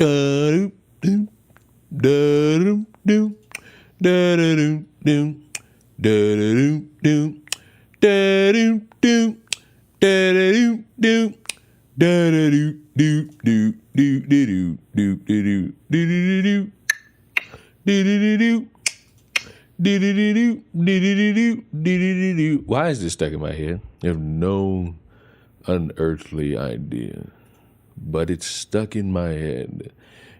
Da-dum-dum, da-dum-dum, da-da-dum-dum, da-da-dum-dum, da-dum-dum, da-da-dum-dum, da-da-dum-dum-dum-dum-dum-dum-dum-dum-dum-dum-dum-dum-dum-dum-dum-dum-dum. Why is this stuck in my head? I have no unearthly idea, but it's stuck in my head,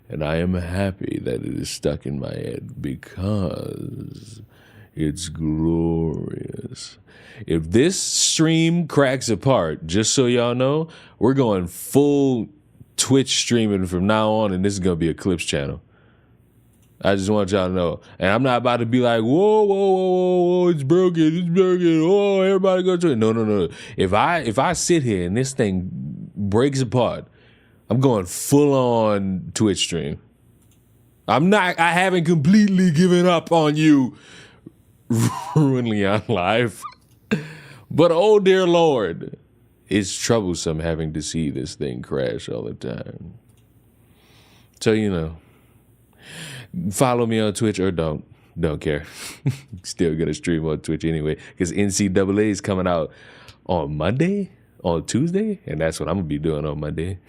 and I am happy that it is stuck in my head because it's glorious. If this stream cracks apart, just so y'all know, we're going full Twitch streaming from now on, and this is going to be a Clips channel. I just want y'all to know. And I'm not about to be like, whoa, whoa, whoa, whoa, whoa, it's broken, oh, everybody go to it. No. If I sit here and this thing breaks apart, I'm going full on Twitch stream. I haven't completely given up on you, ruinly on live. But oh dear Lord, it's troublesome having to see this thing crash all the time. So, you know. Follow me on Twitch or don't care. Still gonna stream on Twitch anyway because NCAA is coming out on Monday, on Tuesday, and that's what I'm gonna be doing on Monday.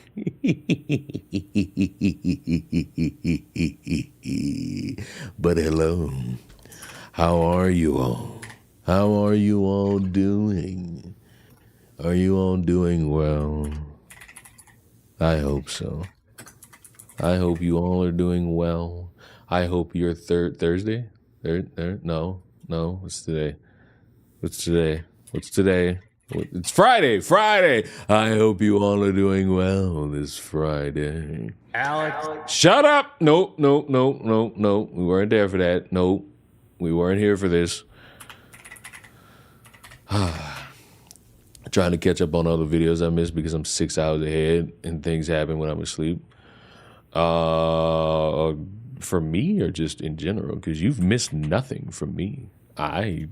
But hello, how are you all? How are you all doing? Are you all doing well? I hope so. I hope you all are doing well. I hope your Thursday? No. What's today? It's Friday. I hope you all are doing well this Friday. Alex. Shut up. No. We weren't there for that. No. We weren't here for this. Trying to catch up on all the videos I missed because I'm 6 hours ahead and things happen when I'm asleep. For me or just in general? Because you've missed nothing from me. I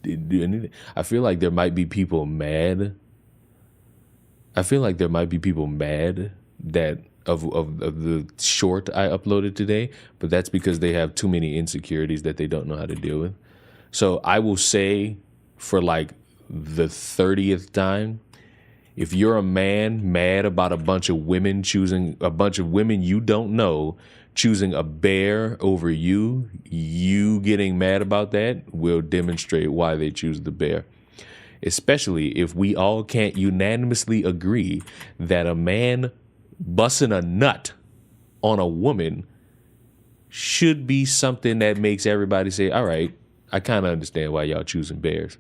didn't do anything. I feel like there might be people mad. that of the short I uploaded today, but that's because they have too many insecurities that they don't know how to deal with. So I will say for like the 30th time, if you're a man mad about a bunch of women you don't know choosing a bear over you getting mad about that will demonstrate why they choose the bear. Especially if we all can't unanimously agree that a man busting a nut on a woman should be something that makes everybody say, all right, I kind of understand why y'all choosing bears.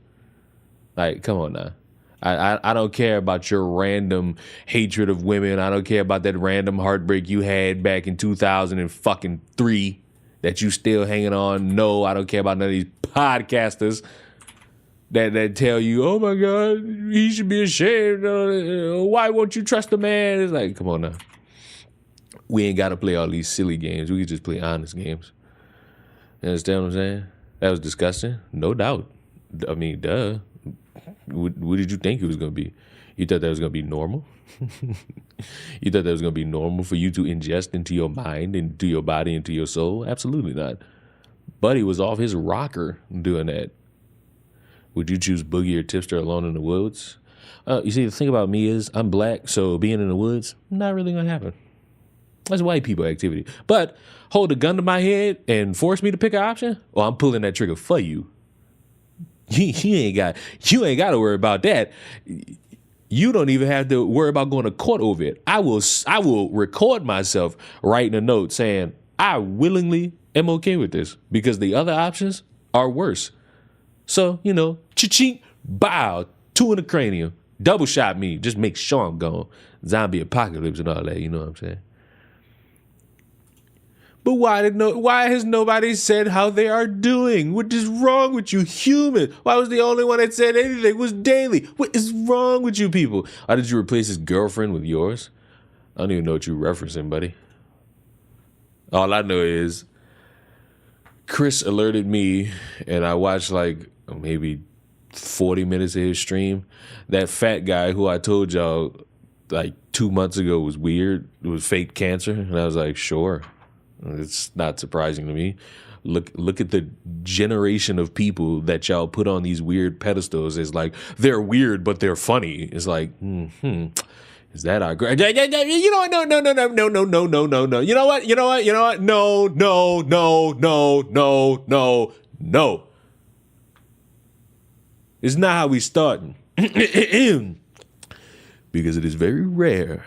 Like, come on now. I don't care about your random hatred of women. I don't care about that random heartbreak you had back in 2003 that you still hanging on. No, I don't care about none of these podcasters that tell you, oh my God, he should be ashamed. Why won't you trust a man? It's like, come on now. We ain't got to play all these silly games. We can just play honest games. You understand what I'm saying? That was disgusting. No doubt. I mean, duh. What did you think it was going to be? You thought that was going to be normal? You thought that was going to be normal for you to ingest into your mind, into your body, into your soul? Absolutely not. Buddy was off his rocker doing that. Would you choose Boogie or Tipster Alone in the Woods? You see, the thing about me is I'm black, so being in the woods, not really going to happen. That's white people activity. But hold a gun to my head and force me to pick an option? Well, I'm pulling that trigger for you. You ain't got to worry about that. You don't even have to worry about going to court over it. I will record myself writing a note saying I willingly am okay with this because the other options are worse. So, cha-ching, bow, 2 in the cranium, double shot me, just make sure I'm gone. Zombie apocalypse and all that, you know what I'm saying? But why has nobody said how they are doing? What is wrong with you humans? Why was the only one that said anything was Daily? What is wrong with you people? Why did you replace his girlfriend with yours? I don't even know what you're referencing, buddy. All I know is Chris alerted me and I watched like maybe 40 minutes of his stream. That fat guy who I told y'all like 2 months ago was weird. It was fake cancer, and I was like, sure. It's not surprising to me. Look at the generation of people that y'all put on these weird pedestals as like they're weird but they're funny. It's like, is that our great? You know what? No, no, no, no, no, no, no, no, no, no. You know what? You know what? You know what? No, no, no, no, no, no, no. It's not how we starting. Because it is very rare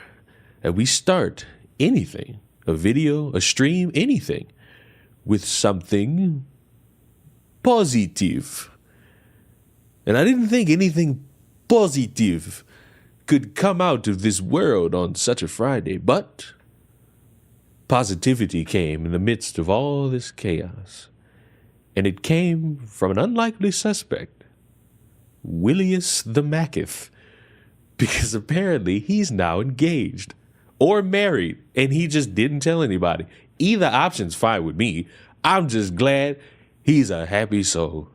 that we start anything, a video, a stream, anything, with something positive. And I didn't think anything positive could come out of this world on such a Friday, but positivity came in the midst of all this chaos. And it came from an unlikely suspect, Willius the Macketh, because apparently he's now engaged or married, and he just didn't tell anybody. Either option's fine with me. I'm just glad he's a happy soul.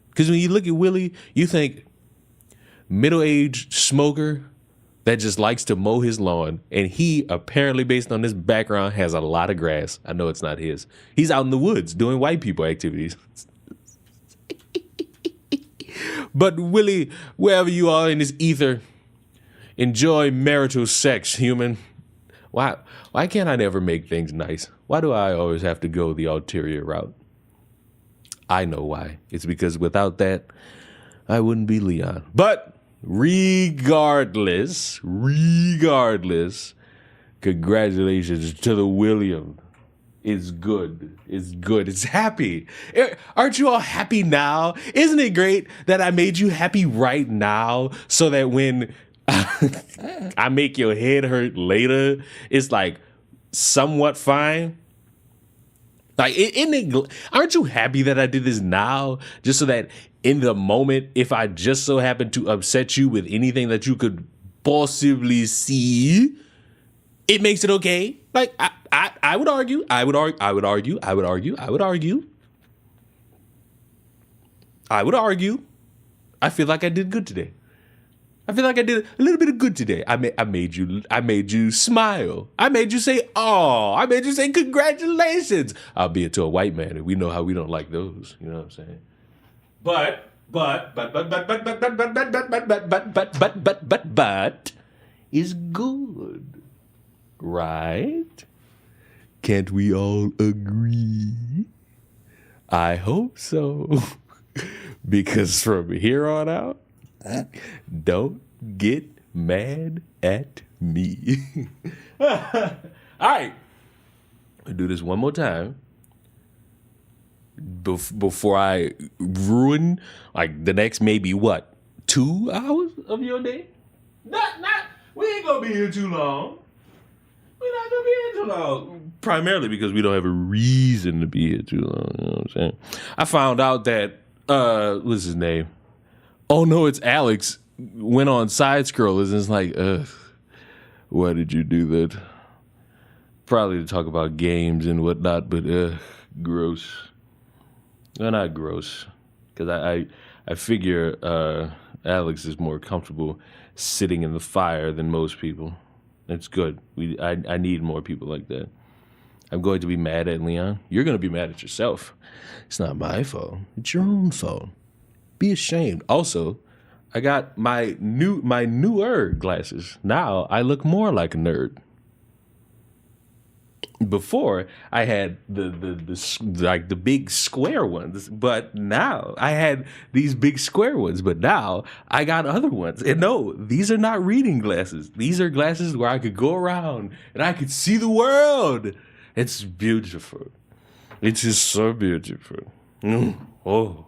Because when you look at Willie, you think middle-aged smoker that just likes to mow his lawn, and he apparently, based on this background, has a lot of grass. I know it's not his. He's out in the woods doing white people activities. But Willie, wherever you are in this ether, enjoy marital sex, human. Why can't I never make things nice? Why do I always have to go the ulterior route? I know why. It's because without that, I wouldn't be Leon. But regardless, congratulations to the William. It's good. It's good. It's happy. Aren't you all happy now? Isn't it great that I made you happy right now so that when I make your head hurt later, it's like somewhat fine? Like, aren't you happy that I did this now just so that in the moment, if I just so happen to upset you with anything that you could possibly see, it makes it okay? Like, I would argue. I feel like I did good today. I feel like I did a little bit of good today. I made you smile. I made you say, "Oh!" I made you say, "Congratulations!" Albeit to a white man, and we know how we don't like those. You know what I'm saying? But is good, right? Can't we all agree? I hope so. Because from here on out, don't get mad at me. All right. I'll do this one more time before I ruin like the next maybe 2 hours of your day? Not. We ain't gonna be here too long. We're not gonna be here too long. Primarily because we don't have a reason to be here too long. You know what I'm saying? I found out that what's his name? Oh no, it's Alex. Went on side scrollers and it's like, why did you do that? Probably to talk about games and whatnot, but gross. No, not gross. Because I figure Alex is more comfortable sitting in the fire than most people. It's good. I need more people like that. I'm going to be mad at Leon. You're going to be mad at yourself. It's not my fault. It's your own fault. Be ashamed. Also, I got my newer glasses. Now I look more like a nerd. Before I had the big square ones, but now I had these big square ones, but now I got other ones. And no, these are not reading glasses. These are glasses where I could go around and I could see the world. It's beautiful. It's just so beautiful. Oh,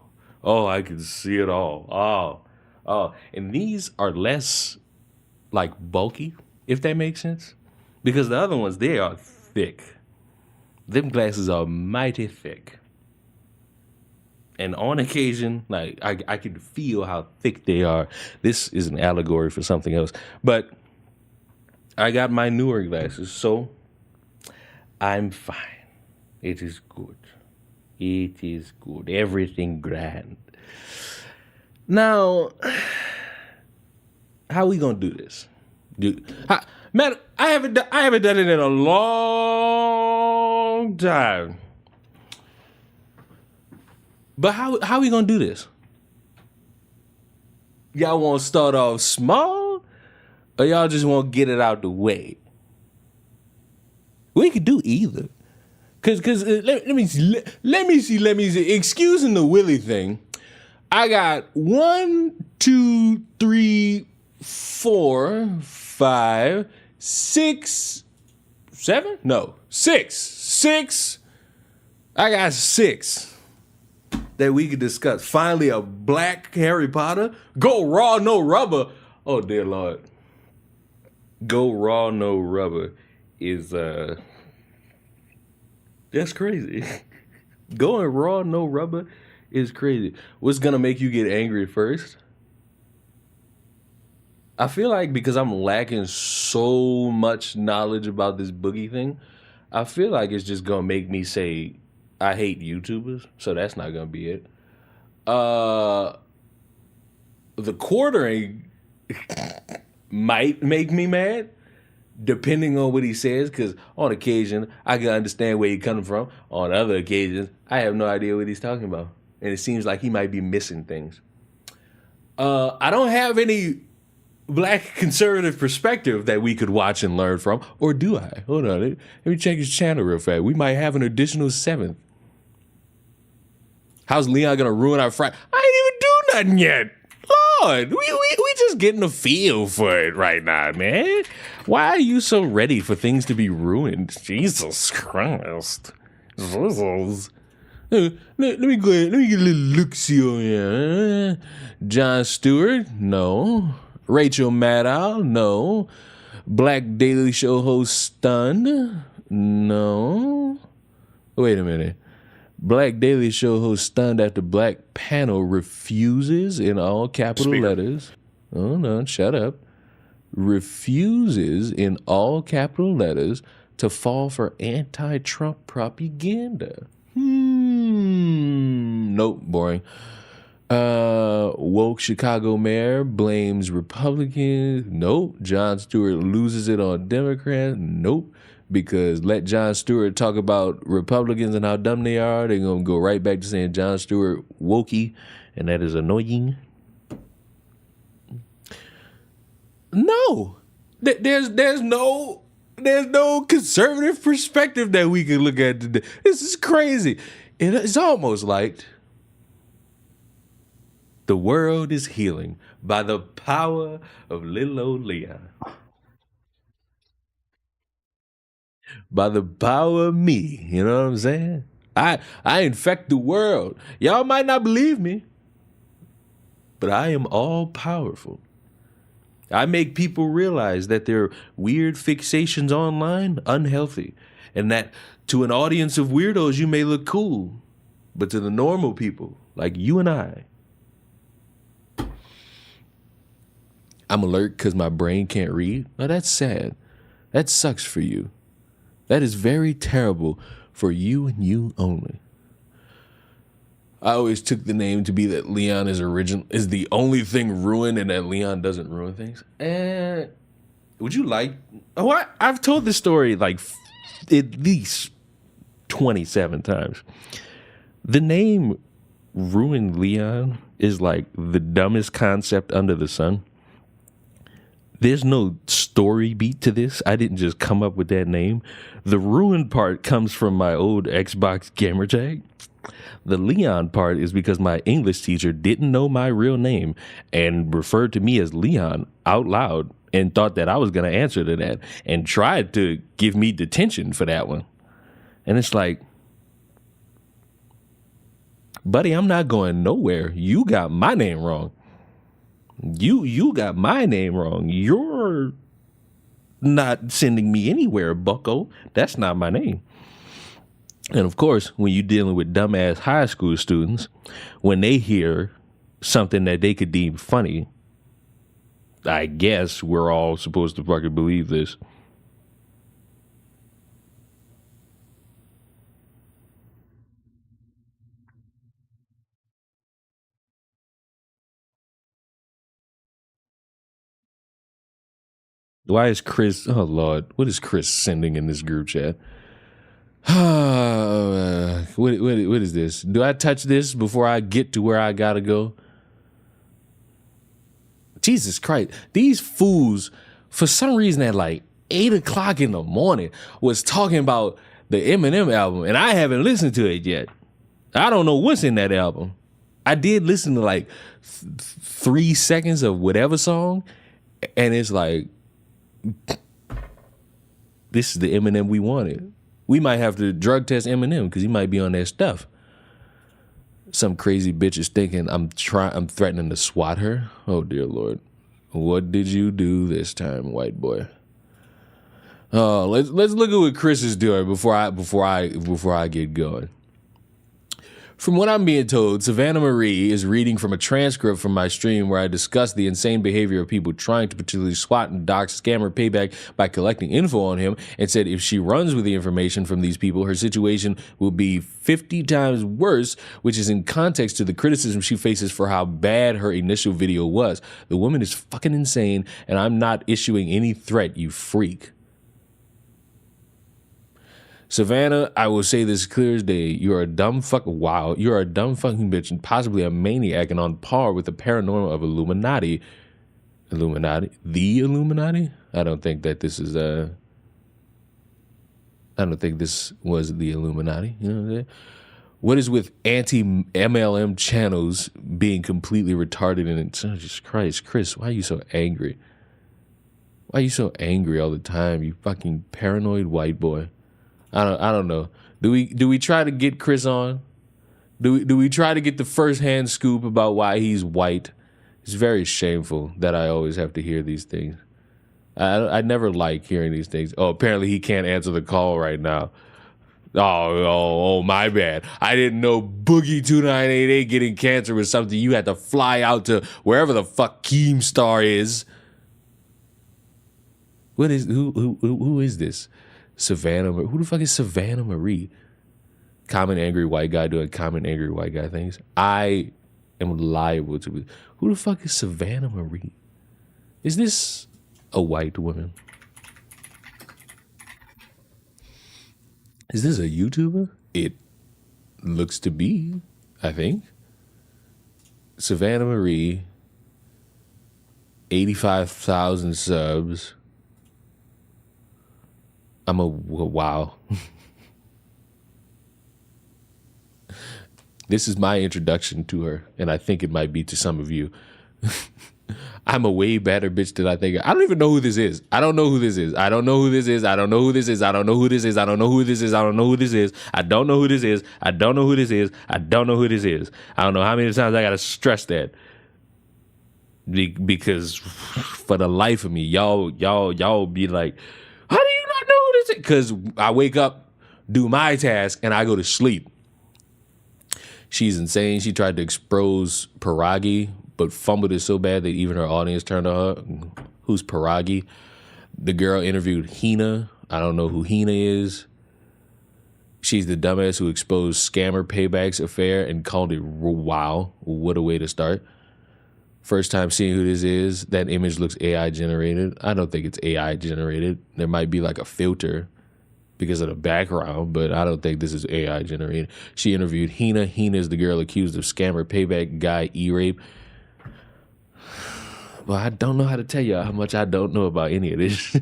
I can see it all. Oh, and these are less like bulky, if that makes sense. Because the other ones, they are thick. Them glasses are mighty thick. And on occasion, like I can feel how thick they are. This is an allegory for something else. But I got my newer glasses, so I'm fine. It is good. It is good. Everything grand. Now, how we gonna do this? Dude, man, I haven't done it in a long time. But how we gonna do this? Y'all want to start off small, or y'all just want to get it out the way? We could do either. Cause let me see. Excusing the Willie thing, I got 1, 2, 3, 4, 5, 6, 7? No, 6. 6. I got 6 that we could discuss. Finally, a black Harry Potter. Go raw, no rubber. Oh dear Lord. Go raw, no rubber is that's crazy. Going raw, no rubber is crazy. What's gonna make you get angry first? I feel like because I'm lacking so much knowledge about this Boogie thing, I feel like it's just gonna make me say I hate YouTubers. So that's not gonna be it. Uh, the quartering might make me mad, depending on what he says. Because on occasion, I can understand where he's coming from. On other occasions, I have no idea what he's talking about, and it seems like he might be missing things. I don't have any black conservative perspective that we could watch and learn from, or do I? Hold on, let me check his channel real fast. We might have an additional 7th. How's Leon gonna ruin our Friday? I ain't even do nothing yet. Lord, we just getting a feel for it right now, man. Why are you so ready for things to be ruined? Jesus Christ. Jesus. Let me go ahead. Let me get a little look-see on here. Jon Stewart? No. Rachel Maddow? No. Black Daily Show host stunned? No. Wait a minute. Black Daily Show host stunned after black panel refuses in all capital letters. Oh no, shut up. Refuses in all capital letters to fall for anti-Trump propaganda. Nope, boring. Woke Chicago mayor blames Republicans. Nope. Jon Stewart loses it on Democrats. Nope. Because let Jon Stewart talk about Republicans and how dumb they are, they're gonna go right back to saying Jon Stewart wokey, and that is annoying. No, there's no conservative perspective that we can look at today. This is crazy. It's almost like the world is healing by the power of little old Leon. By the power of me. You know what I'm saying? I infect the world. Y'all might not believe me, but I am all powerful. I make people realize that their weird fixations online unhealthy, and that to an audience of weirdos you may look cool, but to the normal people like you and I'm alert because my brain can't read. Now that's sad. That sucks for you. That is very terrible for you and you only. I always took the name to be that Leon is the only thing ruined, and that Leon doesn't ruin things. And would you like? Oh, I've told this story like at least 27 times. The name Ruined Leon is like the dumbest concept under the sun. There's no story beat to this. I didn't just come up with that name. The ruined part comes from my old Xbox gamer tag. The Leon part is because my English teacher didn't know my real name and referred to me as Leon out loud and thought that I was going to answer to that and tried to give me detention for that one. And it's like, buddy, I'm not going nowhere. You got my name wrong. You got my name wrong. You're not sending me anywhere, bucko. That's not my name. And of course, when you're dealing with dumbass high school students, when they hear something that they could deem funny, I guess we're all supposed to fucking believe this. Why is Chris? Oh Lord, what is Chris sending in this group chat? What is this? Do I touch this before I get to where I gotta go? Jesus Christ, these fools, for some reason at like 8 o'clock in the morning, was talking about the Eminem album, and I haven't listened to it yet. I don't know what's in that album. I did listen to like 3 seconds of whatever song, and it's like, this is the Eminem we wanted. We might have to drug test Eminem because he might be on that stuff. Some crazy bitch is thinking I'm threatening to swat her. Oh dear Lord. What did you do this time, white boy? Oh, let's look at what Chris is doing before I get going. From what I'm being told, Savannah Marie is reading from a transcript from my stream where I discussed the insane behavior of people trying to particularly swat and dox scammer payback by collecting info on him, and said if she runs with the information from these people, her situation will be 50 times worse, which is in context to the criticism she faces for how bad her initial video was. The woman is fucking insane, and I'm not issuing any threat, you freak. Savannah, I will say this clear as day. You're a dumb fuck. Wow, you're a dumb fucking bitch and possibly a maniac and on par with the paranormal of Illuminati. Illuminati? The Illuminati? I don't think that this is I don't think this was the Illuminati. You know what I'm saying? What is with anti-MLM channels being completely retarded and Jesus Christ, Chris, why are you so angry? Why are you so angry all the time, you fucking paranoid white boy? I don't know. Do we try to get Chris on? Do we try to get the first-hand scoop about why he's white? It's very shameful that I always have to hear these things. I never like hearing these things. Oh, apparently he can't answer the call right now. Oh, my bad. I didn't know Boogie 2988 getting cancer was something you had to fly out to wherever the fuck Keemstar is. What is who is this? Savannah, who the fuck is Savannah Marie? Common angry white guy doing common angry white guy things. I am liable to. Who the fuck is Savannah Marie? Is this a white woman? Is this a YouTuber? It looks to be, I think. Savannah Marie, 85,000 subs. Wow. This is my introduction to her, and I think it might be to some of you. I'm a way better bitch than I think. I don't even know who this is. I don't know who this is. I don't know who this is. I don't know who this is. I don't know who this is. I don't know who this is. I don't know who this is. I don't know who this is. I don't know who this is. I don't know who this is. I don't know how many times I gotta stress that. Because for the life of me, y'all be like, how do you not know who this is? Because I wake up, do my task, and I go to sleep. She's insane. She tried to expose Paragi, but fumbled it so bad that even her audience turned on her. Who's Paragi? The girl interviewed Hina. I don't know who Hina is. She's the dumbass who exposed Scammer Payback's affair and called it wow. What a way to start. First time seeing who this is. That image looks AI generated. I don't think it's AI generated. There might be like a filter because of the background, but I don't think this is AI generated. She interviewed Hina. Hina is the girl accused of Scammer Payback guy E-rape. Well, I don't know how to tell you how much I don't know about any of this.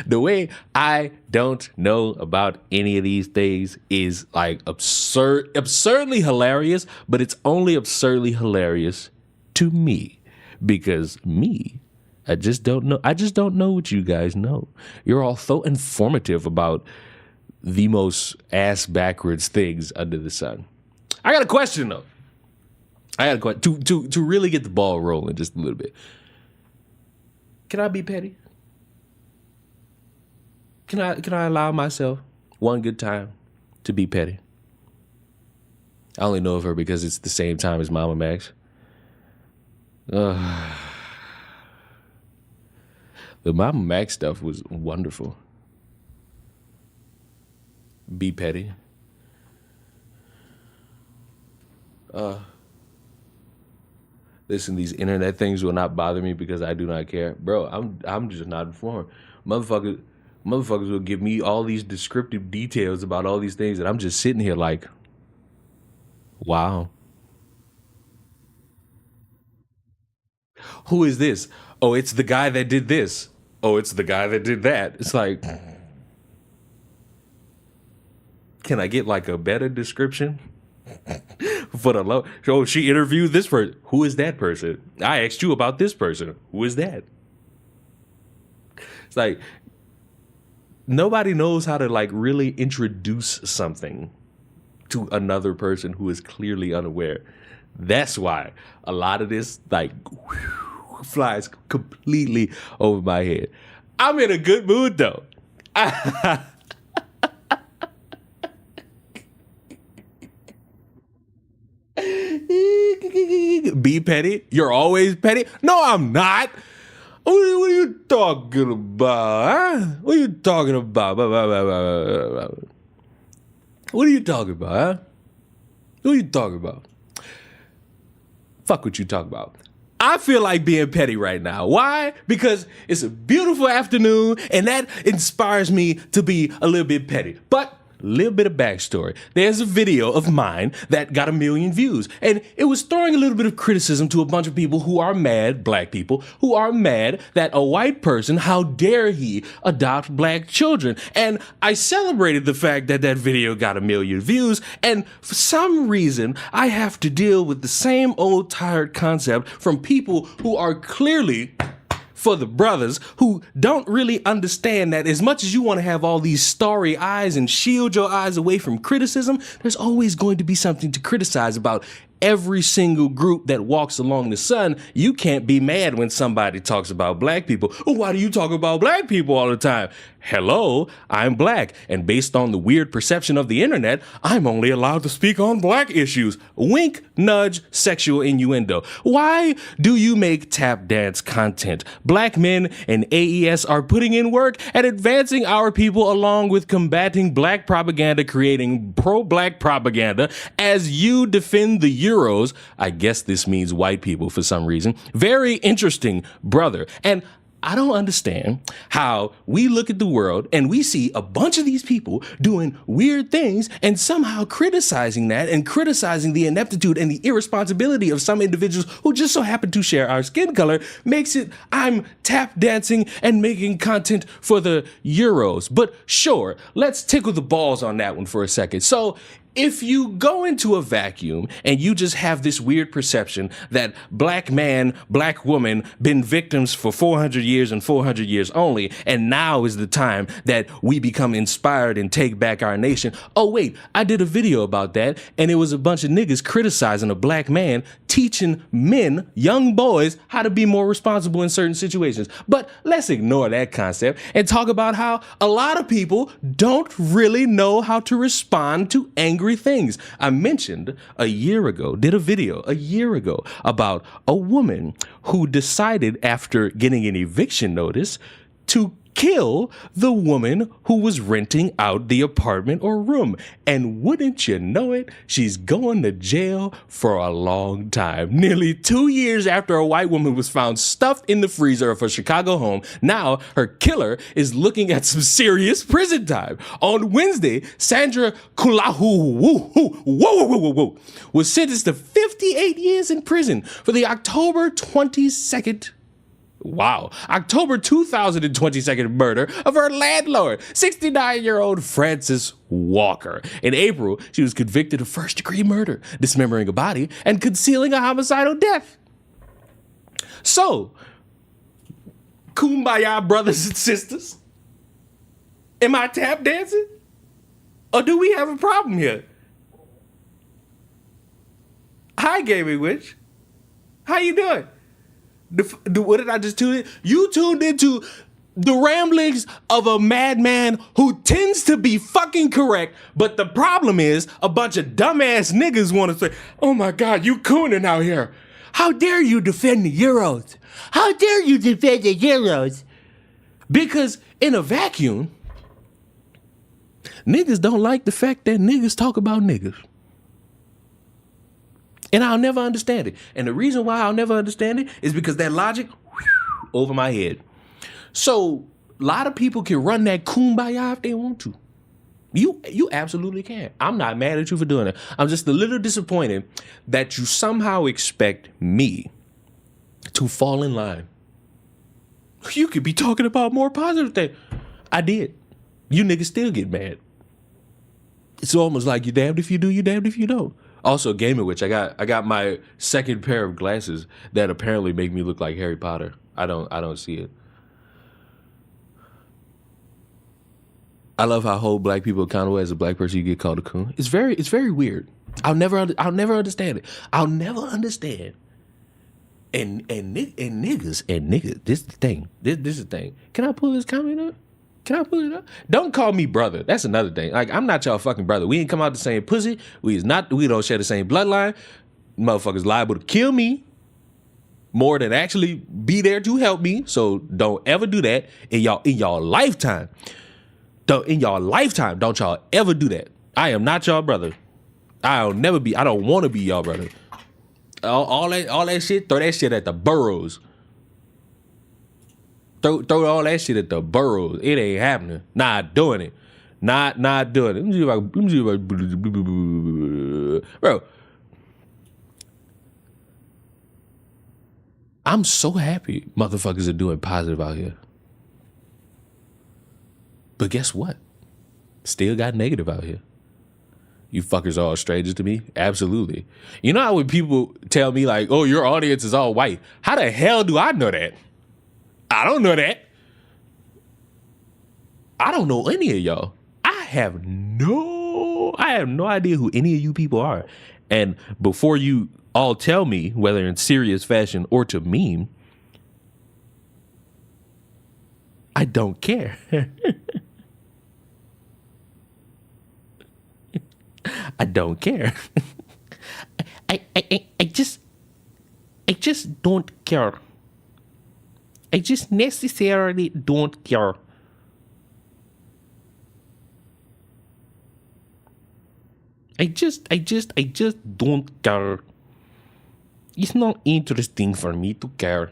The way I don't know about any of these things is like absurdly hilarious, but it's only absurdly hilarious to me, because I just don't know. I just don't know what you guys know. You're all so informative about the most ass backwards things under the sun. I got a question though. I got a question to really get the ball rolling just a little bit. Can I be petty? Can I allow myself one good time to be petty? I only know of her because it's the same time as Mama Max. The Mama Max stuff was wonderful. Be petty. Listen, these internet things will not bother me because I do not care, bro. I'm just not informed. Motherfuckers will give me all these descriptive details about all these things, and I'm just sitting here like, wow. Who is this? Oh, it's the guy that did this. Oh, it's the guy that did that. It's like, can I get like a better description for the low? Oh, she interviewed this person. Who is that person? I asked you about this person. Who is that? It's like nobody knows how to like really introduce something to another person who is clearly unaware. That's why a lot of this like flies completely over my head. I'm in a good mood though. Be petty? You're always petty? No, I'm not. What are you talking about? Huh? What are you talking about? What are you talking about? Huh? What are you talking about? Fuck what you talk about. I feel like being petty right now. Why? Because it's a beautiful afternoon and that inspires me to be a little bit petty. But a little bit of backstory. There's a video of mine that got 1 million views, and it was throwing a little bit of criticism to a bunch of people who are mad, black people, who are mad that a white person, how dare he adopt black children? And I celebrated the fact that that video got 1 million views, and for some reason, I have to deal with the same old tired concept from people who are clearly for the brothers who don't really understand that as much as you want to have all these starry eyes and shield your eyes away from criticism, there's always going to be something to criticize about every single group that walks along the sun. You can't be mad when somebody talks about black people. Oh, why do you talk about black people all the time? Hello, I'm black, and based on the weird perception of the internet, I'm only allowed to speak on black issues. Wink, nudge, sexual innuendo. Why do you make tap dance content? Black men and AES are putting in work at advancing our people along with combating black propaganda, creating pro-black propaganda as you defend the Euros. I guess this means white people for some reason. Very interesting, brother. And I don't understand how we look at the world and we see a bunch of these people doing weird things and somehow criticizing that and criticizing the ineptitude and the irresponsibility of some individuals who just so happen to share our skin color makes it I'm tap dancing and making content for the Euros. But sure, let's tickle the balls on that one for a second. So if you go into a vacuum and you just have this weird perception that black man, black woman been victims for 400 years and 400 years only, and now is the time that we become inspired and take back our nation. Oh, wait, I did a video about that, and it was a bunch of niggas criticizing a black man teaching men, young boys, how to be more responsible in certain situations. But let's ignore that concept and talk about how a lot of people don't really know how to respond to angry things. I mentioned did a video a year ago about a woman who decided after getting an eviction notice to kill the woman who was renting out the apartment or room. And wouldn't you know it, she's going to jail for a long time. Nearly 2 years after a white woman was found stuffed in the freezer of a Chicago home, now her killer is looking at some serious prison time. On Wednesday, Sandra Kulahu was sentenced to 58 years in prison for the October 2022 murder of her landlord, 69-year-old Frances Walker. In April, she was convicted of first-degree murder, dismembering a body, and concealing a homicidal death. So, kumbaya, brothers and sisters. Am I tap dancing? Or do we have a problem here? Hi, Gaming Witch. How you doing? What did I just tune in? You tuned into the ramblings of a madman who tends to be fucking correct, but the problem is a bunch of dumbass niggas want to say, oh my God, you cooning out here. How dare you defend the Euros? How dare you defend the Euros? Because in a vacuum, niggas don't like the fact that niggas talk about niggas. And I'll never understand it. And the reason why I'll never understand it is because that logic over my head. So a lot of people can run that kumbaya if they want to. You absolutely can. I'm not mad at you for doing it. I'm just a little disappointed that you somehow expect me to fall in line. You could be talking about more positive things. I did. You niggas still get mad. It's almost like you're damned if you do, you're damned if you don't. Also, Gaming Witch, I got my second pair of glasses that apparently make me look like Harry Potter. I don't see it. I love how hold black people accountable. As a black person, you get called a coon. It's very weird. I'll never understand it. I'll never understand. And niggas, this is the thing. This is the thing. Can I pull this comment up? Can I pull it up? Don't call me brother. That's another thing. Like, I'm not y'all fucking brother. We ain't come out the same pussy. We don't share the same bloodline. Motherfuckers liable to kill me more than actually be there to help me. So don't ever do that in y'all lifetime. Don't y'all ever do that. I am not y'all brother. I don't want to be y'all brother. All that shit, throw that shit at the burrows. Throw all that shit at the burrows. It ain't happening. Not doing it. Not doing it. Let me see if I bro. I'm so happy motherfuckers are doing positive out here. But guess what? Still got negative out here. You fuckers are all strangers to me? Absolutely. You know how when people tell me like, oh, your audience is all white. How the hell do I know that? I don't know that. I don't know any of y'all. I have no idea who any of you people are. And before you all tell me, whether in serious fashion or to meme, I don't care. I don't care. I just don't care. I just necessarily don't care. I just don't care. It's not interesting for me to care.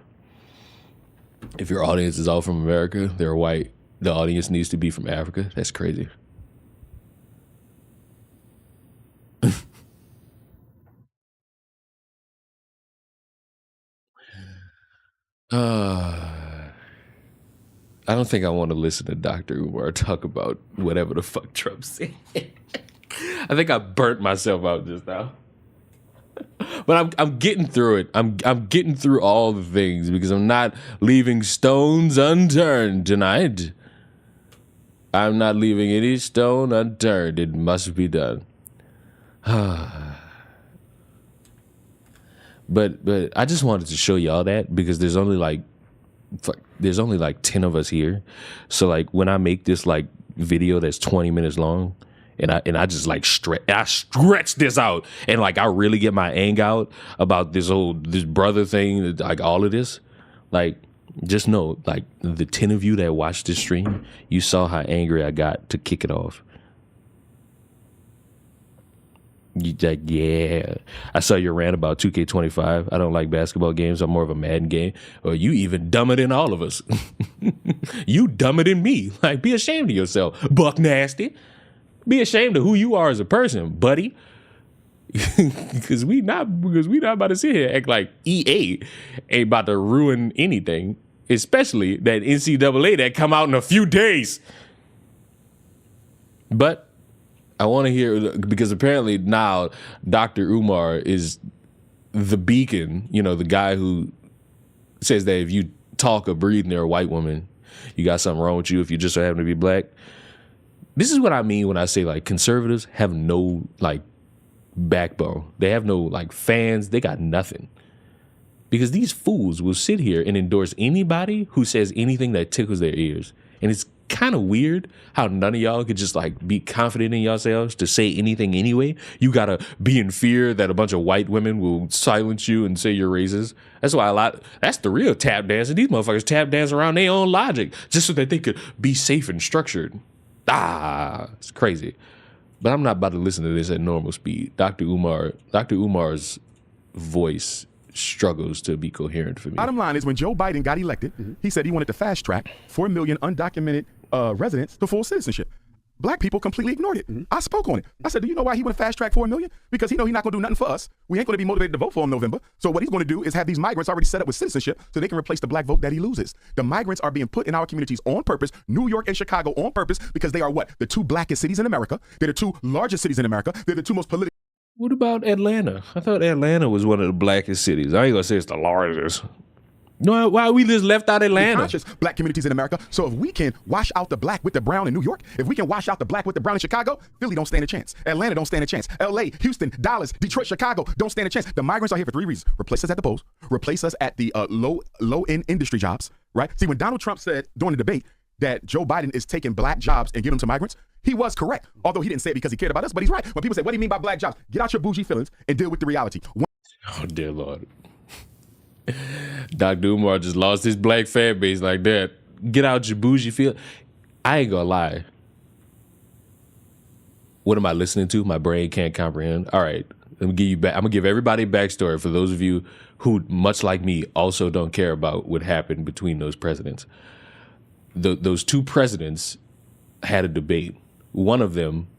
If your audience is all from America, they're white, the audience needs to be from Africa. That's crazy. I don't think I want to listen to Dr. Umar talk about whatever the fuck Trump said. I think I burnt myself out just now. But I'm getting through it. I'm getting through all the things because I'm not leaving stones unturned tonight. I'm not leaving any stone unturned. It must be done. But I just wanted to show y'all that because there's only like 10 of us here. So like when I make this like video that's 20 minutes long and I just like stretch this out and like I really get my anger out about this brother thing, like all of this, like just know like the 10 of you that watched this stream, you saw how angry I got to kick it off. You like, yeah. I saw your rant about 2K25. I don't like basketball games. I'm more of a Madden game. Or you even dumber than all of us. You dumber than me. Like, be ashamed of yourself, Buck Nasty. Be ashamed of who you are as a person, buddy. Because we not about to sit here and act like EA ain't about to ruin anything, especially that NCAA that come out in a few days. But I want to hear, because apparently now Dr. Umar is the beacon, you know, the guy who says that if you talk or breathe near a white woman, you got something wrong with you if you just so happen to be black. This is what I mean when I say like conservatives have no like backbone. They have no like fans. They got nothing. Because these fools will sit here and endorse anybody who says anything that tickles their ears. And it's kind of weird how none of y'all could just like be confident in yourselves to say anything anyway. You gotta be in fear that a bunch of white women will silence you and say you're racist. That's why that's the real tap dancing. These motherfuckers tap dance around their own logic just so that they could be safe and structured. It's crazy. But I'm not about to listen to this at normal speed. Dr. Umar's voice struggles to be coherent for me. Bottom line is, when Joe Biden got elected, he said he wanted to fast track 4 million undocumented residents to full citizenship. Black people completely ignored it. I spoke on it. I said, do you know why he want to fast track 4 million? Because he know he's not going to do nothing for us. We ain't going to be motivated to vote for him in November. So what he's going to do is have these migrants already set up with citizenship so they can replace the black vote that he loses. The migrants are being put in our communities on purpose, New York and Chicago on purpose, because they are what? The 2 blackest cities in America. They're the 2 largest cities in America. They're the 2 most politically. What about Atlanta? I thought Atlanta was one of the blackest cities. I ain't going to say it's the largest. No, why we just left out Atlanta? Conscious black communities in America. So if we can wash out the black with the brown in New York, if we can wash out the black with the brown in Chicago, Philly don't stand a chance. Atlanta don't stand a chance. LA, Houston, Dallas, Detroit, Chicago don't stand a chance. The migrants are here for 3 reasons. Replace us at the polls, replace us at the low-end industry jobs, right? See, when Donald Trump said during the debate that Joe Biden is taking black jobs and giving them to migrants, he was correct. Although he didn't say it because he cared about us, but he's right. When people say, what do you mean by black jobs? Get out your bougie feelings and deal with the reality. Oh, dear Lord. Dr. Umar just lost his black fan base like that. Get out your bougie feel. I ain't gonna lie. What am I listening to? My brain can't comprehend. All right, let me give you back. I'm gonna give everybody a backstory for those of you who, much like me, also don't care about what happened between those presidents. Those 2 presidents had a debate. One of them,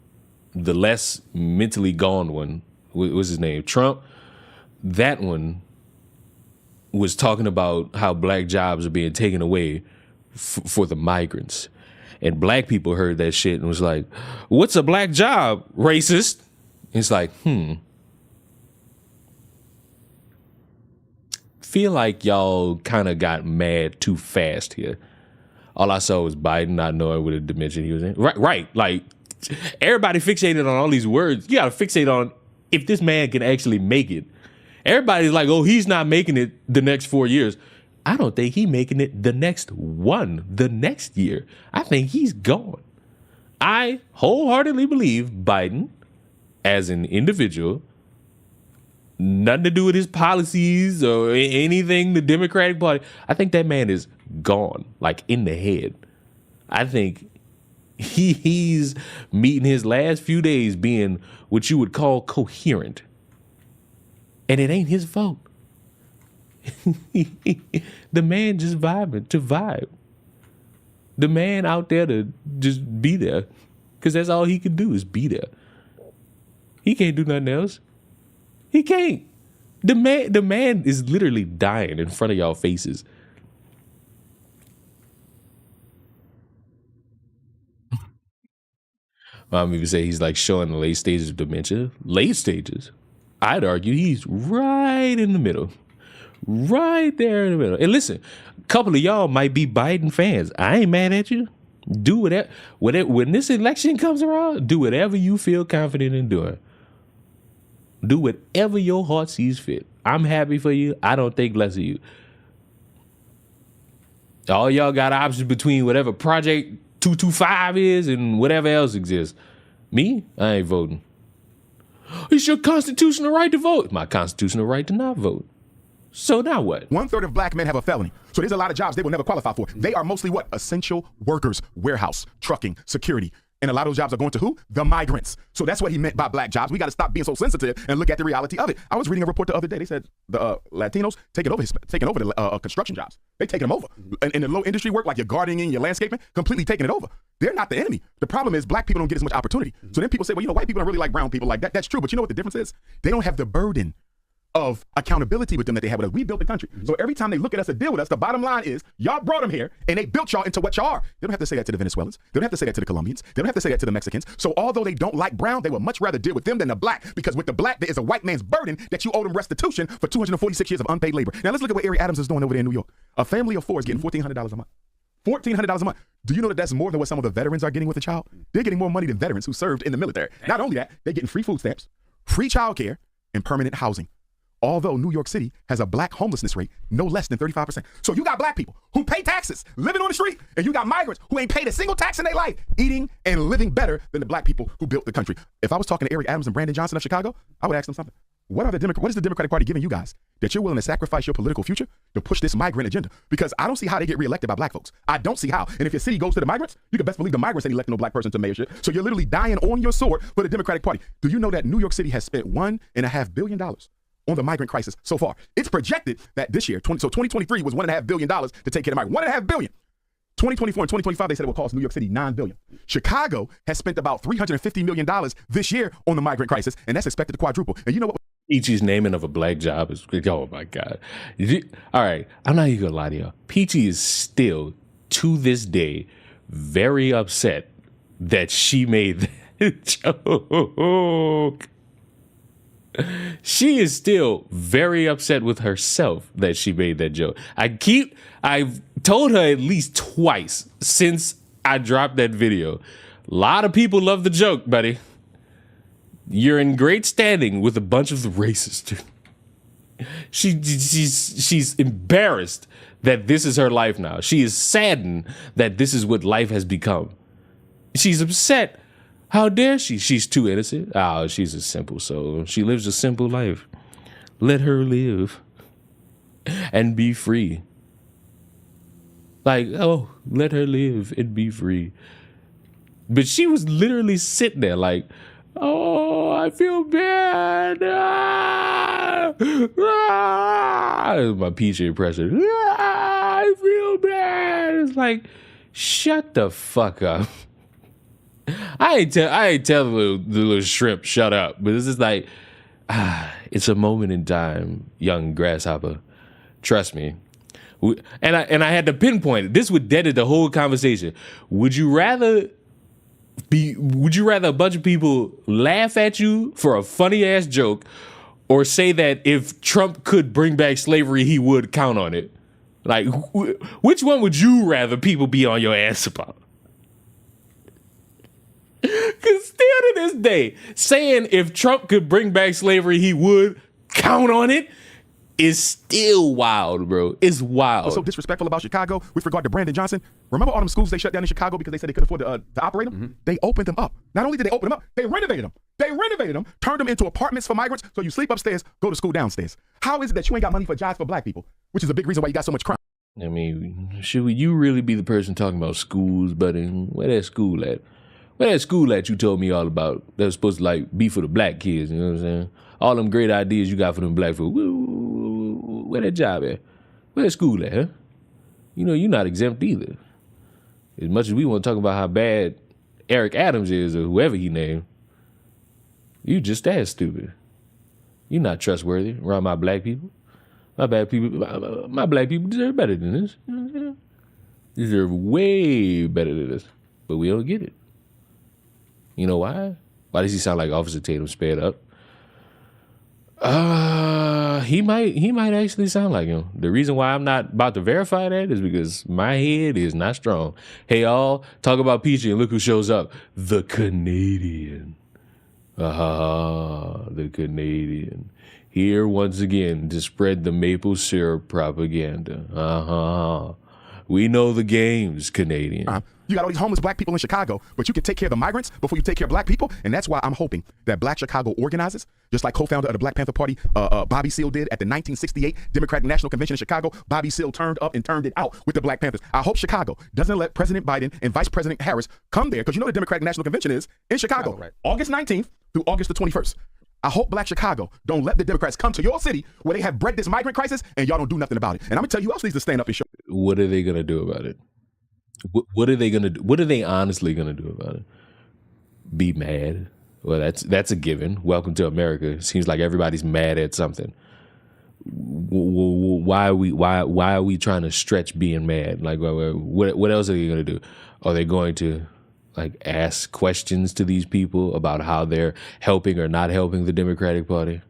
the less mentally gone one, what was his name? Trump. That one was talking about how black jobs are being taken away for the migrants. And black people heard that shit and was like, what's a black job, racist? And it's like, Feel like y'all kind of got mad too fast here. All I saw was Biden not knowing what dimension he was in. Right. Like, everybody fixated on all these words. You got to fixate on if this man can actually make it. Everybody's like, oh, he's not making it the next 4 years. I don't think he's making it the next year. I think he's gone. I wholeheartedly believe Biden, as an individual, nothing to do with his policies or anything, the Democratic Party, I think that man is gone, like in the head. I think he's meeting his last few days being what you would call coherent. And it ain't his fault. The man just vibing to vibe. The man out there to just be there. Because that's all he can do is be there. He can't do nothing else. He can't. The man is literally dying in front of y'all faces. Mom even say he's like showing the late stages of dementia. Late stages? I'd argue he's right in the middle. Right there in the middle. And listen, a couple of y'all might be Biden fans. I ain't mad at you. Do whatever. When this election comes around, do whatever you feel confident in doing. Do whatever your heart sees fit. I'm happy for you. I don't think less of you. All y'all got options between whatever Project 225 is and whatever else exists. Me, I ain't voting. It's your constitutional right to vote. My constitutional right to not vote. So now what? 1/3 of black men have a felony. So there's a lot of jobs they will never qualify for. They are mostly what? Essential workers, warehouse, trucking, security. And a lot of those jobs are going to who? The migrants. So that's what he meant by black jobs. We got to stop being so sensitive and look at the reality of it. I was reading a report the other day. They said the Latinos taking over the construction jobs. They taking them over. And in the low industry work, like your gardening, your landscaping, completely taking it over. They're not the enemy. The problem is black people don't get as much opportunity. So then people say, well, white people don't really like brown people like that. That's true. But you know what the difference is? They don't have the burden of accountability with them that they have with us. We built the country. So every time they look at us and deal with us, the bottom line is y'all brought them here and they built y'all into what y'all are. They don't have to say that to the Venezuelans. They don't have to say that to the Colombians. They don't have to say that to the Mexicans. So although they don't like brown, they would much rather deal with them than the black, because with the black, there is a white man's burden that you owe them restitution for 246 years of unpaid labor. Now let's look at what Eric Adams is doing over there in New York. A family of 4 is getting $1,400 a month. $1,400 a month. Do you know that that's more than what some of the veterans are getting with a child? They're getting more money than veterans who served in the military. Not only that, they're getting free food stamps, free childcare, and permanent housing. Although New York City has a black homelessness rate no less than 35%. So you got black people who pay taxes, living on the street, and you got migrants who ain't paid a single tax in their life, eating and living better than the black people who built the country. If I was talking to Eric Adams and Brandon Johnson of Chicago, I would ask them something. What is the Democratic Party giving you guys that you're willing to sacrifice your political future to push this migrant agenda? Because I don't see how they get reelected by black folks. I don't see how. And if your city goes to the migrants, you can best believe the migrants ain't electing no black person to mayorship. So you're literally dying on your sword for the Democratic Party. Do you know that New York City has spent $1.5 billion on the migrant crisis so far. It's projected that this year, 2023 was $1.5 billion to take care of the migrant. $1.5 billion. 2024 and 2025, they said it will cost New York City $9 billion. Chicago has spent about $350 million this year on the migrant crisis, and that's expected to quadruple. And you know what? Peachy's naming of a black job is, oh my God. All right, I'm not even gonna lie to y'all. Peachy is still, to this day, very upset that she made that joke. She is still very upset with herself that she made that joke. I've told her at least twice since I dropped that video. A lot of people love the joke, buddy. You're in great standing with a bunch of the racists. She's embarrassed that this is her life now. She is saddened that this is what life has become. She's upset. How dare she? She's too innocent. Oh, she's a simple soul. She lives a simple life. Let her live and be free. Like, oh, let her live and be free. But she was literally sitting there like, oh, I feel bad. Ah, ah. My Peachy impression. Ah, I feel bad. It's like, shut the fuck up. I ain't tell the little shrimp shut up, but this is like, it's a moment in time, young grasshopper. Trust me. And I had to pinpoint it. This would deaden the whole conversation. Would you rather a bunch of people laugh at you for a funny ass joke, or say that if Trump could bring back slavery, he would count on it? Like, which one would you rather people be on your ass about? Because still to this day, saying if Trump could bring back slavery, he would count on it is still wild, bro. It's wild. What's so disrespectful about Chicago with regard to Brandon Johnson? Remember all them schools they shut down in Chicago because they said they couldn't afford to operate them? Mm-hmm. They opened them up. Not only did they open them up, they renovated them. Turned them into apartments for migrants, so you sleep upstairs, go to school downstairs. How is it that you ain't got money for jobs for black people? Which is a big reason why you got so much crime. I mean, should you really be the person talking about schools, buddy? Where that school at? Where that school at you told me all about that was supposed to like be for the black kids, you know what I'm saying? All them great ideas you got for them black folks. Where that job at? Where that school at, huh? You know, you're not exempt either. As much as we want to talk about how bad Eric Adams is or whoever he named, you just as stupid. You're not trustworthy around my black people. My black people deserve better than this. You know what I'm saying? Deserve way better than this. But we don't get it. You know why? Why does he sound like Officer Tatum sped up? He might actually sound like him. The reason why I'm not about to verify that is because my head is not strong. Hey, y'all, talk about Peachy and look who shows up. The Canadian. The Canadian. Here once again to spread the maple syrup propaganda. We know the games, Canadian. You got all these homeless black people in Chicago, but you can take care of the migrants before you take care of black people. And that's why I'm hoping that Black Chicago organizes, just like co-founder of the Black Panther Party, Bobby Seale did at the 1968 Democratic National Convention in Chicago. Bobby Seale turned up and turned it out with the Black Panthers. I hope Chicago doesn't let President Biden and Vice President Harris come there, because you know the Democratic National Convention is in Chicago, right? August 19th through August the 21st. I hope Black Chicago don't let the Democrats come to your city where they have bred this migrant crisis and y'all don't do nothing about it. And I'm gonna tell you who else needs to stand up and show. What are they gonna do about it? What are they gonna do? What are they honestly gonna do about it? Be mad? Well, that's a given. Welcome to America. It seems like everybody's mad at something. Why are we trying to stretch being mad? Like, what else are they gonna do? Are they going to like ask questions to these people about how they're helping or not helping the Democratic Party?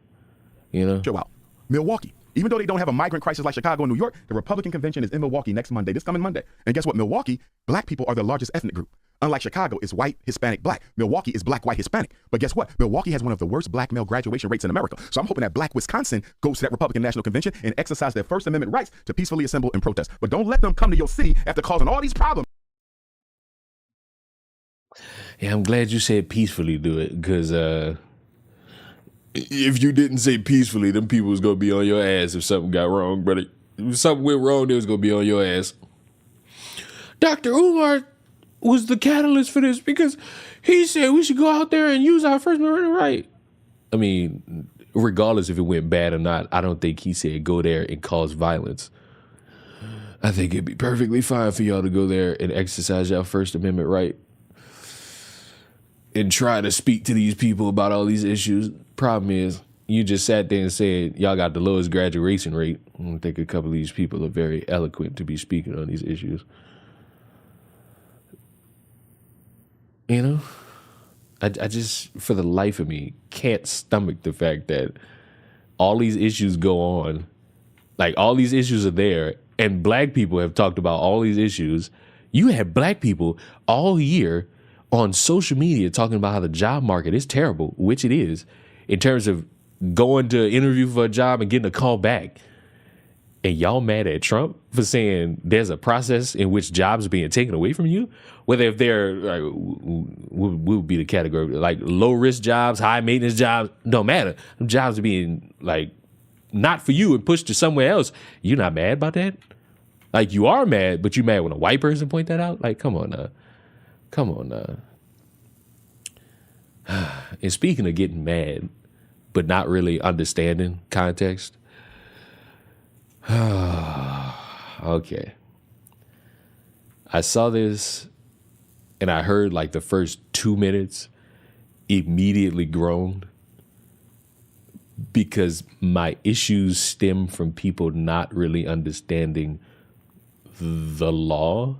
You know? Show out. Milwaukee. Even though they don't have a migrant crisis like Chicago and New York, the Republican convention is in Milwaukee next Monday, this coming Monday. And guess what? Milwaukee, black people are the largest ethnic group. Unlike Chicago, it's white, Hispanic, black. Milwaukee is black, white, Hispanic. But guess what? Milwaukee has one of the worst black male graduation rates in America. So I'm hoping that black Wisconsin goes to that Republican National Convention and exercise their First Amendment rights to peacefully assemble and protest. But don't let them come to your city after causing all these problems. Yeah, I'm glad you said peacefully do it, because if you didn't say peacefully, them people was going to be on your ass if something got wrong, brother. If something went wrong, they was going to be on your ass. Dr. Umar was the catalyst for this because he said we should go out there and use our First Amendment right. I mean, regardless if it went bad or not, I don't think he said go there and cause violence. I think it'd be perfectly fine for y'all to go there and exercise your First Amendment right and try to speak to these people about all these issues. Problem is, you just sat there and said y'all got the lowest graduation rate. I don't think a couple of these people are very eloquent to be speaking on these issues. You know, I just, for the life of me, can't stomach the fact that all these issues go on. Like, all these issues are there, and black people have talked about all these issues. You have black people all year on social media talking about how the job market is terrible, which it is, in terms of going to interview for a job and getting a call back. And y'all mad at Trump for saying there's a process in which jobs are being taken away from you? Whether if they're, would be the category, like low risk jobs, high maintenance jobs, don't matter. Jobs are being like not for you and pushed to somewhere else. You're not mad about that? Like, you are mad, but you mad when a white person point that out? Like, come on now. Come on now. And speaking of getting mad, but not really understanding context. Okay. I saw this and I heard like the first 2 minutes, immediately groaned because my issues stem from people not really understanding the law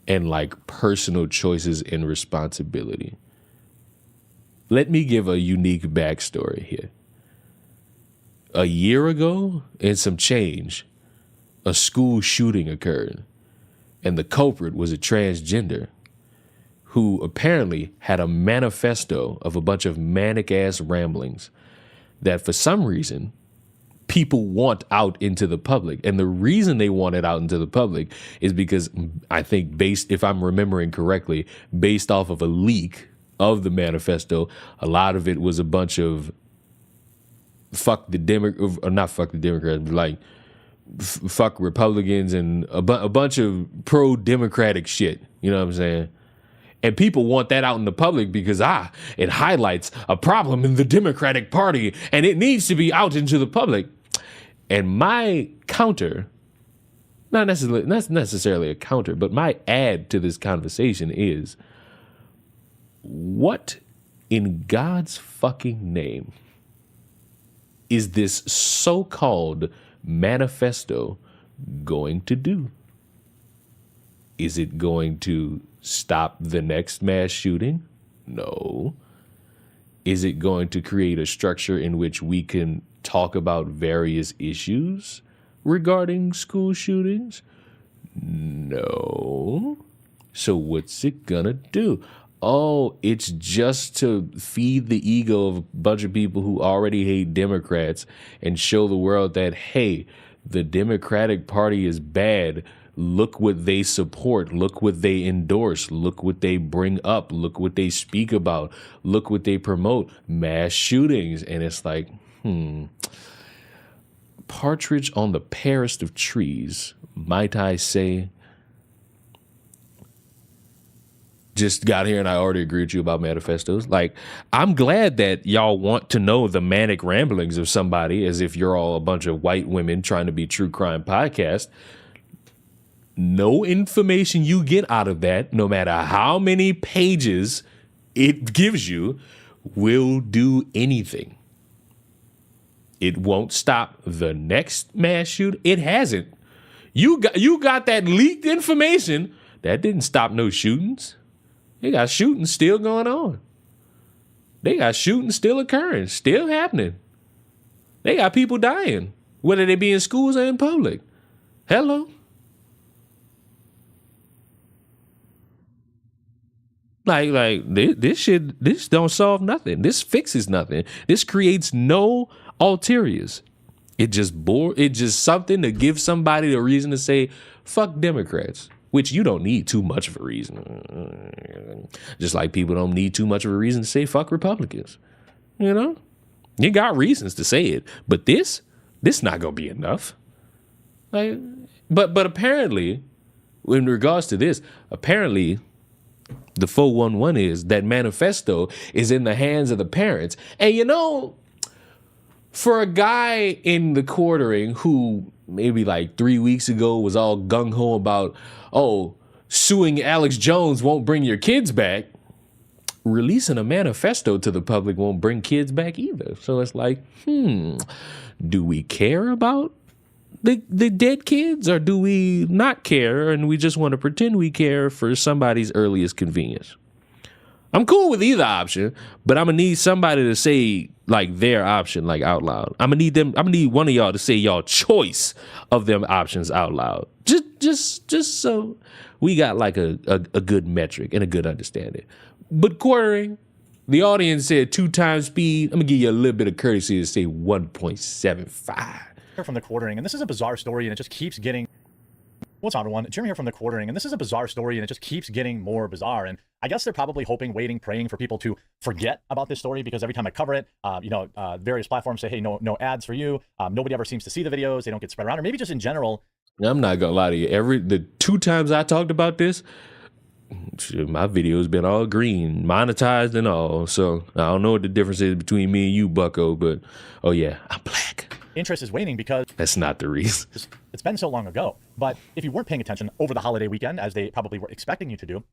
and like personal choices and responsibility. Let me give a unique backstory here. A year ago, and some change, a school shooting occurred, and the culprit was a transgender who apparently had a manifesto of a bunch of manic-ass ramblings that for some reason people want out into the public. And the reason they want it out into the public is because I think, if I'm remembering correctly, based off of a leak of the manifesto, a lot of it was a bunch of fuck the Democrats, but like fuck Republicans and a bunch of pro-democratic shit. You know what I'm saying? And people want that out in the public because it highlights a problem in the Democratic Party and it needs to be out into the public. And my counter, not necessarily a counter, but my add to this conversation is, what in God's fucking name is this so-called manifesto going to do? Is it going to stop the next mass shooting? No. Is it going to create a structure in which we can talk about various issues regarding school shootings? No. So what's it gonna do? Oh, it's just to feed the ego of a bunch of people who already hate Democrats and show the world that, hey, the Democratic Party is bad. Look what they support. Look what they endorse. Look what they bring up. Look what they speak about. Look what they promote. Mass shootings. And it's like, partridge on the fairest of trees, might I say. Just got here and I already agree with you about manifestos. Like, I'm glad that y'all want to know the manic ramblings of somebody as if you're all a bunch of white women trying to be true crime podcast. No information you get out of that, no matter how many pages it gives you, will do anything. It won't stop the next mass shooting. It hasn't. You got that leaked information. That didn't stop no shootings. They got shootings still going on. They got shootings still occurring, still happening. They got people dying, whether they be in schools or in public. Hello. Like this don't solve nothing. This fixes nothing. This creates no ulteriors. It just something to give somebody the reason to say, fuck Democrats, which you don't need too much of a reason. Just like people don't need too much of a reason to say fuck Republicans. You know? You got reasons to say it, but this not gonna be enough. Like, but apparently, in regards to this, apparently the 411 is that manifesto is in the hands of the parents. And you know, For a guy in the quartering who maybe like 3 weeks ago was all gung-ho about, oh, suing Alex Jones won't bring your kids back, releasing a manifesto to the public won't bring kids back either. So it's like, do we care about the dead kids, or do we not care and we just want to pretend we care for somebody's earliest convenience? I'm cool with either option, but I'm gonna need somebody to say like their option like out loud. I'm gonna need one of y'all to say y'all choice of them options out loud. Just so we got like a good metric and a good understanding. But quartering, the audience said 2 times speed. I'm gonna give you a little bit of courtesy to say 1.75. From the quartering, and this is a bizarre story, and it just keeps getting. What's up, everyone? Jeremy here from the quartering, and this is a bizarre story, and it just keeps getting more bizarre. And I guess they're probably hoping, waiting, praying for people to forget about this story, because every time I cover it, various platforms say, hey, no ads for you. Nobody ever seems to see the videos. They don't get spread around, or maybe just in general. I'm not gonna lie to you. The 2 times I talked about this, my video's been all green, monetized and all. So I don't know what the difference is between me and you, bucko, but oh yeah, I'm black. Interest is waning because that's not the reason. It's been so long ago. But if you weren't paying attention over the holiday weekend, as they probably were expecting you to do,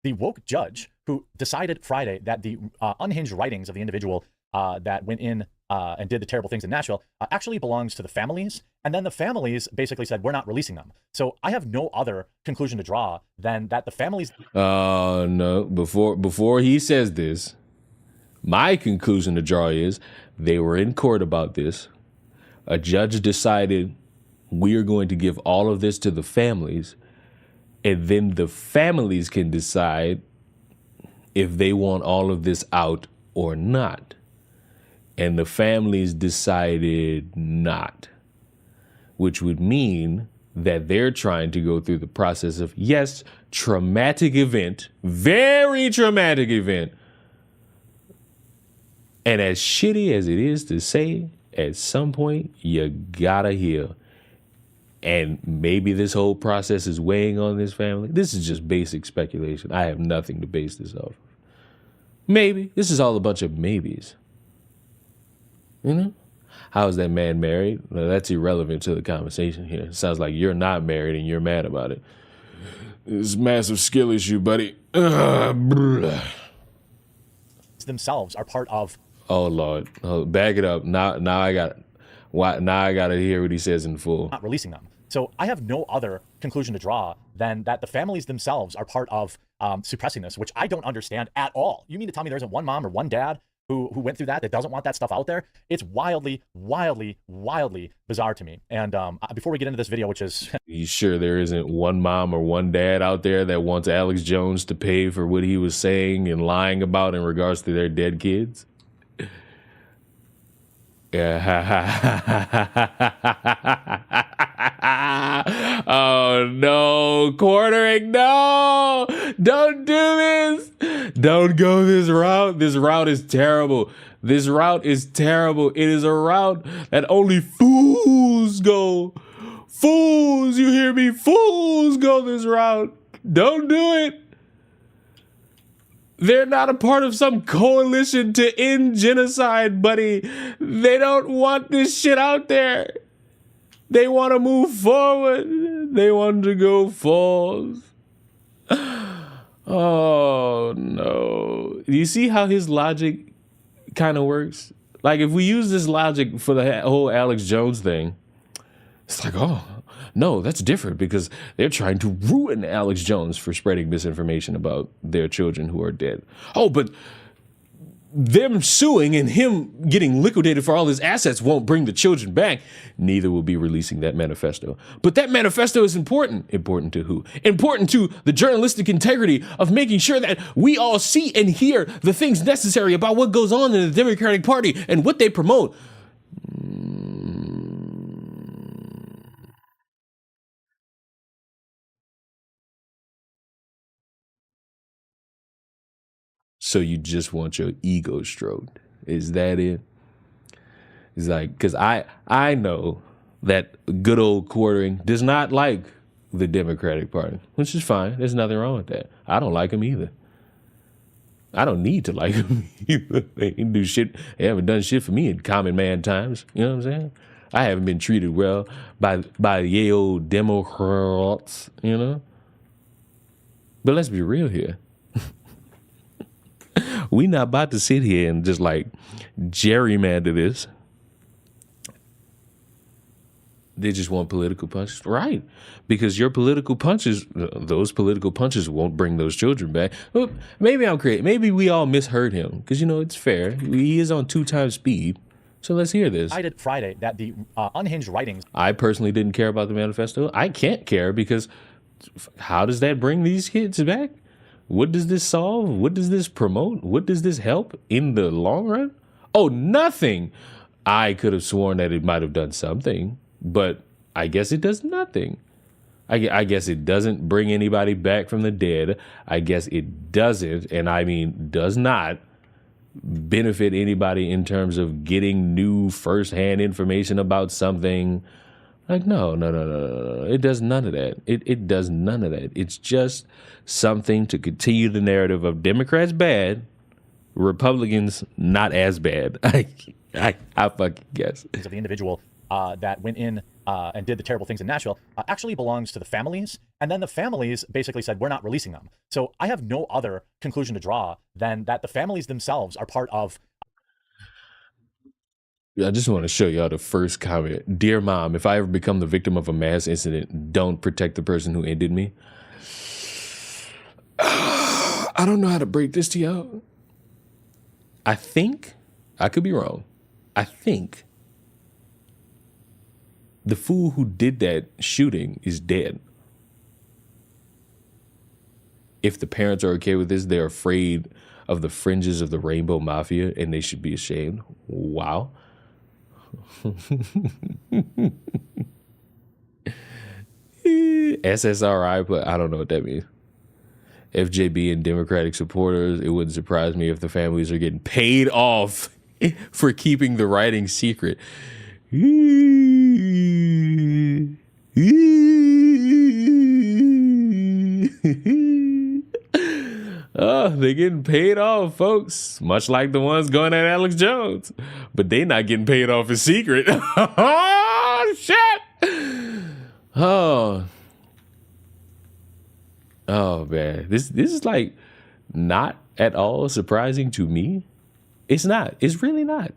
the woke judge who decided Friday that the unhinged writings of the individual that went in and did the terrible things in Nashville actually belongs to the families. And then the families basically said, we're not releasing them. So I have no other conclusion to draw than that the families. No, before he says this, my conclusion to draw is they were in court about this. A judge decided we're going to give all of this to the families, and then the families can decide if they want all of this out or not. And the families decided not, which would mean that they're trying to go through the process of, yes, traumatic event, very traumatic event. And as shitty as it is to say, at some point, you gotta heal. And maybe this whole process is weighing on this family. This is just basic speculation. I have nothing to base this off of. Maybe. This is all a bunch of maybes. You know? How is that man married? Well, that's irrelevant to the conversation here. It sounds like you're not married and you're mad about it. It's a massive skill issue, buddy. Themselves are part of. Oh Lord, back it up. Now I got to hear what he says in full. Not releasing them. So I have no other conclusion to draw than that the families themselves are part of suppressing this, which I don't understand at all. You mean to tell me there isn't one mom or one dad who went through that doesn't want that stuff out there? It's wildly bizarre to me. And before we get into this video, which is... You sure there isn't one mom or one dad out there that wants Alex Jones to pay for what he was saying and lying about in regards to their dead kids? Oh no, quartering, no, don't do this. Don't go this route. This route is terrible. This route is terrible. It is a route that only fools go. Fools, you hear me? Fools go this route. Don't do it. They're not a part of some coalition to end genocide, buddy. They don't want this shit out there. They want to move forward. They want to go forth. Oh, no. Do you see how his logic kind of works? Like, if we use this logic for the whole Alex Jones thing, it's like, oh, no, that's different because they're trying to ruin Alex Jones for spreading misinformation about their children who are dead. Oh, but them suing and him getting liquidated for all his assets won't bring the children back. Neither will be releasing that manifesto. But that manifesto is important. Important to who? Important to the journalistic integrity of making sure that we all see and hear the things necessary about what goes on in the Democratic Party and what they promote. So you just want your ego stroked. Is that it? It's like, because I know that good old quartering does not like the Democratic Party, which is fine. There's nothing wrong with that. I don't like him either. I don't need to like them. They didn't do shit. They haven't done shit for me in common man times. You know what I'm saying? I haven't been treated well by ye old Democrats, you know? But let's be real here. We not about to sit here and just like gerrymander this. They just want political punches, right? Because your political punches, those political punches won't bring those children back. Well, maybe I'm crazy. Maybe we all misheard him because, you know, it's fair. He is on 2 times speed. So let's hear this. I did Friday that the unhinged writings. I personally didn't care about the manifesto. I can't care because how does that bring these kids back? What does this solve? What does this promote? What does this help in the long run? Oh, nothing. I could have sworn that it might have done something, but I guess it does nothing. I guess it doesn't bring anybody back from the dead. I guess it doesn't, and I mean does not, benefit anybody in terms of getting new firsthand information about something. Like, no. It does none of that. It does none of that. It's just something to continue the narrative of Democrats bad, Republicans not as bad. I fucking guess. Of the individual that went in and did the terrible things in Nashville actually belongs to the families. And then the families basically said, we're not releasing them. So I have no other conclusion to draw than that the families themselves are part of. I just want to show y'all the first comment. Dear Mom, if I ever become the victim of a mass incident, don't protect the person who ended me. I don't know how to break this to y'all. I think, I could be wrong, I think the fool who did that shooting is dead. If the parents are okay with this, they're afraid of the fringes of the Rainbow Mafia and they should be ashamed. Wow. SSRI, but I don't know what that means. FJB and Democratic supporters, it wouldn't surprise me if the families are getting paid off for keeping the writing secret. Oh, they're getting paid off, folks. Much like the ones going at Alex Jones. But they not getting paid off in secret. Oh, shit. Oh. Oh, man. This is like not at all surprising to me. It's not. It's really not.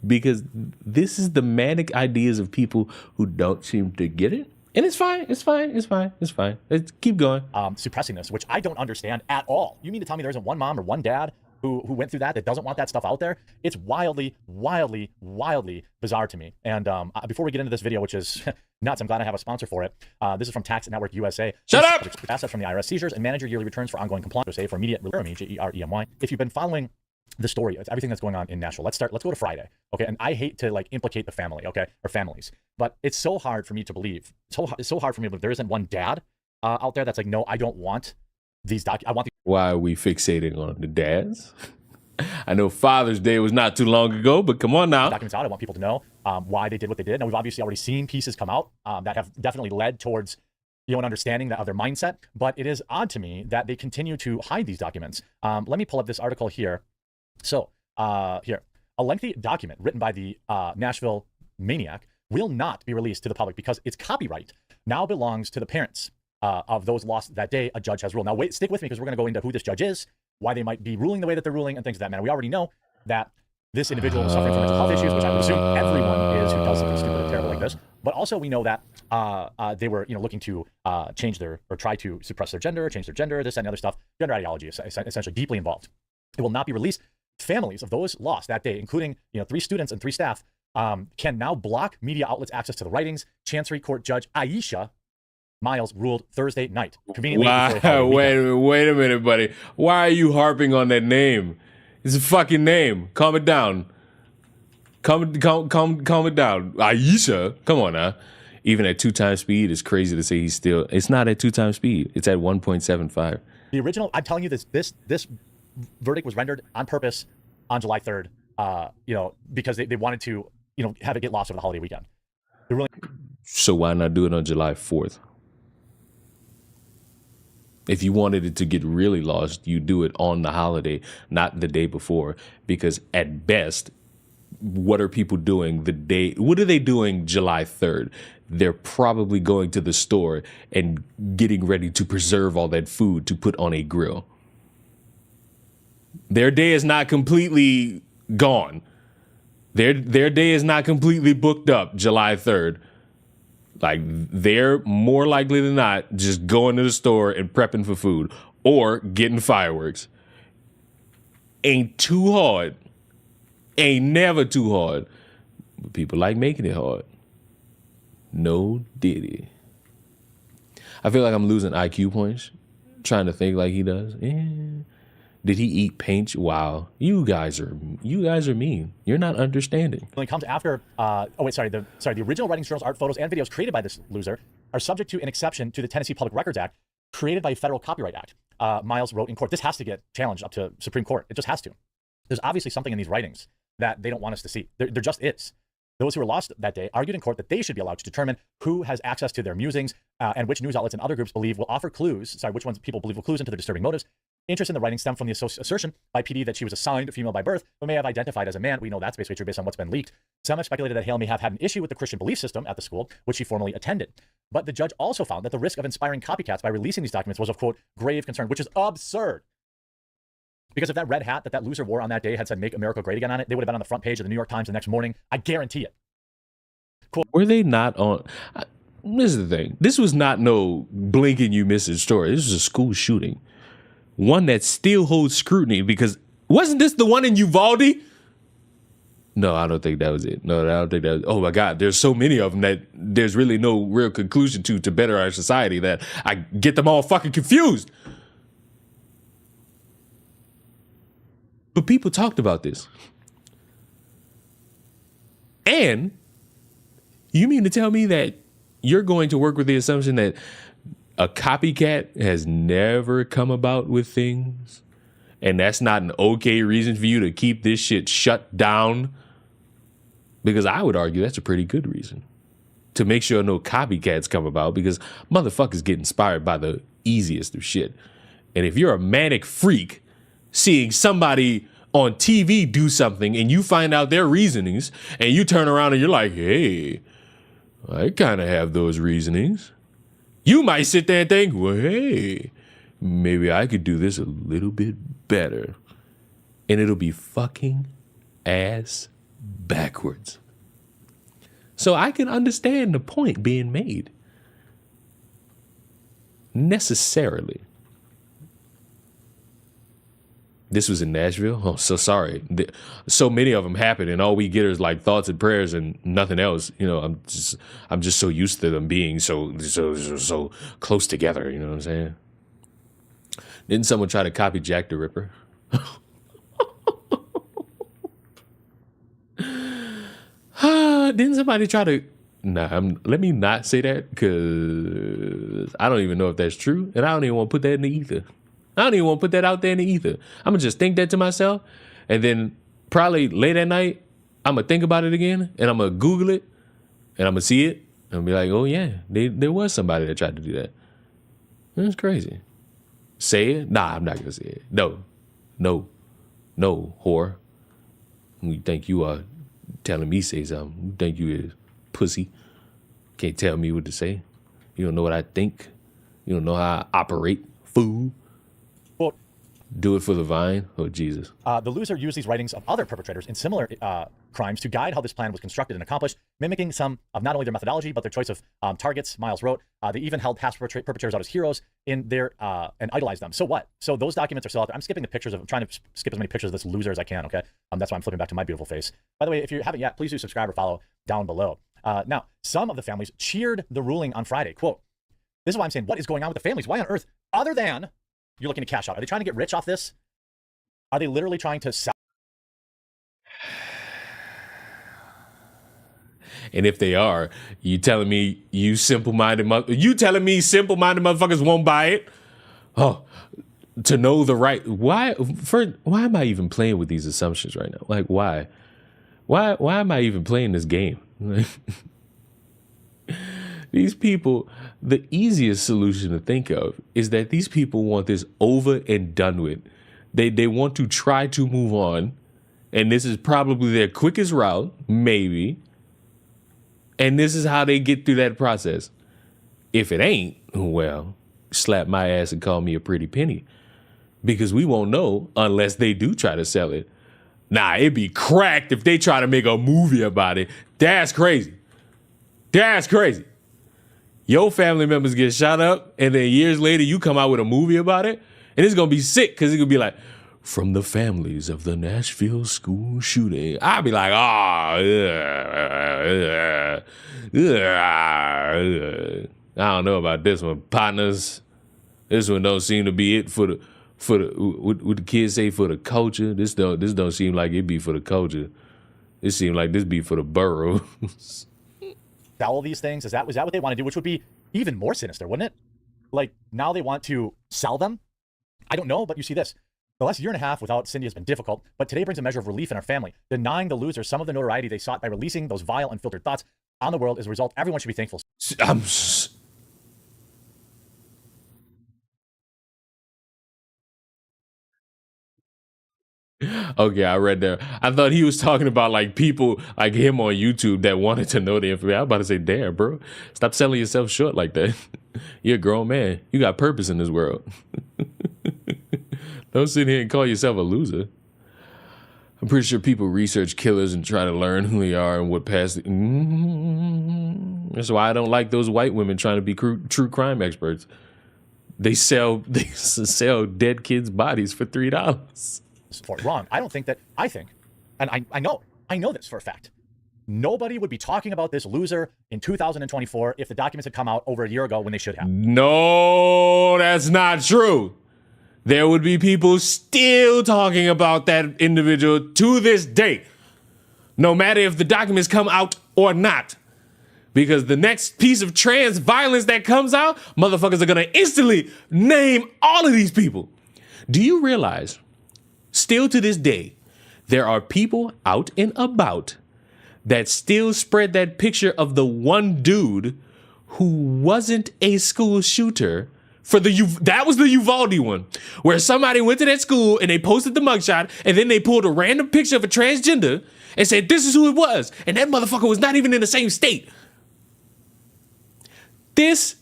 Because this is the manic ideas of people who don't seem to get it. And it's fine. It's fine. It's fine. It's fine. Let's keep going. Suppressing this, which I don't understand at all. You mean to tell me there isn't one mom or one dad who went through that doesn't want that stuff out there? It's wildly bizarre to me. And before we get into this video, which is nuts, I'm glad I have a sponsor for it. This is from Tax Network USA. Shut up! Assets from the IRS seizures and manage your yearly returns for ongoing compliance. For immediate Jeremy. If you've been following the story, it's everything that's going on in Nashville. Let's go to Friday. Okay. And I hate to like implicate the family, okay, or families, but it's so hard for me to believe. It's so hard for me to believe there isn't one dad out there that's like, no, I don't want these I want these. Why are we fixating on the dads? I know Father's Day was not too long ago, but come on now. Documents out. I want people to know why they did what they did. Now we've obviously already seen pieces come out that have definitely led towards an understanding of their mindset, but it is odd to me that they continue to hide these documents. Let me pull up this article here. So here, a lengthy document written by the Nashville maniac will not be released to the public because its copyright now belongs to the parents of those lost that day. A judge has ruled. Now wait, stick with me because we're going to go into who this judge is, why they might be ruling the way that they're ruling, and things of that matter. We already know that this individual is suffering from mental health issues, which I would assume everyone is who does something stupid and terrible like this. But also we know that they were looking to change their, or try to suppress their gender, change their gender, this and other stuff. Gender ideology is essentially deeply involved. It will not be released. Families of those lost that day, including 3 students and 3 staff, can now block media outlets' access to the writings. Chancery Court Judge Aisha Miles ruled Thursday night. Conveniently wait a minute, buddy. Why are you harping on that name? It's a fucking name. Calm it down. Calm it down. Aisha, come on now. Even at 2 times speed, it's crazy to say it's not at 2 times speed. It's at 1.75. The original, I'm telling you this verdict was rendered on purpose on July 3rd, because they wanted to, have it get lost over the holiday weekend. So why not do it on July 4th? If you wanted it to get really lost, you do it on the holiday, not the day before, because at best, what are people doing the day? What are they doing July 3rd? They're probably going to the store and getting ready to preserve all that food to put on a grill. Their day is not completely gone. Their day is not completely booked up July 3rd. Like, they're more likely than not just going to the store and prepping for food or getting fireworks. Ain't too hard. Ain't never too hard. But people like making it hard. No diddy. I feel like I'm losing IQ points trying to think like he does. Did he eat paint? Wow, you guys are mean. You're not understanding. When it comes after, the original writings, journals, art, photos, and videos created by this loser are subject to an exception to the Tennessee Public Records Act, created by a federal copyright act. Miles wrote in court. This has to get challenged up to Supreme Court. It just has to. There's obviously something in these writings that they don't want us to see. There just is. Those who were lost that day argued in court that they should be allowed to determine who has access to their musings and which news outlets and other groups believe will offer clues, which ones people believe will clues into their disturbing motives. Interest in the writing stemmed from the assertion by PD that she was assigned female by birth, but may have identified as a man. We know that's basically true based on what's been leaked. Some have speculated that Hale may have had an issue with the Christian belief system at the school, which she formerly attended. But the judge also found that the risk of inspiring copycats by releasing these documents was of, quote, grave concern, which is absurd. Because if that red hat that loser wore on that day had said, "Make America Great Again" on it, they would have been on the front page of the New York Times the next morning. I guarantee it. Quote, were they not on? This is the thing. This was not no blink and you miss it story. This was a school shooting. One that still holds scrutiny because wasn't this the one in Uvalde? No, I don't think that was it. No, I don't think that was, oh my God, there's so many of them that there's really no real conclusion to better our society that I get them all fucking confused. But people talked about this. And you mean to tell me that you're going to work with the assumption that a copycat has never come about with things, and that's not an okay reason for you to keep this shit shut down? Because I would argue that's a pretty good reason to make sure no copycats come about, because motherfuckers get inspired by the easiest of shit. And if you're a manic freak seeing somebody on TV do something and you find out their reasonings and you turn around and you're like, hey, I kind of have those reasonings. You might sit there and think, well, hey, maybe I could do this a little bit better. And it'll be fucking ass backwards. So I can understand the point being made. Necessarily. This was in Nashville? Oh, so sorry. So many of them happen, and all we get is like thoughts and prayers and nothing else. You know, I'm just so used to them being so close together. You know what I'm saying? Didn't someone try to copy Jack the Ripper? Didn't somebody try to? Nah, let me not say that, because I don't even know if that's true, and I don't even want to put that in the ether. I don't even want to put that out there in the ether. I'm going to just think that to myself, and then probably late at night, I'm going to think about it again, and I'm going to Google it, and I'm going to see it, and be like, oh yeah, there was somebody that tried to do that. That's crazy. Say it? Nah, I'm not going to say it. No, whore. You think you are telling me say something. You think you is pussy. Can't tell me what to say. You don't know what I think. You don't know how I operate. Fool. Well, do it for the vine? Oh, Jesus. The loser used these writings of other perpetrators in similar crimes to guide how this plan was constructed and accomplished, mimicking some of not only their methodology, but their choice of targets. Miles wrote, they even held past perpetrators out as heroes in their and idolized them. So what? So those documents are still out there. I'm skipping the pictures I'm trying to skip as many pictures of this loser as I can, okay? That's why I'm flipping back to my beautiful face. By the way, if you haven't yet, please do subscribe or follow down below. Now, some of the families cheered the ruling on Friday. Quote, this is why I'm saying, what is going on with the families? Why on earth, other than you're looking to cash out? Are they trying to get rich off this? Are they literally trying to sell? And if they are, you telling me simple-minded motherfuckers won't buy it? Oh, to know the right. Why am I even playing with these assumptions right now? Like, why? Why am I even playing this game? These people, the easiest solution to think of is that these people want this over and done with. They want to try to move on, and this is probably their quickest route, maybe. And this is how they get through that process. If it ain't, well, slap my ass and call me a pretty penny. Because we won't know unless they do try to sell it. Nah, it'd be cracked if they try to make a movie about it. That's crazy. That's crazy. Your family members get shot up, and then years later you come out with a movie about it, and it's gonna be sick because it's gonna be like, from the families of the Nashville school shooting. I'd be like, I don't know about this one, partners. This one don't seem to be it for the what the kids say, for the culture. This don't seem like it be for the culture. It seems like this be for the boroughs. All these things, is that what they want to do, which would be even more sinister, wouldn't it? Like, now they want to sell them? I don't know, but you see this. The last year and a half without Cindy has been difficult, but today brings a measure of relief in our family. Denying the losers some of the notoriety they sought by releasing those vile, unfiltered thoughts on the world is a result everyone should be thankful. Okay, I read that. I thought he was talking about like people like him on YouTube that wanted to know the information. I was about to say, damn, bro, stop selling yourself short like that. You're a grown man. You got purpose in this world. Don't sit here and call yourself a loser. I'm pretty sure people research killers and try to learn who they are and what past. That's why I don't like those white women trying to be true crime experts. They sell dead kids' bodies for $3. For wrong. I think, and I know this for a fact. Nobody would be talking about this loser in 2024 if the documents had come out over a year ago when they should have. No, that's not true. There would be people still talking about that individual to this day, no matter if the documents come out or not. Because the next piece of trans violence that comes out, motherfuckers are gonna instantly name all of these people. Do you realize, still to this day, there are people out and about that still spread that picture of the one dude who wasn't a school shooter that was the Uvalde one, where somebody went to that school and they posted the mugshot and then they pulled a random picture of a transgender and said, this is who it was. And that motherfucker was not even in the same state. This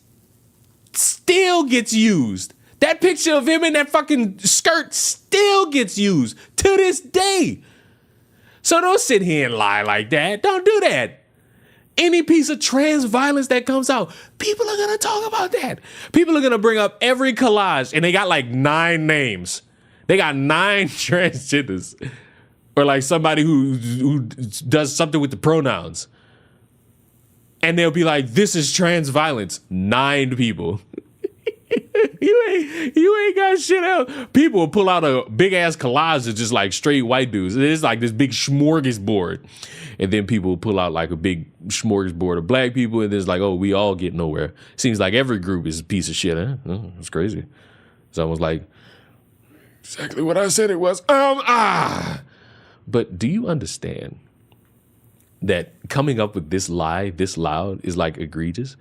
still gets used. That picture of him in that fucking skirt still gets used to this day. So don't sit here and lie like that. Don't do that. Any piece of trans violence that comes out, people are going to talk about that. People are going to bring up every collage, and they got like 9 names. They got 9 transgenders. Or like somebody who does something with the pronouns. And they'll be like, this is trans violence. 9 people. You ain't got shit else. People will pull out a big ass collage of just like straight white dudes. It's like this big smorgasbord. And then people will pull out like a big smorgasbord of black people. And then it's like, oh, we all get nowhere. Seems like every group is a piece of shit, huh? Oh, it's crazy. It's almost like exactly what I said it was. But do you understand that coming up with this lie this loud is like egregious?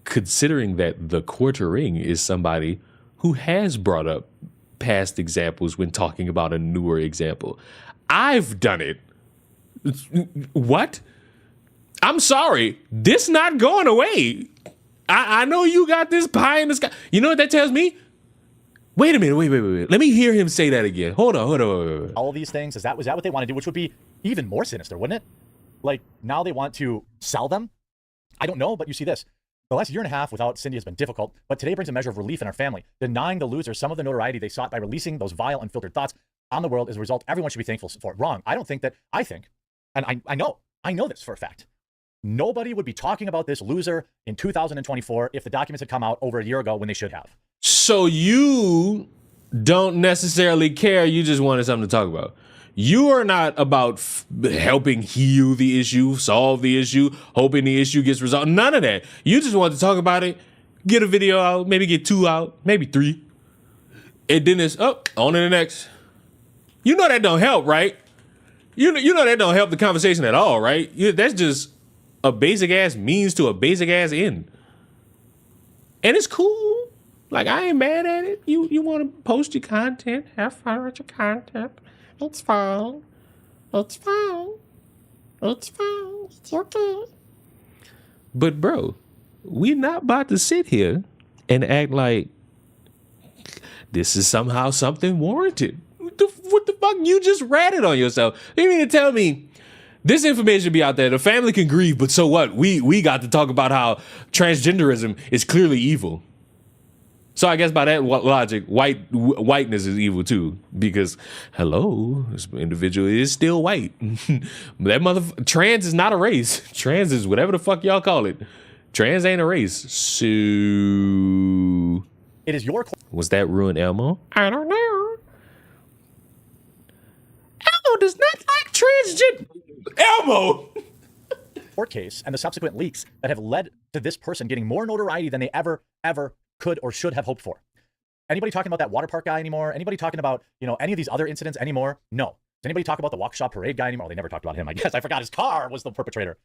Considering that the quartering is somebody who has brought up past examples when talking about a newer example. I've done it. What? I'm sorry. This not going away. I know you got this pie in the sky. You know what that tells me? Wait a minute. Wait. Let me hear him say that again. Hold on. All of these things, is that what they want to do, which would be even more sinister, wouldn't it? Like, now they want to sell them? I don't know, but you see this. The last year and a half without Cindy has been difficult, but today brings a measure of relief in our family. Denying the losers some of the notoriety they sought by releasing those vile, unfiltered thoughts on the world is a result everyone should be thankful for. Wrong. I think, and I know this for a fact. Nobody would be talking about this loser in 2024 if the documents had come out over a year ago when they should have. So you don't necessarily care. You just wanted something to talk about. You are not about helping heal the issue, solve the issue, hoping the issue gets resolved. None of that. You just want to talk about it, get a video out, maybe get 2 out, maybe 3. And then it's up, on to the next. You know that don't help, right? You know that don't help the conversation at all, right? That's just a basic ass means to a basic ass end. And it's cool. Like, I ain't mad at it. You want to post your content, have fun with your content. It's fine. It's fine. It's fine. It's okay. But bro, we're not about to sit here and act like this is somehow something warranted. What the fuck? You just ratted on yourself. You mean to tell me this information be out there? The family can grieve, but so what? We got to talk about how transgenderism is clearly evil. So I guess by that logic, whiteness is evil too, because hello, this individual is still white. That trans is not a race. Trans is whatever the fuck y'all call it. Trans ain't a race. So it is your was that ruin Elmo? I don't know. Elmo does not like transgender. Elmo. court case and the subsequent leaks that have led to this person getting more notoriety than they ever could or should have hoped for. Anybody talking about that water park guy anymore? Anybody talking about, any of these other incidents anymore? No. Does anybody talk about the Waukesha parade guy anymore? Oh, they never talked about him. I guess I forgot his car was the perpetrator.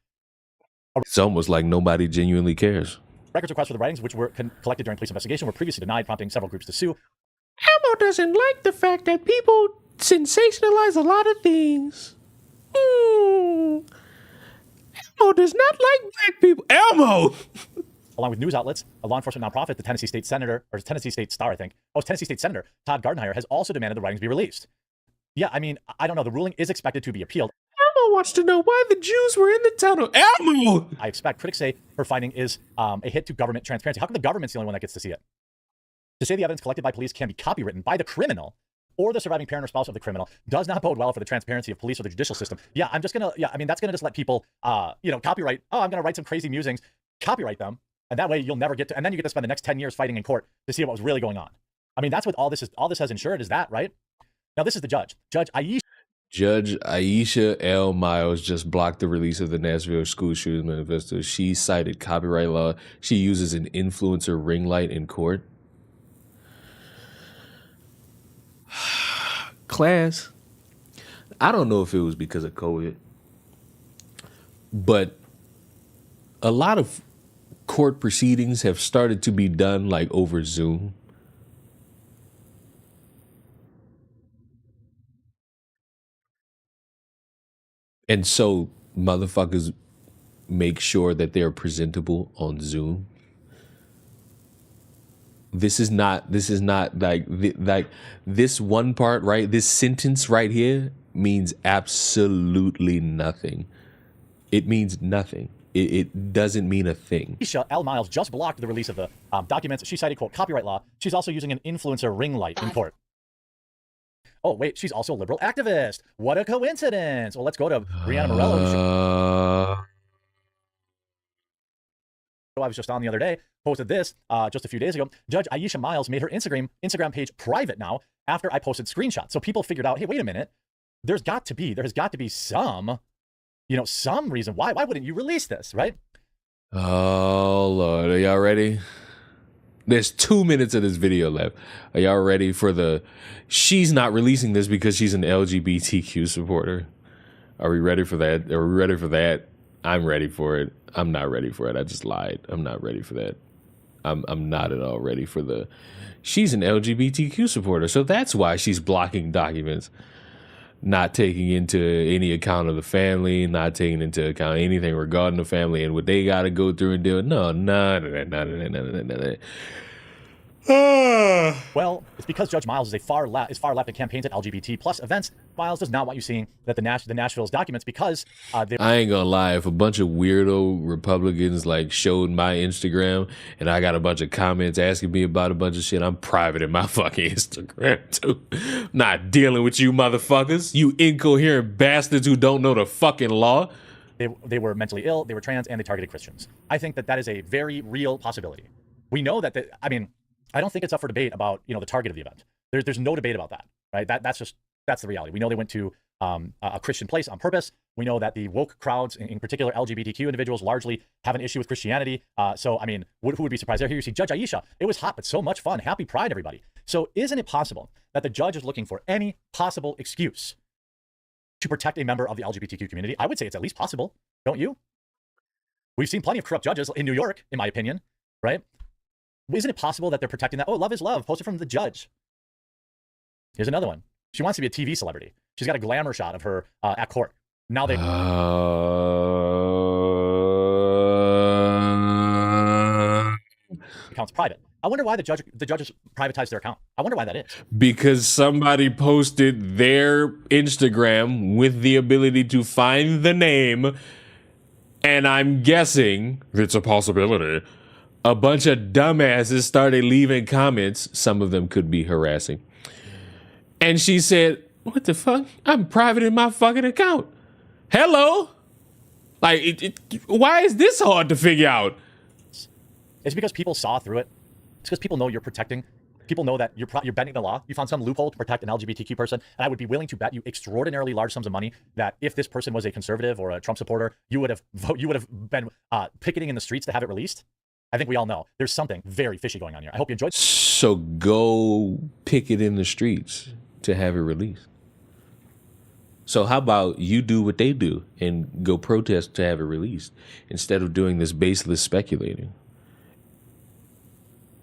It's almost like nobody genuinely cares. Records requests for the writings, which were collected during police investigation, were previously denied, prompting several groups to sue. Elmo doesn't like the fact that people sensationalize a lot of things. Elmo does not like black people. Elmo! Along with news outlets, a law enforcement nonprofit, the Tennessee State Senator, or Tennessee State Star, I think. Tennessee State Senator Todd Gardenhire has also demanded the writings be released. Yeah, I mean, I don't know. The ruling is expected to be appealed. Elmo wants to know why the Jews were in the tunnel. Elmo! I expect critics say her finding is a hit to government transparency. How come the government's the only one that gets to see it? To say the evidence collected by police can be copywritten by the criminal or the surviving parent or spouse of the criminal does not bode well for the transparency of police or the judicial system. Yeah, that's gonna just let people, copyright. Oh, I'm gonna write some crazy musings, copyright them, and that way you'll never get to, and then you get to spend the next 10 years fighting in court to see what was really going on. I mean, that's what all this has ensured is that, right? Now, this is the judge. Judge Aisha L. Miles just blocked the release of the Nashville school shooting manifesto. She cited copyright law. She uses an influencer ring light in court. Class, I don't know if it was because of COVID, but a lot of court proceedings have started to be done like over Zoom. And so motherfuckers make sure that they're presentable on Zoom. This is not like this one part, right? This sentence right here means absolutely nothing. It means nothing. It doesn't mean a thing. Aisha L. Miles just blocked the release of the documents. She cited, quote, copyright law. She's also using an influencer ring light in court. Oh, wait, she's also a liberal activist. What a coincidence. Well, let's go to Brianna Morello. I was just on the other day, posted this just a few days ago. Judge Aisha Miles made her Instagram page private now after I posted screenshots. So people figured out, hey, wait a minute. There has got to be some reason. Why wouldn't you release this, right? Oh, Lord. Are y'all ready? There's 2 minutes of this video left. Are y'all ready for she's not releasing this because she's an LGBTQ supporter? Are we ready for that? Are we ready for that? I'm ready for it. I'm not ready for it. I just lied. I'm not ready for that. I'm not at all ready for she's an LGBTQ supporter. So that's why she's blocking documents, not taking into any account of the family, not taking into account anything regarding the family and what they got to go through and do. No. Well, it's because Judge Miles is far left and campaigns at LGBT plus events. Miles does not want you seeing that the Nashville's documents because I ain't gonna lie, if a bunch of weirdo Republicans showed my Instagram and I got a bunch of comments asking me about a bunch of shit, I'm private in my fucking Instagram too. Not dealing with you motherfuckers, you incoherent bastards who don't know the fucking law. They were mentally ill, they were trans, and they targeted Christians. I think that is a very real possibility. We know that I don't think it's up for debate about the target of the event. There's no debate about that, right? That's the reality. We know they went to a Christian place on purpose. We know that the woke crowds, in particular LGBTQ individuals, largely have an issue with Christianity. So I mean, who would be surprised there? Here you see Judge Aisha. It was hot, but so much fun. Happy Pride, everybody. So isn't it possible that the judge is looking for any possible excuse to protect a member of the LGBTQ community? I would say it's at least possible, don't you? We've seen plenty of corrupt judges in New York, in my opinion, right? Isn't it possible that they're protecting that? Oh, love is love. Posted from the judge. Here's another one. She wants to be a TV celebrity. She's got a glamour shot of her at court. Now they account's private. I wonder why the judges privatized their account. I wonder why that is. Because somebody posted their Instagram with the ability to find the name, and I'm guessing, it's a possibility, a bunch of dumbasses started leaving comments. Some of them could be harassing. And she said, what the fuck? I'm private in my fucking account. Hello? Like, why is this hard to figure out? It's because people saw through it. It's because people know you're protecting. People know that you're bending the law. You found some loophole to protect an LGBTQ person, and I would be willing to bet you extraordinarily large sums of money that if this person was a conservative or a Trump supporter, you would have been picketing in the streets to have it released. I think we all know there's something very fishy going on here. I hope you enjoyed. So go picket in the streets to have it released. So how about you do what they do and go protest to have it released instead of doing this baseless speculating?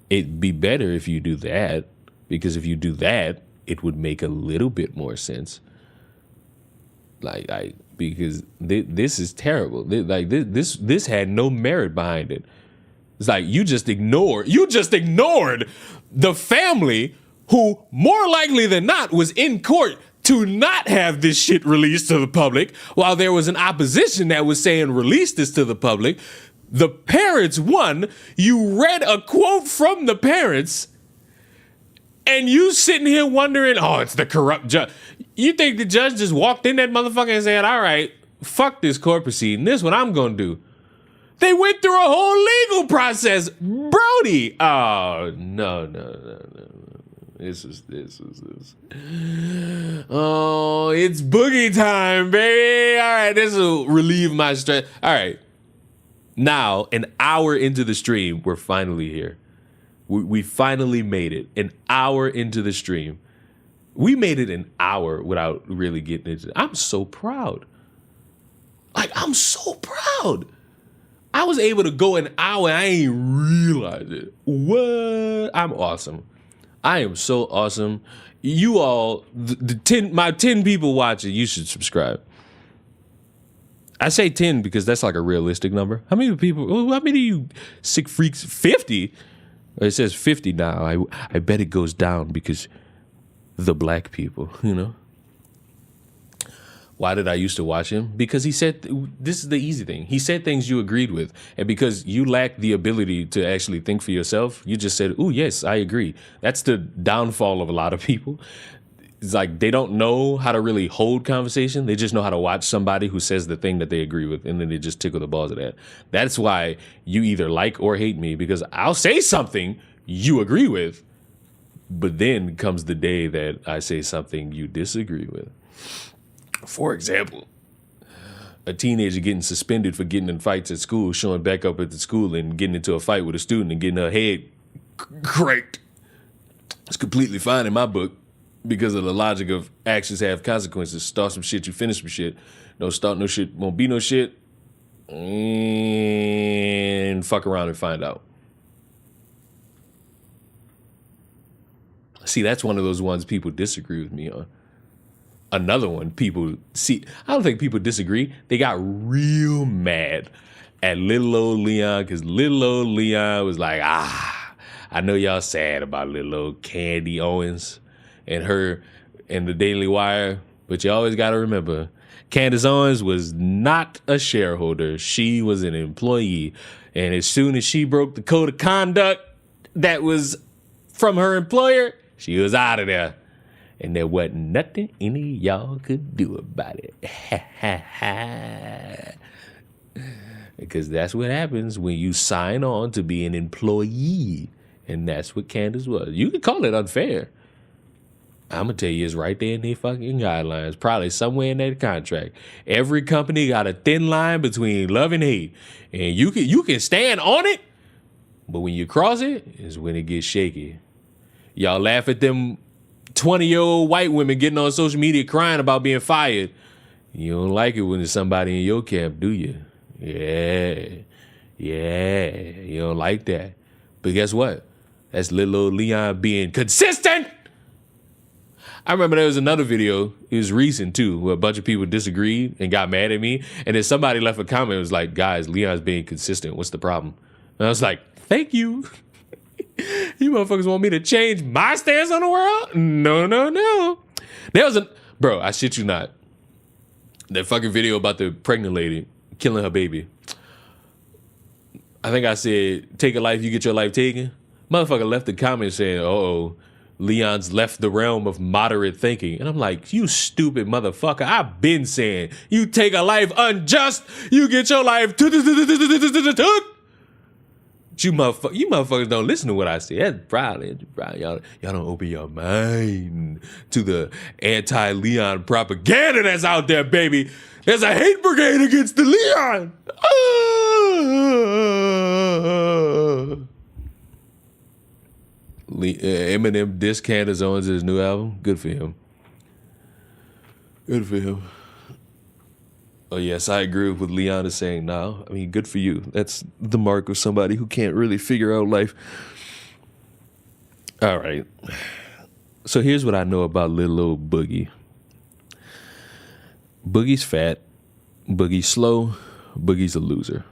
It'd be better if you do that, because if you do that, it would make a little bit more sense. Because this is terrible. This had no merit behind it. It's like you just ignored the family who more likely than not was in court to not have this shit released to the public, while there was an opposition that was saying release this to the public. The parents won. You read a quote from the parents, and you sitting here wondering, oh, it's the corrupt judge. You think the judge just walked in that motherfucker and said, all right, fuck this court proceeding. This is what I'm going to do. They went through a whole legal process. Brody. Oh, no. This is. Oh, it's boogie time, baby. All right, this will relieve my stress. All right. Now, an hour into the stream, we're finally here. We finally made it. An hour into the stream. We made it an hour without really getting into it. I'm so proud. I'm so proud. I was able to go an hour and I ain't realize it. What? I'm awesome. I am so awesome. You all, my 10 people watching, you should subscribe. I say 10 because that's like a realistic number. How many of you sick freaks? 50? It says 50 now. I bet it goes down because the black people, you know? Why did I used to watch him? Because he said, this is the easy thing. He said things you agreed with. And because you lack the ability to actually think for yourself, you just said, oh, yes, I agree. That's the downfall of a lot of people. It's like they don't know how to really hold conversation. They just know how to watch somebody who says the thing that they agree with, and then they just tickle the balls of that. That's why you either like or hate me, because I'll say something you agree with, but then comes the day that I say something you disagree with. For example, a teenager getting suspended for getting in fights at school, showing back up at the school and getting into a fight with a student and getting her head cracked. It's completely fine in my book. Because of the logic of actions have consequences. Start some shit, you finish some shit. Don't start no shit, won't be no shit. And fuck around and find out. See, that's one of those ones people disagree with me on. Another one, I don't think people disagree. They got real mad at little old Leon because little old Leon was like, I know y'all sad about little old Candy Owens and her and the Daily Wire, but you always got to remember, Candace Owens was not a shareholder. She was an employee. And as soon as she broke the code of conduct that was from her employer, she was out of there. And there wasn't nothing any of y'all could do about it. Because that's what happens when you sign on to be an employee. And that's what Candace was. You could call it unfair. I'm going to tell you, it's right there in their fucking guidelines, probably somewhere in that contract. Every company got a thin line between love and hate. And you can stand on it, but when you cross it, is when it gets shaky. Y'all laugh at them 20-year-old white women getting on social media crying about being fired. You don't like it when there's somebody in your camp, do you? Yeah. You don't like that. But guess what? That's little old Leon being consistent. I remember there was another video, it was recent too, where a bunch of people disagreed and got mad at me. And then somebody left a comment, it was like, guys, Leon's being consistent. What's the problem? And I was like, thank you. You motherfuckers want me to change my stance on the world? No. There was bro, I shit you not. That fucking video about the pregnant lady killing her baby. I think I said, take a life, you get your life taken. Motherfucker left the comment saying, uh-oh, Leon's left the realm of moderate thinking. And I'm like, you stupid motherfucker. I've been saying, you take a life unjust, you get your life took. You motherfuckers don't listen to what I say. That's probably y'all don't open your mind to the anti-Leon propaganda that's out there, baby. There's a hate brigade against the Leon. Eminem dissed Candace Owens in his new album. Good for him. Oh, yes, I agree with what Leon is saying now. I mean, good for you. That's the mark of somebody who can't really figure out life. All right. So here's what I know about little old Boogie. Boogie's fat. Boogie's slow. Boogie's a loser.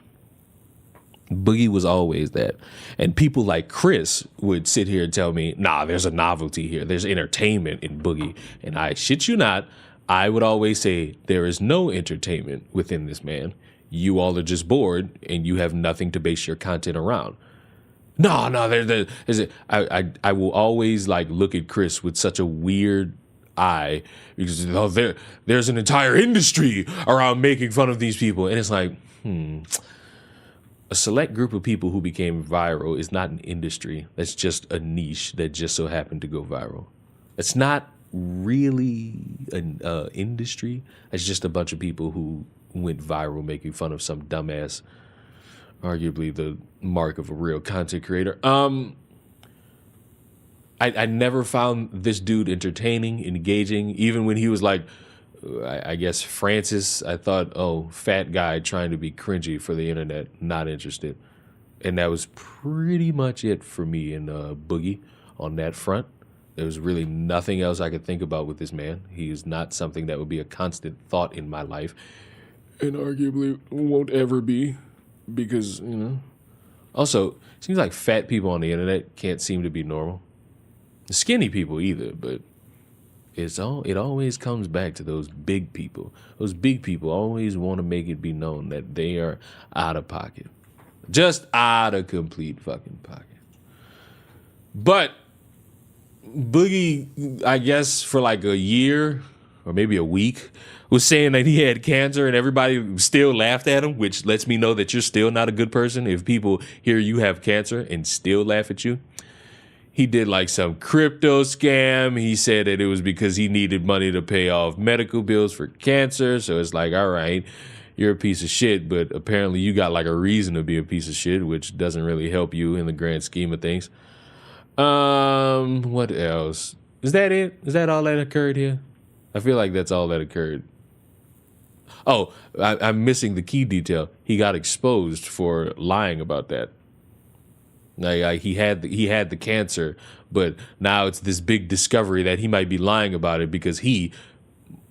Boogie was always that. And people like Chris would sit here and tell me, nah, there's a novelty here. There's entertainment in Boogie. And I shit you not, I would always say there is no entertainment within this man. You all are just bored and you have nothing to base your content around. No, I will always like look at Chris with such a weird eye because there's an entire industry around making fun of these people. And it's like, a select group of people who became viral is not an industry. That's just a niche that just so happened to go viral. It's not really an industry. It's just a bunch of people who went viral making fun of some dumbass, arguably the mark of a real content creator. I never found this dude entertaining, engaging, even when he was like, I guess Francis, I thought, oh, fat guy trying to be cringy for the internet, not interested. And that was pretty much it for me in Boogie on that front. There was really nothing else I could think about with this man. He is not something that would be a constant thought in my life. And arguably won't ever be because, Also, it seems like fat people on the internet can't seem to be normal. Skinny people either, but it always comes back to those big people. Those big people always want to make it be known that they are out of pocket. Just out of complete fucking pocket. But Boogie, I guess for like a year or maybe a week, was saying that he had cancer and everybody still laughed at him, which lets me know that you're still not a good person if people hear you have cancer and still laugh at you. He did like some crypto scam. He said that it was because he needed money to pay off medical bills for cancer. So it's like, all right, you're a piece of shit, but apparently you got like a reason to be a piece of shit, which doesn't really help you in the grand scheme of things. What else? Is that it? Is that all that occurred here? I feel like that's all that occurred. Oh, I'm missing the key detail. He got exposed for lying about that. Like he had the cancer, but now it's this big discovery that he might be lying about it because he,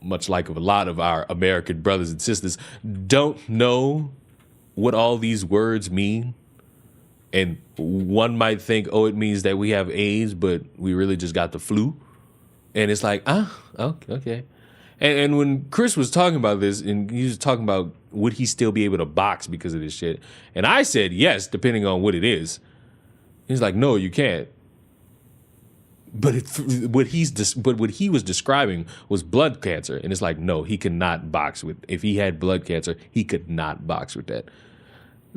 much like a lot of our American brothers and sisters, don't know what all these words mean. And one might think, oh, it means that we have AIDS, but we really just got the flu. And it's like, okay. And when Chris was talking about this, and he was talking about would he still be able to box because of this shit? And I said yes, depending on what it is. He's like, no, you can't. But what he was describing was blood cancer, and it's like, no, he cannot box with. If he had blood cancer, he could not box with that.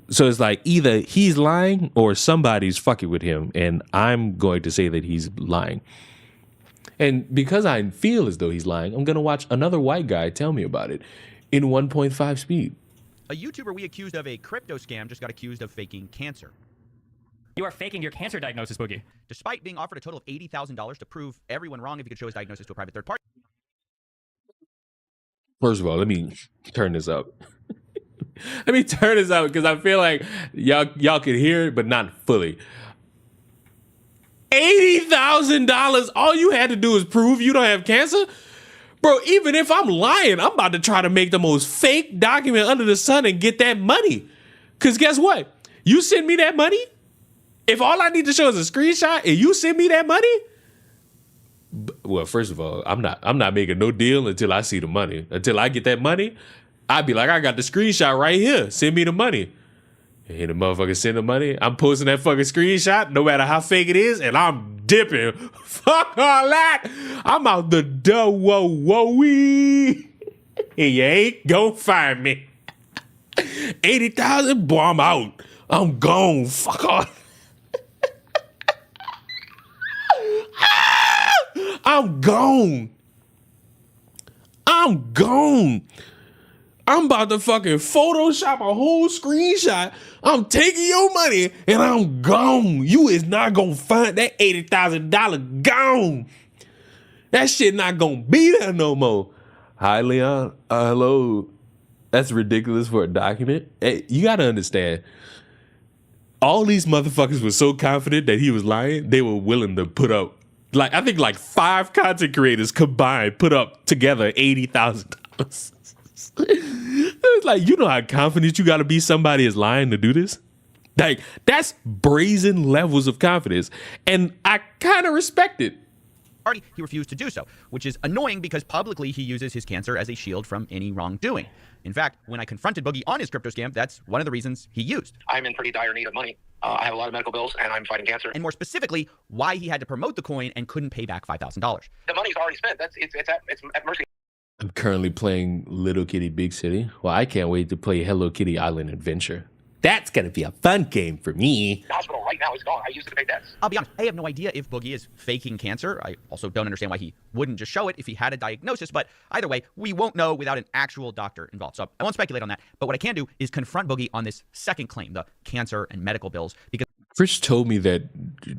So it's like either he's lying or somebody's fucking with him, and I'm going to say that he's lying. And because I feel as though he's lying, I'm going to watch another white guy tell me about it in 1.5 speed. A YouTuber we accused of a crypto scam just got accused of faking cancer. You are faking your cancer diagnosis, Boogie. Despite being offered a total of $80,000 to prove everyone wrong if he could show his diagnosis to a private third party. First of all, let me turn this up. Let me turn this out because I feel like y'all can hear it, but not fully. $80,000. All you had to do is prove you don't have cancer? Bro, even if I'm lying, I'm about to try to make the most fake document under the sun and get that money. Because guess what? You send me that money, if all I need to show is a screenshot and you send me that money, well, first of all, I'm not making no deal until I see the money. Until I get that money, I'd be like, I got the screenshot right here. Send me the money. And the motherfucker send the money. I'm posting that fucking screenshot, no matter how fake it is, and I'm dipping. Fuck all that. I'm out the door, wee. And you ain't gonna find me. 80,000, boy, I'm out. I'm gone. Fuck off. I'm gone. I'm gone. I'm about to fucking Photoshop a whole screenshot. I'm taking your money and I'm gone. You is not gonna find that $80,000 gone. That shit not gonna be there no more. Hi, Leon. Hello. That's ridiculous for a document. Hey, you gotta understand. All these motherfuckers were so confident that he was lying, they were willing to put up, like, I think like 5 content creators combined put up together $80,000. It's like, you know how confident you gotta be somebody is lying to do this? Like, that's brazen levels of confidence. And I kind of respect it. He refused to do so, which is annoying because publicly he uses his cancer as a shield from any wrongdoing. In fact, when I confronted Boogie on his crypto scam, that's one of the reasons he used. I'm in pretty dire need of money. I have a lot of medical bills, and I'm fighting cancer. And more specifically, why he had to promote the coin and couldn't pay back $5,000. The money's already spent. It's at mercy. I'm currently playing Little Kitty Big City. Well, I can't wait to play Hello Kitty Island Adventure. That's gonna be a fun game for me. The hospital right now is gone. I used it to pay debts. I'll be honest, I have no idea if Boogie is faking cancer. I also don't understand why he wouldn't just show it if he had a diagnosis, but either way, we won't know without an actual doctor involved. So I won't speculate on that, but what I can do is confront Boogie on this second claim, the cancer and medical bills, because Chris told me that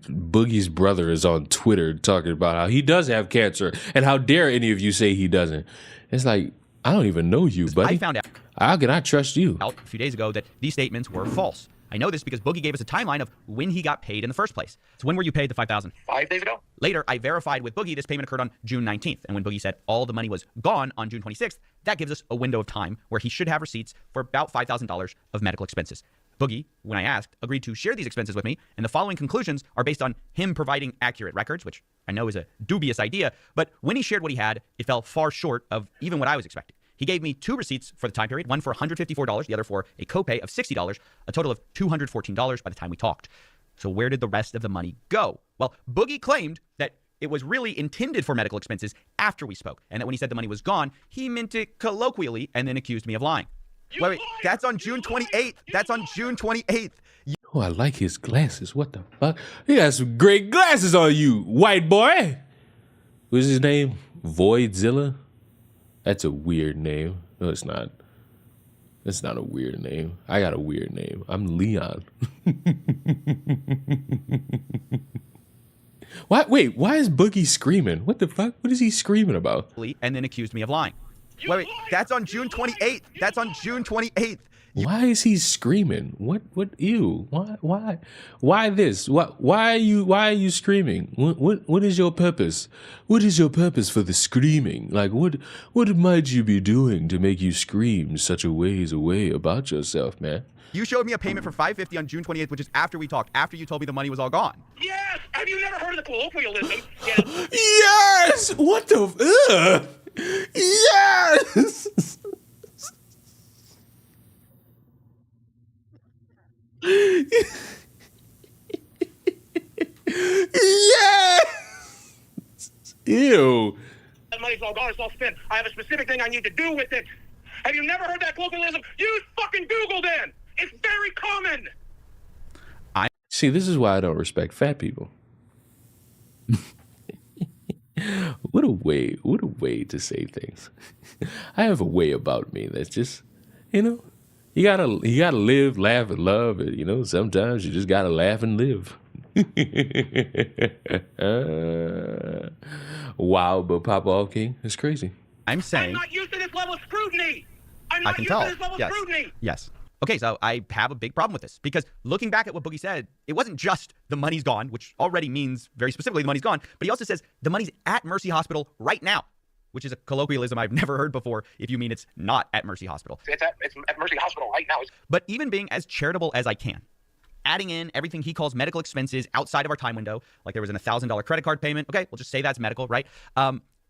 Boogie's brother is on Twitter talking about how he does have cancer and how dare any of you say he doesn't. It's like, I don't even know you, buddy. I found out How can I trust you? a few days ago that these statements were false. I know this because Boogie gave us a timeline of when he got paid in the first place. So when were you paid the $5,000? 5 days ago. Later, I verified with Boogie this payment occurred on June 19th. And when Boogie said all the money was gone on June 26th, that gives us a window of time where he should have receipts for about $5,000 of medical expenses. Boogie, when I asked, agreed to share these expenses with me, and the following conclusions are based on him providing accurate records, which I know is a dubious idea, but when he shared what he had, it fell far short of even what I was expecting. He gave me 2 receipts for the time period, one for $154, the other for a copay of $60, a total of $214 by the time we talked. So where did the rest of the money go? Well, Boogie claimed that it was really intended for medical expenses after we spoke, and that when he said the money was gone, he meant it colloquially and then accused me of lying. Wait, that's on June 28th. That's on June 28th. Oh, I like his glasses. What the fuck? He got some great glasses on you, white boy. What's his name? Voidzilla? That's a weird name. No, it's not. It's not a weird name. I got a weird name. I'm Leon. Why? Wait, why is Boogie screaming? What the fuck? What is he screaming about? And then accused me of lying. Wait, that's on June 28th. That's on June 28th. Why is he screaming? What, ew. Why this? Why are you screaming? What is your purpose? What is your purpose for the screaming? Like, what might you be doing to make you scream such a ways away about yourself, man? You showed me a payment for $550 on June 28th, which is after we talked, after you told me the money was all gone. Yes. Have you never heard of the colloquialism? Yes! What the, yes! Yes! Ew. That money's all gone. It's all spent. I have a specific thing I need to do with it. Have you never heard that colloquialism? Use fucking Google then. It's very common. See, this is why I don't respect fat people. What a way to say things. I have a way about me that's just, you gotta live, laugh, and love. And, sometimes you just gotta laugh and live. Wow, but Papa All King is crazy. I'm saying I'm not used to this level of scrutiny. I'm I not can used tell. to this level of Yes. scrutiny. Yes. Okay, so I have a big problem with this because looking back at what Boogie said, it wasn't just the money's gone, which already means very specifically the money's gone, but he also says the money's at Mercy Hospital right now, which is a colloquialism I've never heard before if you mean it's not at Mercy Hospital. It's at Mercy Hospital right now. But even being as charitable as I can, adding in everything he calls medical expenses outside of our time window, like there was an $1,000 credit card payment. Okay, we'll just say that's medical, right?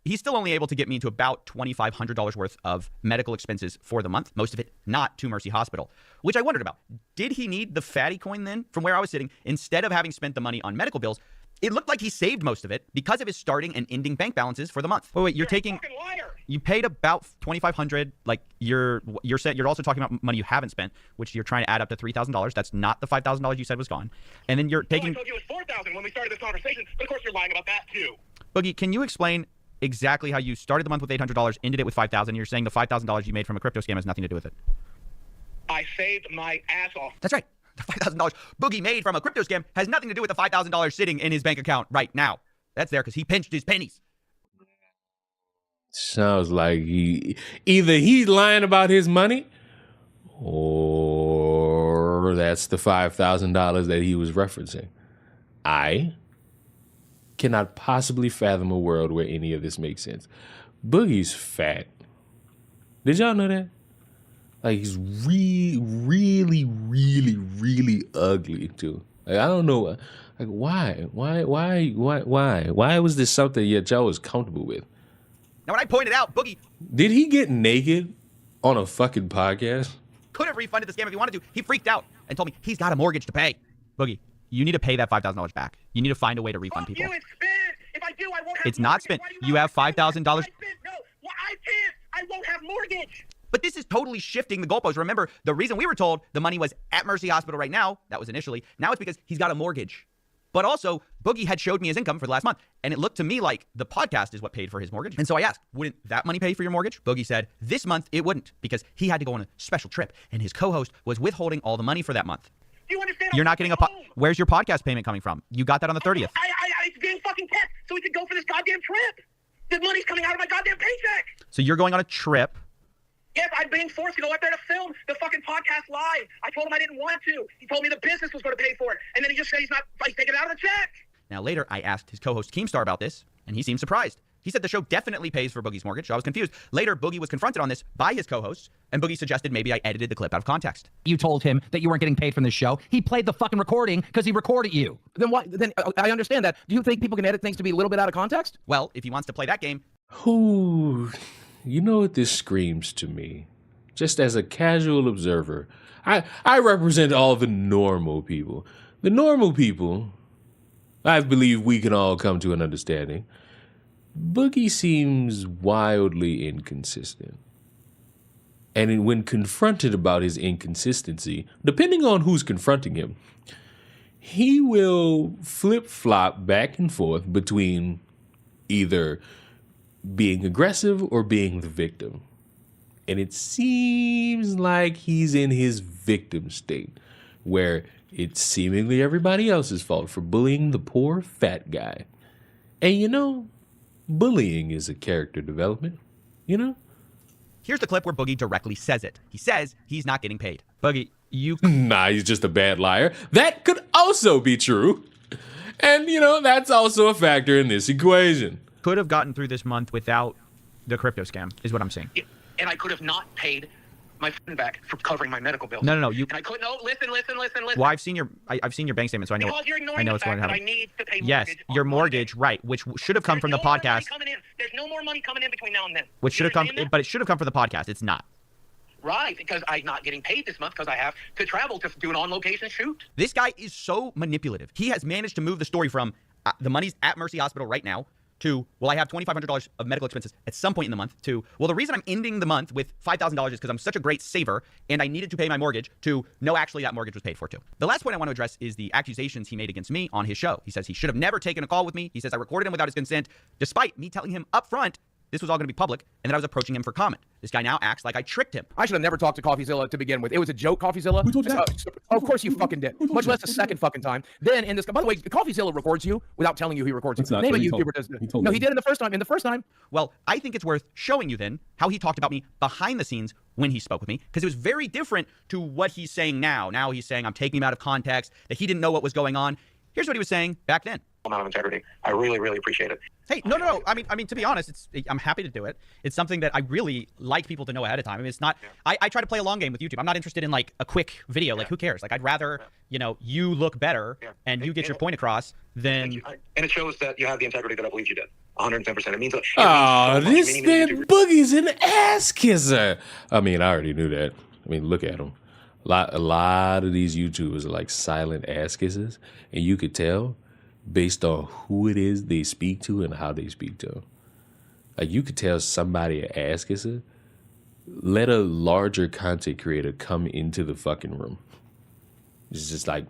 He's still only able to get me to about $2,500 worth of medical expenses for the month, most of it not to Mercy Hospital, which I wondered about. Did he need the fatty coin then from where I was sitting instead of having spent the money on medical bills? It looked like he saved most of it because of his starting and ending bank balances for the month. Wait, you're taking, a fucking liar. you paid about $2,500. Like you're also talking about money you haven't spent, which you're trying to add up to $3,000. That's not the $5,000 you said was gone. And then you're taking. I told you it was 4,000 when we started this conversation, but of course you're lying about that too. Boogie, can you explain exactly how you started the month with $800, ended it with $5,000? You're saying the $5,000 you made from a crypto scam has nothing to do with it. I saved my ass off. That's right. The $5,000 Boogie made from a crypto scam has nothing to do with the $5,000 sitting in his bank account right now. That's there because he pinched his pennies. Sounds like either he's lying about his money, or that's the $5,000 that he was referencing. I cannot possibly fathom a world where any of this makes sense. Boogie's fat. Did y'all know that? Like, he's really ugly too. Like, I don't know, like, why was this something yet y'all was comfortable with? Now, when I pointed out, Boogie Did he get naked on a fucking podcast? could have refunded the scam if he wanted to. He freaked out and told me he's got a mortgage to pay. Boogie, you need to pay that $5,000 back. You need to find a way to refund Fuck people. you, it's spent. If I do, I won't have It's not mortgage. spent. Why do You not have want $5,000. I spent. No, well, I can't. I won't have mortgage. But this is totally shifting the goalposts. Remember, the reason we were told the money was at Mercy Hospital right now, that was initially. Now it's because he's got a mortgage. But also, Boogie had showed me his income for the last month, and it looked to me like the podcast is what paid for his mortgage. And so I asked, wouldn't that money pay for your mortgage? Boogie said, this month it wouldn't, because he had to go on a special trip, and his co-host was withholding all the money for that month. Do you understand? You're not getting Where's your podcast payment coming from? You got that on the 30th. It's being fucking kept so we could go for this goddamn trip. The money's coming out of my goddamn paycheck. So you're going on a trip. Yes, I'm being forced to go out there to film the fucking podcast live. I told him I didn't want to. He told me the business was going to pay for it. And then he just said he's taking it out of the check. Now later, I asked his co-host Keemstar about this, and he seemed surprised. He said the show definitely pays for Boogie's mortgage, so I was confused. Later, Boogie was confronted on this by his co-hosts, and Boogie suggested maybe I edited the clip out of context. You told him that you weren't getting paid from the show. He played the fucking recording because he recorded you. Then why? Then I understand that. Do you think people can edit things to be a little bit out of context? Well, if he wants to play that game, Ooh, you know what this screams to me? Just as a casual observer, I represent all the normal people. The normal people, I believe we can all come to an understanding. Boogie seems wildly inconsistent. And when confronted about his inconsistency, depending on who's confronting him, he will flip-flop back and forth between either being aggressive or being the victim. And it seems like he's in his victim state, where it's seemingly everybody else's fault for bullying the poor fat guy. And you know, bullying is a character development, you know? here's the clip where Boogie directly says it. He says he's not getting paid. Boogie, you... Nah, he's just a bad liar. That could also be true. And, you know, that's also a factor in this equation. could have gotten through this month without the crypto scam, is what I'm saying. And I could have not paid my friend back for covering my medical bills. No. And I couldn't. No, listen. Well, I've seen your bank statement, so I know. Because you're ignoring I know the what's going fact to that I happen. need to pay Yes, mortgage on your Monday. mortgage, right, which should have come from the There's no more money podcast. coming in. There's no more money coming in between now and then. Which should You have come, understand that? but it should have come from the podcast. It's not. Right, because I'm not getting paid this month because I have to travel to do an on-location shoot. This guy is so manipulative. He has managed to move the story from the money's at Mercy Hospital right now to, well, I have $2,500 of medical expenses at some point in the month, to, well, the reason I'm ending the month with $5,000 is because I'm such a great saver and I needed to pay my mortgage, to, no, actually, that mortgage was paid for too. The last point I want to address is the accusations he made against me on his show. He says he should have never taken a call with me. He says I recorded him without his consent, despite me telling him up front this was all going to be public and that I was approaching him for comment. This guy now acts like I tricked him. I should have never talked to CoffeeZilla to begin with. It was a joke, CoffeeZilla. Who told you that? Of course you fucking did. Much less the second fucking time. Then in this, by the way, CoffeeZilla records you without telling you he records you. Name a YouTuber does this. No, he did in the first time. In the first time. Well, I think it's worth showing you then how he talked about me behind the scenes when he spoke with me, because it was very different to what he's saying now. Now he's saying I'm taking him out of context, that he didn't know what was going on. Here's what he was saying back then. Amount of integrity. I really, really appreciate it. Hey, no. I mean, to be honest, I'm happy to do it. It's something that I really like people to know ahead of time. I mean, it's not. Yeah. I try to play a long game with YouTube. I'm not interested in like a quick video. Like, who cares? Like, I'd rather you look better and you get your point across than. And it shows that you have the integrity that I believe you did. 110%. It means. This man Boogie's an ass kisser. I mean, I already knew that. I mean, look at him. A lot of these YouTubers are like silent ass kissers, and you could tell based on who it is they speak to and how they speak to them. Like, you could tell somebody an ass kisser. Let a larger content creator come into the fucking room. It's just like,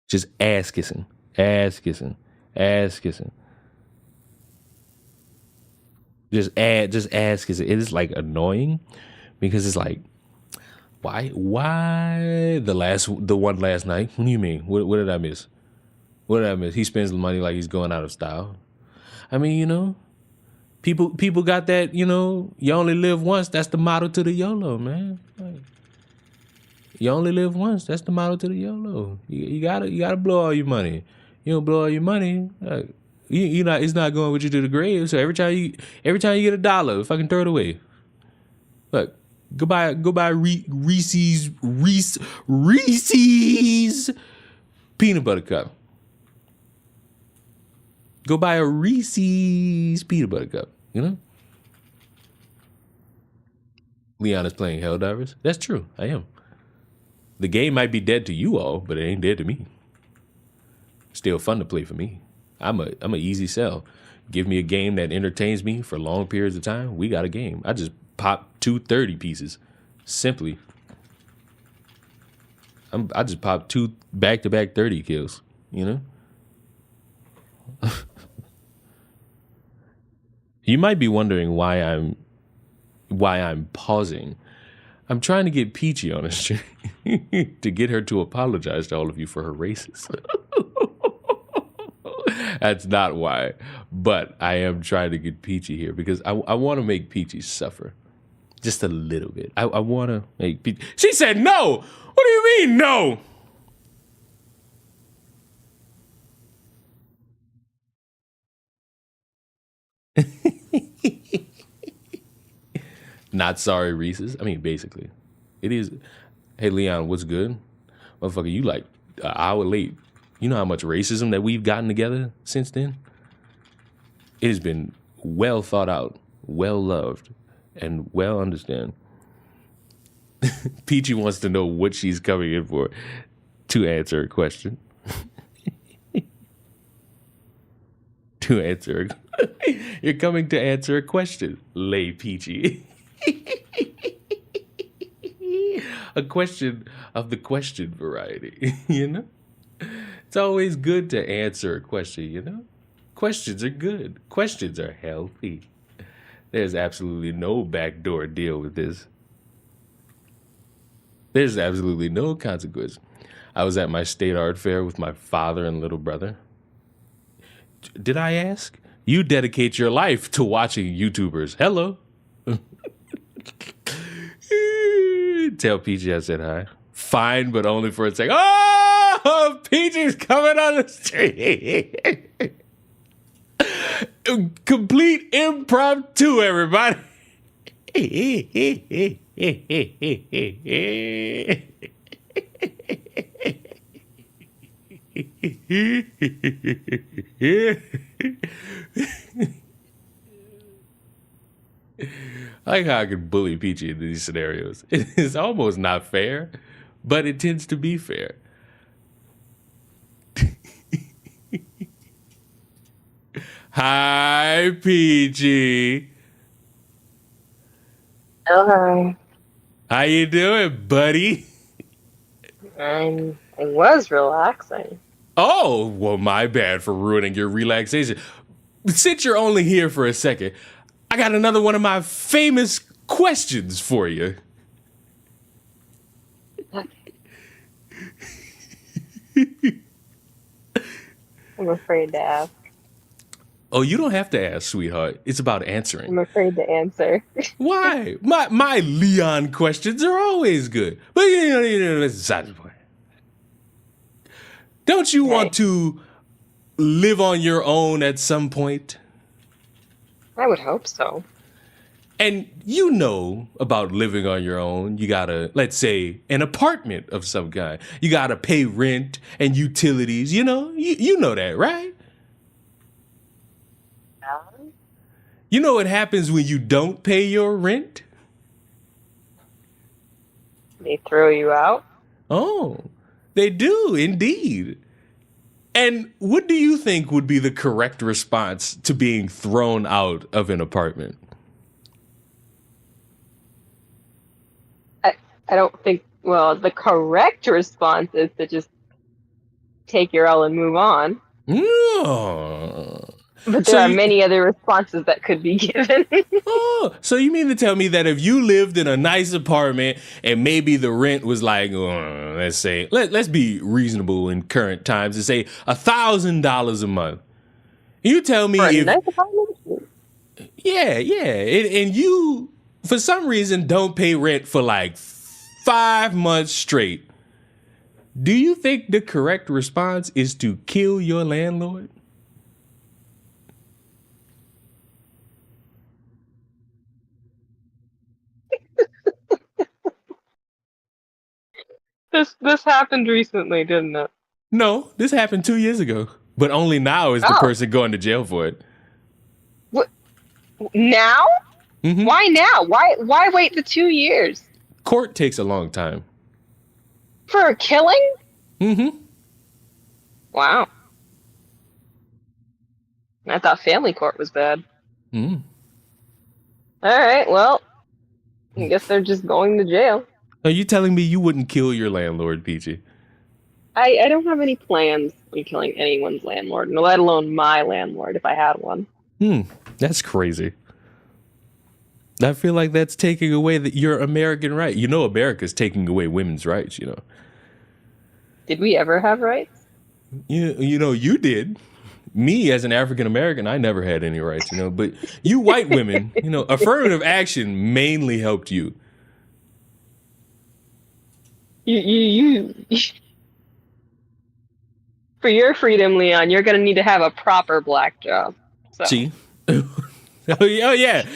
just ass kissing, ass kissing, ass kissing. Just ass kissing. It is like annoying because it's like, why the one last night? What do you mean? What did I miss? What did I miss? He spends the money like he's going out of style. I mean, people got that, you only live once. That's the motto to the YOLO, man. Like, you only live once. That's the motto to the YOLO. You gotta blow all your money. You don't blow all your money, it's not going with you to the grave. So every time you get $1, fucking throw it away. Look. Go buy Reese's peanut butter cup. Go buy a Reese's peanut butter cup, Leon is playing Helldivers. That's true. I am. The game might be dead to you all, but it ain't dead to me. Still fun to play for me. I'm a easy sell. Give me a game that entertains me for long periods of time. We got a game. I just pop 230 pieces. Simply. I just popped 2 back-to-back 30 kills, You might be wondering why I'm pausing. I'm trying to get Peachy on a stream to get her to apologize to all of you for her racism. That's not why. But I am trying to get Peachy here because I want to make Peachy suffer. Just a little bit. I want to make Peachy. She said no! What do you mean no? Not sorry, Reese's. I mean, basically. It is. Hey, Leon, what's good? Motherfucker, you like an hour late. You know how much racism that we've gotten together since then? It has been well thought out, well loved, and well understood. Peachy wants to know what she's coming in for to answer a question. You're coming to answer a question, Lay Peachy. A question of the question variety, It's always good to answer a question, Questions are good. Questions are healthy. There's absolutely no backdoor deal with this. There's absolutely no consequence. I was at my state art fair with my father and little brother. Did I ask? You dedicate your life to watching YouTubers. Hello. Tell Peachy I said hi. Fine, but only for a second. Oh, Peachy's coming on the street. Complete impromptu, everybody. I like how I can bully Peachy in these scenarios. It's almost not fair, but it tends to be fair. Hi, Peachy. Oh, hi. How you doing, buddy? I was relaxing. Oh, well, my bad for ruining your relaxation. since you're only here for a second, I got another one of my famous questions for you. I'm afraid to ask. Oh, you don't have to ask, sweetheart. It's about answering. I'm afraid to answer. Why? My Leon questions are always good. But you know, that's beside the point. Don't you want to live on your own at some point? I would hope so. And you know about living on your own. You gotta, let's say, an apartment of some kind. You gotta pay rent and utilities. You know, you know that, right? You know what happens when you don't pay your rent? They throw you out. Oh, they do indeed. And what do you think would be the correct response to being thrown out of an apartment? I don't think, well, the correct response is to just take your L and move on. Oh. But there are many other responses that could be given. Oh, so you mean to tell me that if you lived in a nice apartment and maybe the rent was like, let's say, let's be reasonable in current times and say $1,000 a month. You tell me if nice apartment? yeah, and you for some reason don't pay rent for like 5 months straight. Do you think the correct response is to kill your landlord? This happened recently, didn't it? No, this happened 2 years ago. But only now is the person going to jail for it. What? Now? Mm-hmm. Why now? Why wait the 2 years? Court takes a long time. For a killing? Mm-hmm. Wow. I thought family court was bad. Mm. All right, well, I guess they're just going to jail. Are you telling me you wouldn't kill your landlord, Peachy? I don't have any plans on killing anyone's landlord, let alone my landlord if I had one. That's crazy. I feel like that's taking away your American right. You know, America's taking away women's rights, you know. Did we ever have rights? You know, you did. Me, as an African American, I never had any rights, you know. But you white women, you know, affirmative action mainly helped you. You for your freedom, Leon, you're gonna need to have a proper black job. So. See? Oh yeah.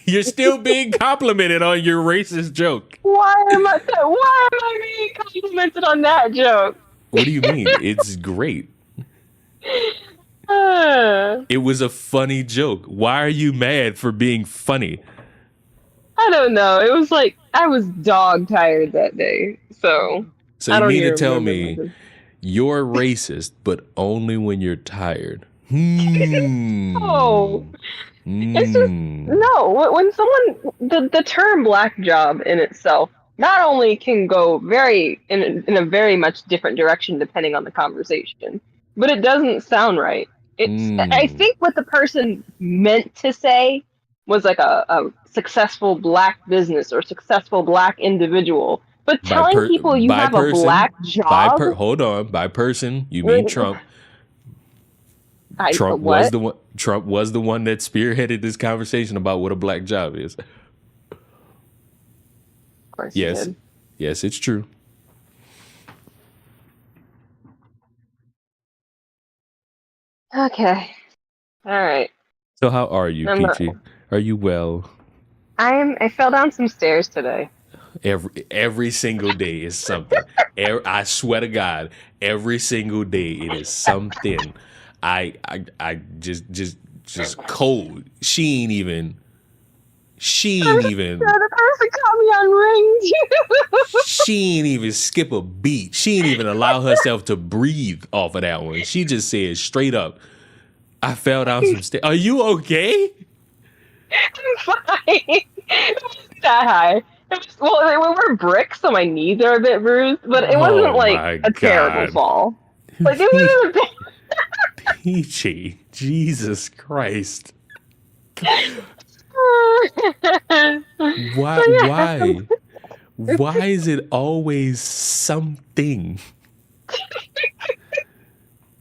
You're still being complimented on your racist joke. Why am I being complimented on that joke? What do you mean? It's great. It was a funny joke. Why are you mad for being funny? I don't know. It was like I was dog tired that day. So you mean to tell me you're racist, but only when you're tired? Oh. It's just no. When someone the term black job in itself not only can go in a very much different direction depending on the conversation, but it doesn't sound right. I think what the person meant to say was like a successful black business or successful black individual. But telling people you have a black job. Hold on. By person, you mean Trump. Trump was the one that spearheaded this conversation about what a black job is. Of course he did. Yes, it's true. Okay. All right. So how are you, Peachy? Are you well? I fell down some stairs today. Every single day is something. I swear to God, every single day it is something. I just cold. She ain't even. The person caught me on ring. She ain't even skip a beat. She ain't even allow herself to breathe off of that one. She just said straight up, I fell down some stairs. Are you okay? I'm fine. It wasn't that high. Well, we're bricks, so my knees are a bit bruised, but it wasn't like a terrible fall. Like it wasn't a bit. Peachy. Jesus Christ. Why? Why is it always something?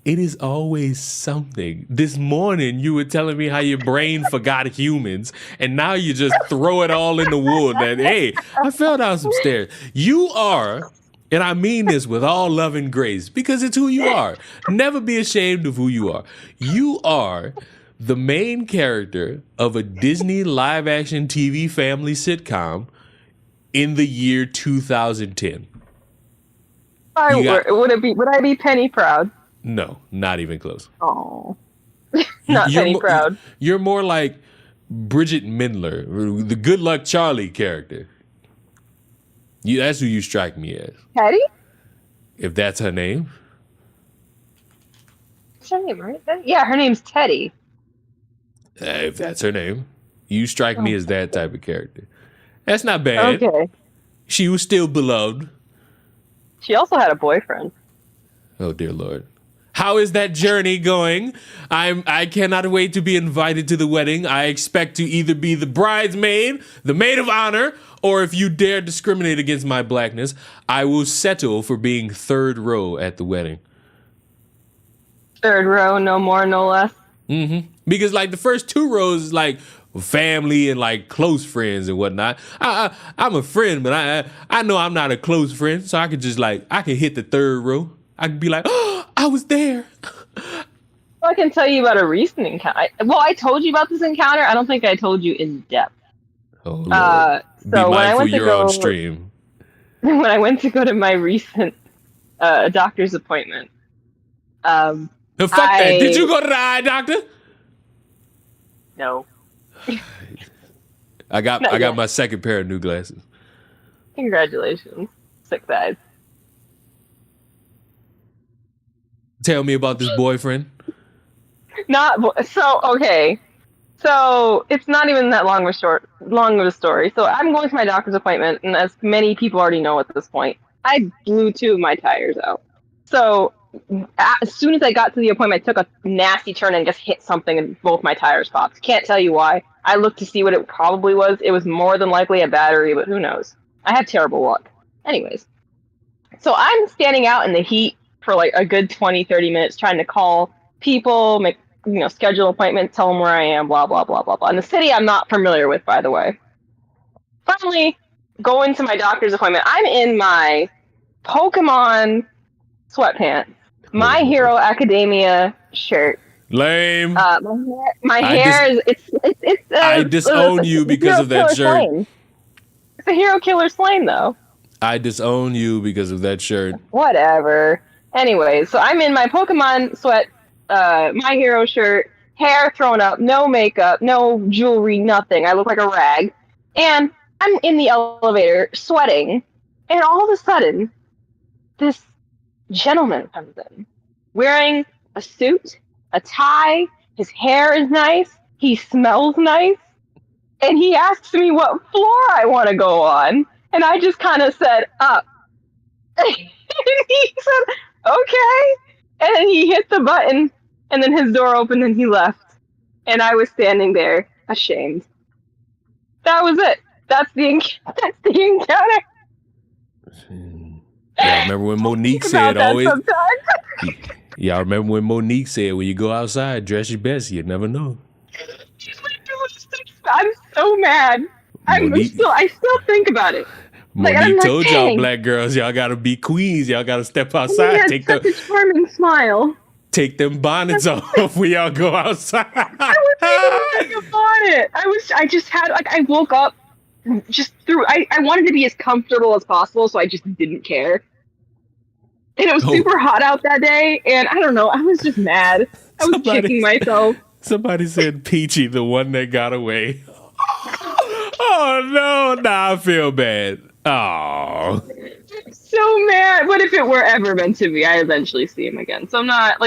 It is always something. This morning, you were telling me how your brain forgot humans, and now you just throw it all in the wood that, hey, I fell down some stairs. You are, and I mean this with all love and grace, because it's who you are. Never be ashamed of who you are. You are the main character of a Disney live-action TV family sitcom in the year 2010. Would I be Penny Proud? No, not even close. Oh, not Penny Proud. You're more like Bridget Mendler, the Good Luck Charlie character. That's who you strike me as. Teddy? If that's her name. What's her name, right? Yeah, her name's Teddy. If that's her name. You strike me as that type of character. That's not bad. Okay. She was still beloved. She also had a boyfriend. Oh, dear Lord. How is that journey going? I cannot wait to be invited to the wedding. I expect to either be the bridesmaid, the maid of honor, or if you dare discriminate against my blackness, I will settle for being third row at the wedding. Third row, no more, no less. Mm-hmm. Because like the first 2 rows is like family and like close friends and whatnot. I'm a friend, but I know I'm not a close friend, so I could just I can hit the third row. I could be like, oh, I was there. Well, I can tell you about a recent encounter. I told you about this encounter. I don't think I told you in depth. Oh, Lord. So be when I mindful went to you're on stream. When I went to go to my recent doctor's appointment, Fuck that. Did you go to the eye doctor? No. I got my second pair of new glasses. Congratulations. 6 eyes. Tell me about this boyfriend. Okay. So it's not even that long of a story. So I'm going to my doctor's appointment, and as many people already know at this point, I blew 2 of my tires out. So as soon as I got to the appointment, I took a nasty turn and just hit something, and both my tires popped. Can't tell you why. I looked to see what it probably was. It was more than likely a battery, but who knows? I have terrible luck. Anyways, so I'm standing out in the heat for like a good 20, 30 minutes trying to call people, schedule appointments, tell them where I am, blah, blah, blah, blah, blah. In the city I'm not familiar with, by the way. Finally, going to my doctor's appointment. I'm in my Pokemon sweatpants, My Hero Academia shirt. Lame. My hair is it's I disown you because of that shirt. Flame. It's a Hero Killer Flame, though. I disown you because of that shirt. Whatever. Anyway, so I'm in my Pokemon sweat, My Hero shirt, hair thrown up, no makeup, no jewelry, nothing. I look like a rag. And I'm in the elevator sweating, and all of a sudden, this gentleman comes in wearing a suit, a tie, his hair is nice, he smells nice, and he asks me what floor I want to go on, and I just kind of said, up. And he said, okay, and then he hit the button, and then his door opened and he left, and I was standing there, ashamed. That was it. That's the encounter. Yeah, remember when Monique said always... Y'all remember when Monique said, when you go outside, dress your best, you never know. I'm so mad. I still think about it. Monique told y'all black girls, y'all gotta be queens, y'all gotta step outside. He had such a charming smile. Take them bonnets off when y'all go outside. I wasn't even wearing a bonnet. I woke up, I wanted to be as comfortable as possible, so I just didn't care. And it was super hot out that day, and I don't know, I was just mad. I was kicking myself. Somebody said Peachy, the one that got away. Oh no, now I feel bad. Oh. So mad. What if it were ever meant to be? I eventually see him again. So I'm not,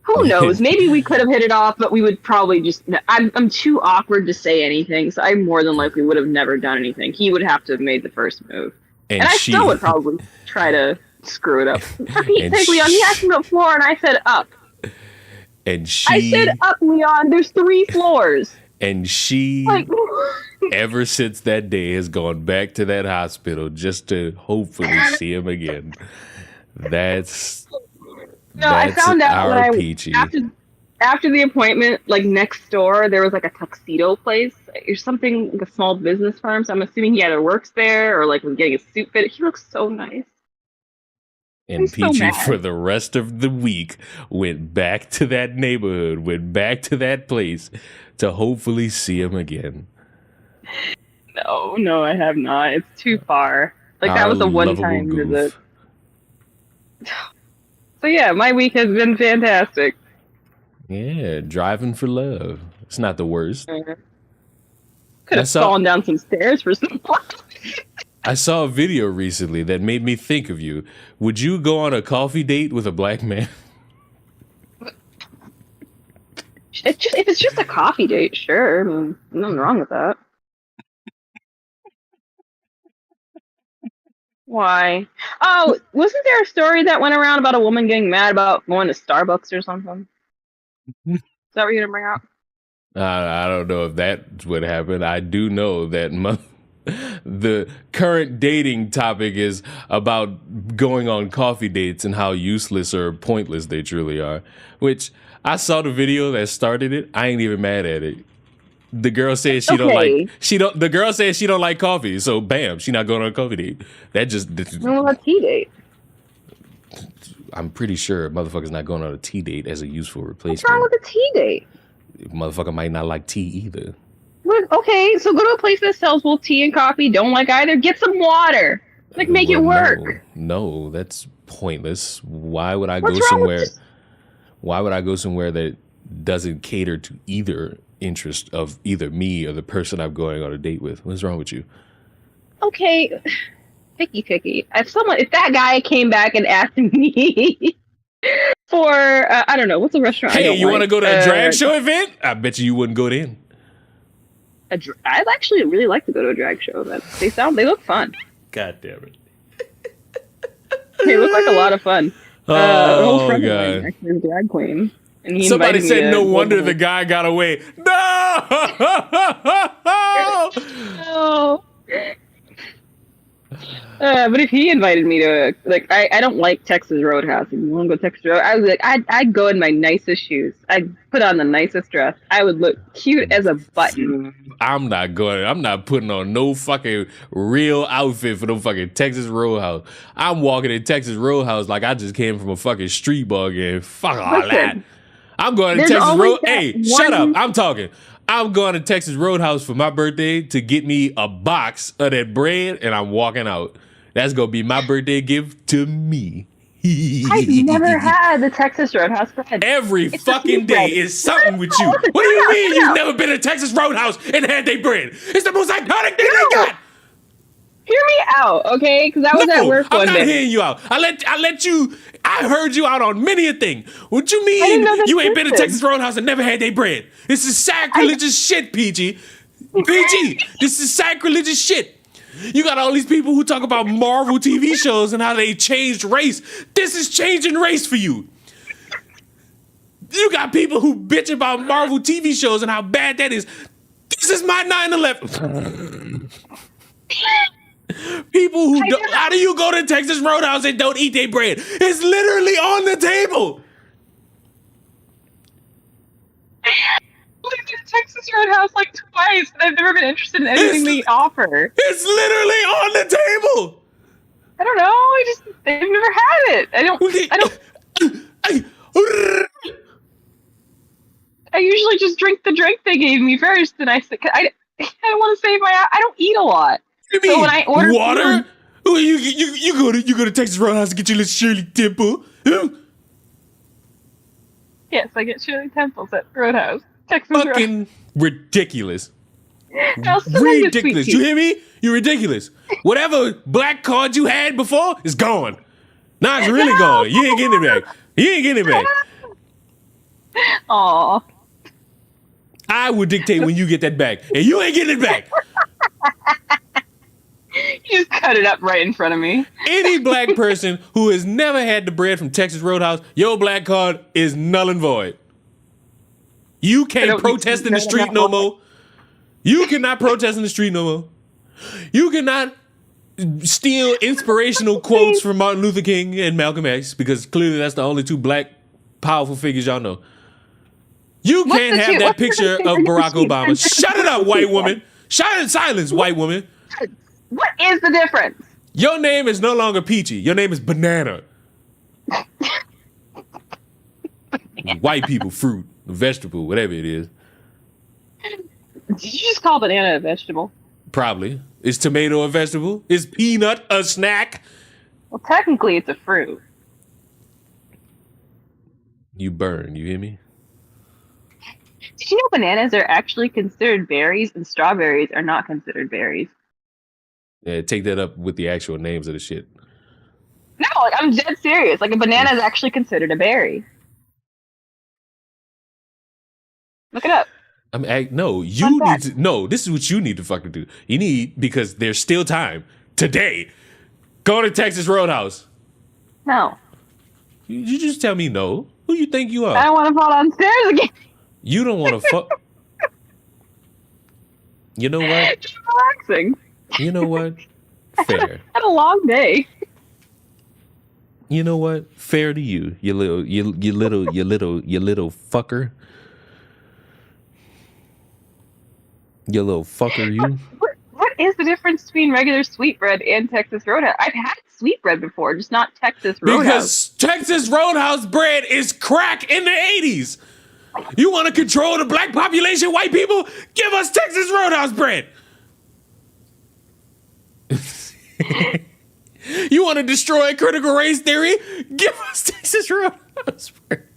who knows? Maybe we could have hit it off, but we would probably just... I'm too awkward to say anything, so I more than likely would have never done anything. He would have to have made the first move. And I still would probably try to screw it up. He asked me what floor, and I said up. And she... I said up, Leon. There's 3 floors. And she, Like, ever since that day, has gone back to that hospital just to hopefully see him again. That's I found out our when Peachy. after the appointment, like next door, there was like a tuxedo place or something, like a small business firm. So I'm assuming he either works there or like was getting his suit fitted. He looks so nice. And Peachy, for the rest of the week, went back to that neighborhood, went back to that place to hopefully see him again. No, I have not. It's too far. Like, that was a one-time visit. So yeah, my week has been fantastic. Yeah, driving for love. It's not the worst. Could have fallen down some stairs for some I saw a video recently that made me think of you. Would you go on a coffee date with a black man? If it's just a coffee date, sure. I mean, nothing wrong with that. Why? Oh, wasn't there a story that went around about a woman getting mad about going to Starbucks or something? Is that what you're gonna bring up? I don't know if that's what happened. I do know that the current dating topic is about going on coffee dates and how useless or pointless they truly are. Which I saw the video that started it. I ain't even mad at it. The girl says the girl says she don't like coffee, so bam, she not going on a coffee date. That just a tea date. I'm pretty sure a motherfucker's not going on a tea date as a useful replacement. What's wrong with a tea date? Motherfucker might not like tea either. Look, okay, so go to a place that sells both tea and coffee. Don't like either. Get some water. Like, make it work. No, that's pointless. Why would I go somewhere? Why would I go somewhere that doesn't cater to either interest of either me or the person I'm going on a date with? What's wrong with you? Okay, picky. If that guy came back and asked me for I don't know, what's a restaurant? Hey, you want to go to a drag show event? I bet you wouldn't go in. I'd actually really like to go to a drag show. They look fun. God damn it. They look like a lot of fun. Oh, whole friend God. of mine actually is a drag queen. And he Somebody invited me said to no go wonder to- the guy got away. No! No. But if he invited me to, like, I don't like Texas Roadhouse. If you want to go to Texas Roadhouse, I was like, I'd go in my nicest shoes. I'd put on the nicest dress. I would look cute as a button. I'm not putting on no fucking real outfit for no fucking Texas Roadhouse. I'm walking in Texas Roadhouse like I just came from a fucking street ball game. Fuck all that. I'm going to Texas Roadhouse. Hey, shut up. I'm talking. I'm going to Texas Roadhouse for my birthday to get me a box of that bread, and I'm walking out. That's going to be my birthday gift to me. I've never had the Texas Roadhouse bread. Every fucking day is something with you. What do you mean you've never been to Texas Roadhouse and had their bread? It's the most iconic thing they got. Hear me out, okay? Because I was at work one day. I'm not hearing you out. I heard you out on many a thing. What you mean you ain't been to Texas Roadhouse and never had their bread? This is sacrilegious shit, PG. PG, this is sacrilegious shit. You got all these people who talk about Marvel TV shows and how they changed race. This is changing race for you. You got people who bitch about Marvel TV shows and how bad that is. This is my 9/11. People who don't, how do you go to Texas Roadhouse and don't eat their bread? It's literally on the table. I've been to Texas Roadhouse like twice, and I've never been interested in anything they offer. It's literally on the table. I don't know. They've never had it. I usually just drink the drink they gave me first, and I don't want to save I don't eat a lot. You mean so when I order water? You go to Texas Roadhouse to get your little Shirley Temple. Huh? Yes, I get Shirley Temples at Roadhouse. Texas Fucking Roadhouse. Ridiculous. Ridiculous. You hear me? You're ridiculous. Whatever black card you had before is gone. Now it's really gone. You ain't getting it back. Aw. I will dictate when you get that back, and you ain't getting it back. You just cut it up right in front of me. Any black person who has never had the bread from Texas Roadhouse, your black card is null and void. You can't protest in the street no more. You cannot protest in the street no more. You cannot steal inspirational quotes from Martin Luther King and Malcolm X, because clearly that's the only two black powerful figures y'all know. You can't have that picture of Barack Obama. Shut it up, white woman. Silence, white woman. What is the difference? Your name is no longer Peachy. Your name is Banana. White people, fruit, vegetable, whatever it is. Did you just call banana a vegetable? Probably. Is tomato a vegetable? Is peanut a snack? Well, technically, it's a fruit. You burn, you hear me? Did you know bananas are actually considered berries and strawberries are not considered berries? Yeah, take that up with the actual names of the shit. No, like, I'm dead serious. Like, a banana is actually considered a berry. Look it up. No, you need to. No, this is what you need to fucking do. You need, because there's still time today. Go to Texas Roadhouse. No. You just tell me no. Who you think you are? I don't want to fall downstairs again. You don't want to fuck. You know what? Just relaxing. You know what? Fair. Had a long day. You know what? Fair to you, you little fucker. You little fucker, you. What is the difference between regular sweetbread and Texas Roadhouse? I've had sweetbread before, just not Texas Roadhouse. Because Texas Roadhouse bread is crack in the 80s. You want to control the black population, white people? Give us Texas Roadhouse bread. You want to destroy critical race theory? Give us Texas Roadhouse bread.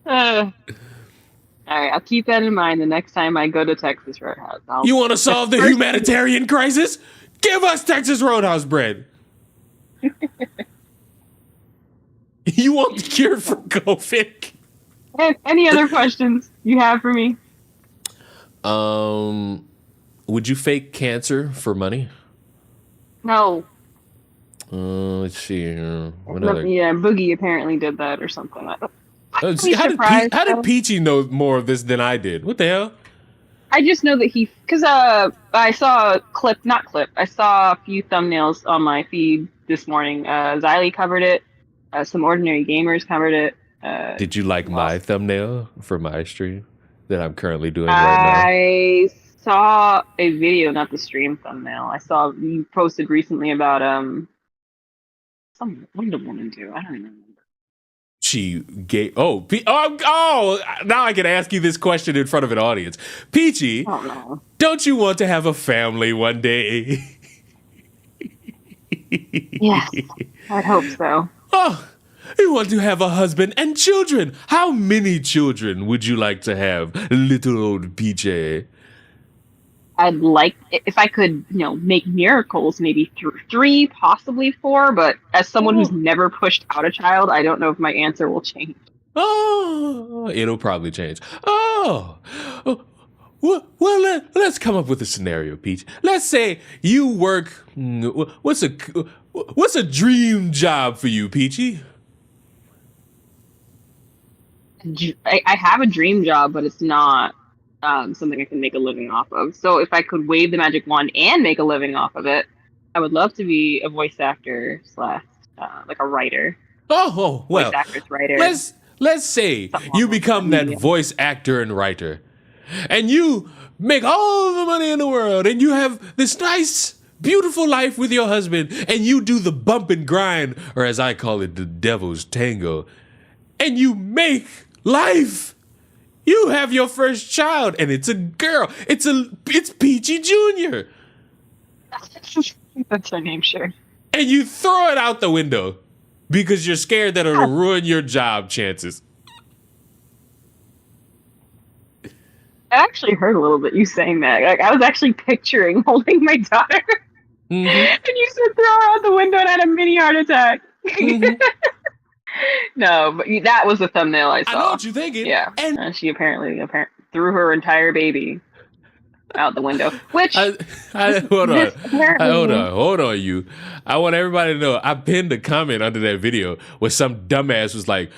All right, I'll keep that in mind the next time I go to Texas Roadhouse. You want to solve the humanitarian crisis? Give us Texas Roadhouse bread. You want the cure for COVID? Any other questions you have for me? Would you fake cancer for money? No. Let's see here. Yeah, Boogie apparently did that or something. How did Peachy know more of this than I did? What the hell? I just know that because I saw I saw a few thumbnails on my feed this morning. Xylee covered it. Some ordinary gamers covered it. Did you like my thumbnail for my stream that I'm currently doing right now? I saw a video, not the stream thumbnail. I saw you posted recently about what did a woman do? I don't remember. She gave. Oh, now I can ask you this question in front of an audience. Peachy, don't you want to have a family one day? Yes, I'd hope so. Oh, you want to have a husband and children. How many children would you like to have, little old Peachy? I'd like, if I could, make miracles, maybe 3, possibly 4. But as someone who's never pushed out a child, I don't know if my answer will change. Oh, it'll probably change. Oh, well, let's come up with a scenario, Peach. Let's say you work. What's a dream job for you, Peachy? I have a dream job, but it's not something I can make a living off of. So if I could wave the magic wand and make a living off of it, I would love to be a voice actor / like a writer. Oh, well, voice actress, writer. Let's say you become that voice actor and writer, and you make all the money in the world, and you have this nice, beautiful life with your husband, and you do the bump and grind, or as I call it, the devil's tango, and you make life. You have your first child, and it's a girl. It's Peachy Jr. That's her name, sure. And you throw it out the window because you're scared that it'll ruin your job chances. I actually heard a little bit you saying that. Like, I was actually picturing holding my daughter, and you said throw her out the window and had a mini heart attack. No, but that was the thumbnail I saw. I know what you're thinking. Yeah, and she apparently threw her entire baby. out the window. Which hold on, you. I want everybody to know I pinned a comment under that video where some dumbass was like,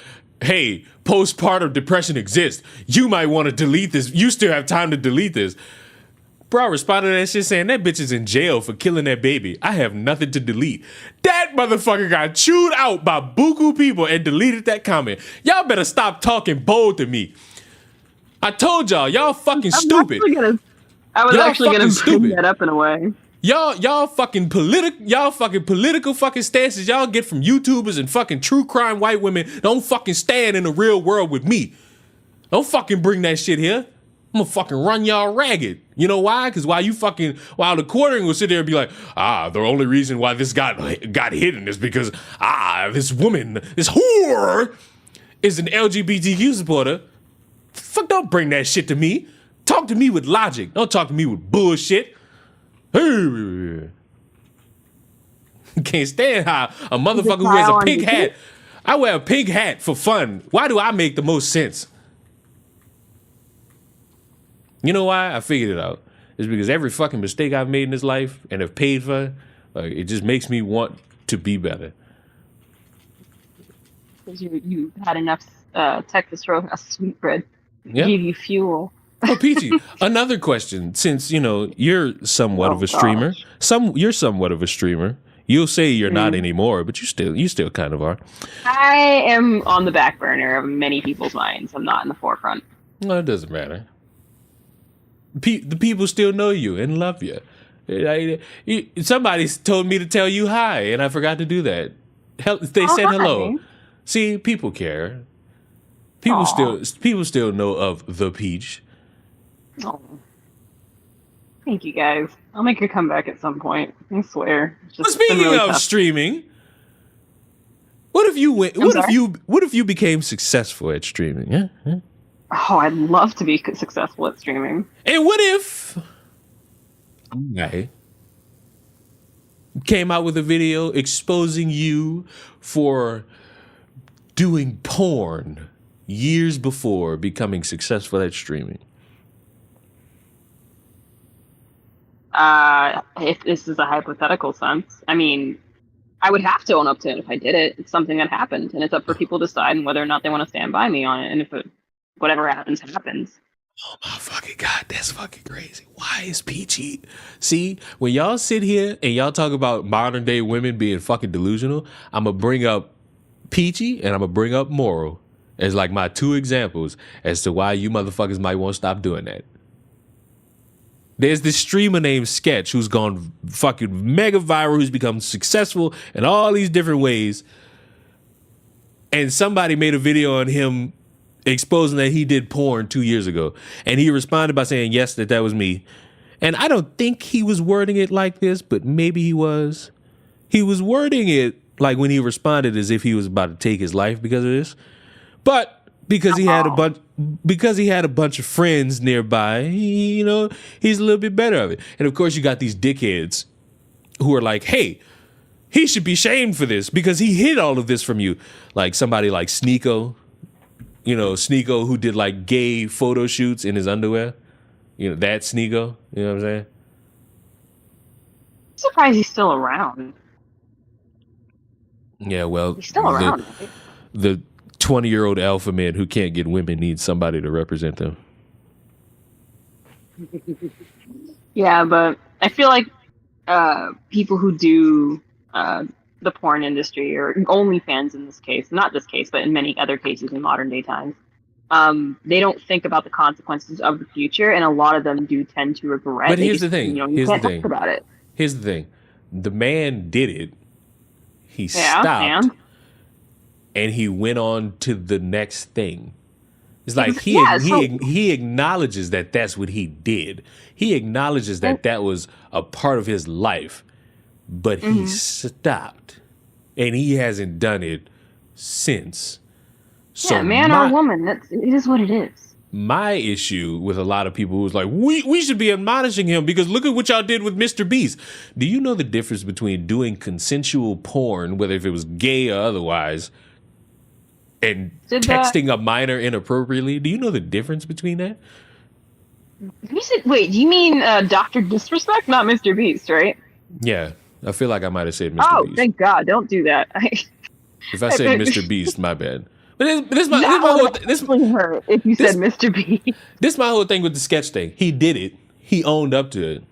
"Hey, postpartum depression exists. You might want to delete this. You still have time to delete this." Bro, I responded to that shit saying that bitch is in jail for killing that baby. I have nothing to delete. That motherfucker got chewed out by buku people and deleted that comment. Y'all better stop talking bold to me. I told y'all fucking stupid. I was actually gonna bring that up in a way. Y'all fucking political fucking stances y'all get from YouTubers and fucking true crime white women don't fucking stand in the real world with me. Don't fucking bring that shit here. I'm gonna fucking run y'all ragged. You know why? Because while the quartering will sit there and be like, the only reason why this got hidden is because this woman, this whore, is an LGBTQ supporter. Fuck, don't bring that shit to me. Talk to me with logic. Don't talk to me with bullshit. Can't stand how a motherfucker who wears a pink hat. I wear a pink hat for fun. Why do I make the most sense? You know why? I figured it out. It's because every fucking mistake I've made in this life and have paid for, it just makes me want to be better. Because you had enough Texas Roadhouse sweetbread. Yeah. Give you fuel. Oh, Peachy, another question. Since, you're somewhat of a streamer. You're somewhat of a streamer. You'll say you're not anymore, but you still kind of are. I am on the back burner of many people's minds. I'm not in the forefront. No, it doesn't matter. The people still know you and love you. Somebody told me to tell you hi, and I forgot to do that. They said hello. See, people care. People still know of the Peach. Oh. Thank you, guys. I'll make a comeback at some point. I swear. Speaking of streaming, what if you went? What if you became successful at streaming? Yeah. Oh, I'd love to be successful at streaming. And what if I came out with a video exposing you for doing porn years before becoming successful at streaming? If this is a hypothetical sense, I mean, I would have to own up to it if I did it. It's something that happened, and it's up for people to decide whether or not they want to stand by me on it. And if whatever happens, happens. Oh my fucking God, that's fucking crazy. Why is Peachy? See, when y'all sit here and y'all talk about modern day women being fucking delusional, I'm going to bring up Peachy and I'm going to bring up Moral as like my two examples as to why you motherfuckers might want to stop doing that. There's this streamer named Sketch who's gone fucking mega viral, who's become successful in all these different ways. And somebody made a video on him exposing that he did porn 2 years ago. And he responded by saying, yes, that was me. And I don't think he was wording it like this, but maybe he was. He was wording it like when he responded as if he was about to take his life because of this. But because he had a bunch of friends nearby, he's a little bit better of it. And of course you got these dickheads who are like, hey, he should be shamed for this because he hid all of this from you. Like somebody like Sneeko. Sneeko who did like gay photo shoots in his underwear. That Sneeko. You know what I'm saying? I'm surprised he's still around. Yeah, well, he's still around. The 20-year-old alpha man who can't get women needs somebody to represent them. Yeah, but I feel like people who do the porn industry, or OnlyFans in this case, not this case, but in many other cases in modern day times, they don't think about the consequences of the future, and a lot of them do tend to regret. But here's the thing. You can't talk about it. Here's the thing. The man did it. He stopped. And he went on to the next thing. It's like he acknowledges that that's what he did. He acknowledges that was a part of his life, but he stopped, and he hasn't done it since. So man or woman, it is what it is. My issue with a lot of people who's like, we should be admonishing him because look at what y'all did with Mr. Beast. Do you know the difference between doing consensual porn, whether if it was gay or otherwise, and texting a minor inappropriately? Do you know the difference between that? Wait, do you mean Dr. Disrespect, not Mr. Beast, right? Yeah, I feel like I might have said Mr. Oh, Beast. thank God! Don't do that. If I said Mr. Beast, my bad. But this my hurt if you said Mr. Beast. This my whole thing with the sketch thing. He did it. He owned up to it.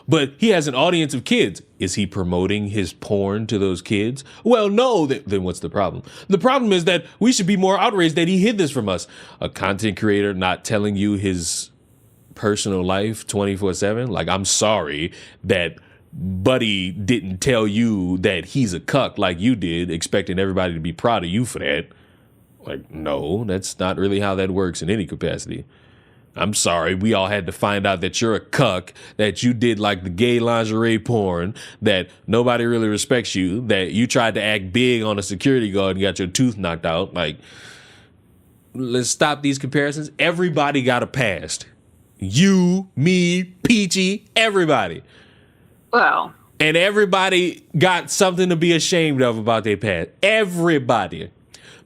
But he has an audience of kids. Is he promoting his porn to those kids? Well, no. Then what's the problem? The problem is that we should be more outraged that he hid this from us. A content creator not telling you his personal life 24/7. Like, I'm sorry that Buddy didn't tell you that he's a cuck like you did, expecting everybody to be proud of you for that. Like, no, that's not really how that works in any capacity. I'm sorry, we all had to find out that you're a cuck, that you did like the gay lingerie porn, that nobody really respects you, that you tried to act big on a security guard and got your tooth knocked out. Like, let's stop these comparisons. Everybody got a past. You, me, Peachy, everybody. Wow. And everybody got something to be ashamed of about their past. Everybody.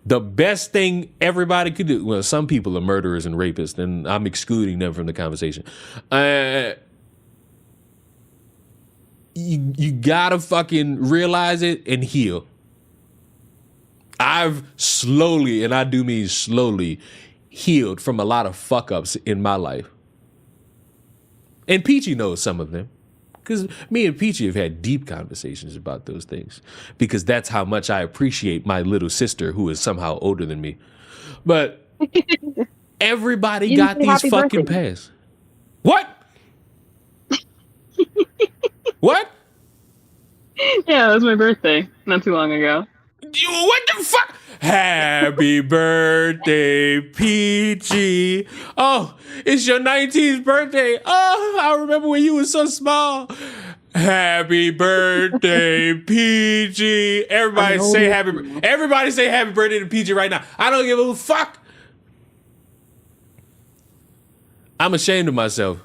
The best thing everybody could do, well, some people are murderers and rapists, and I'm excluding them from the conversation. You gotta fucking realize it and heal. I've slowly, and I do mean slowly, healed from a lot of fuck ups in my life. And Peachy knows some of them. Because me and Peachy have had deep conversations about those things. Because that's how much I appreciate my little sister, who is somehow older than me. But everybody got these fucking pasts. What? What? Yeah, it was my birthday not too long ago. What the fuck? Happy birthday, Peachy. Oh, it's your 19th birthday. Oh, I remember when you were so small. Happy birthday, Peachy. Everybody say happy birthday to Peachy right now. I don't give a fuck. I'm ashamed of myself.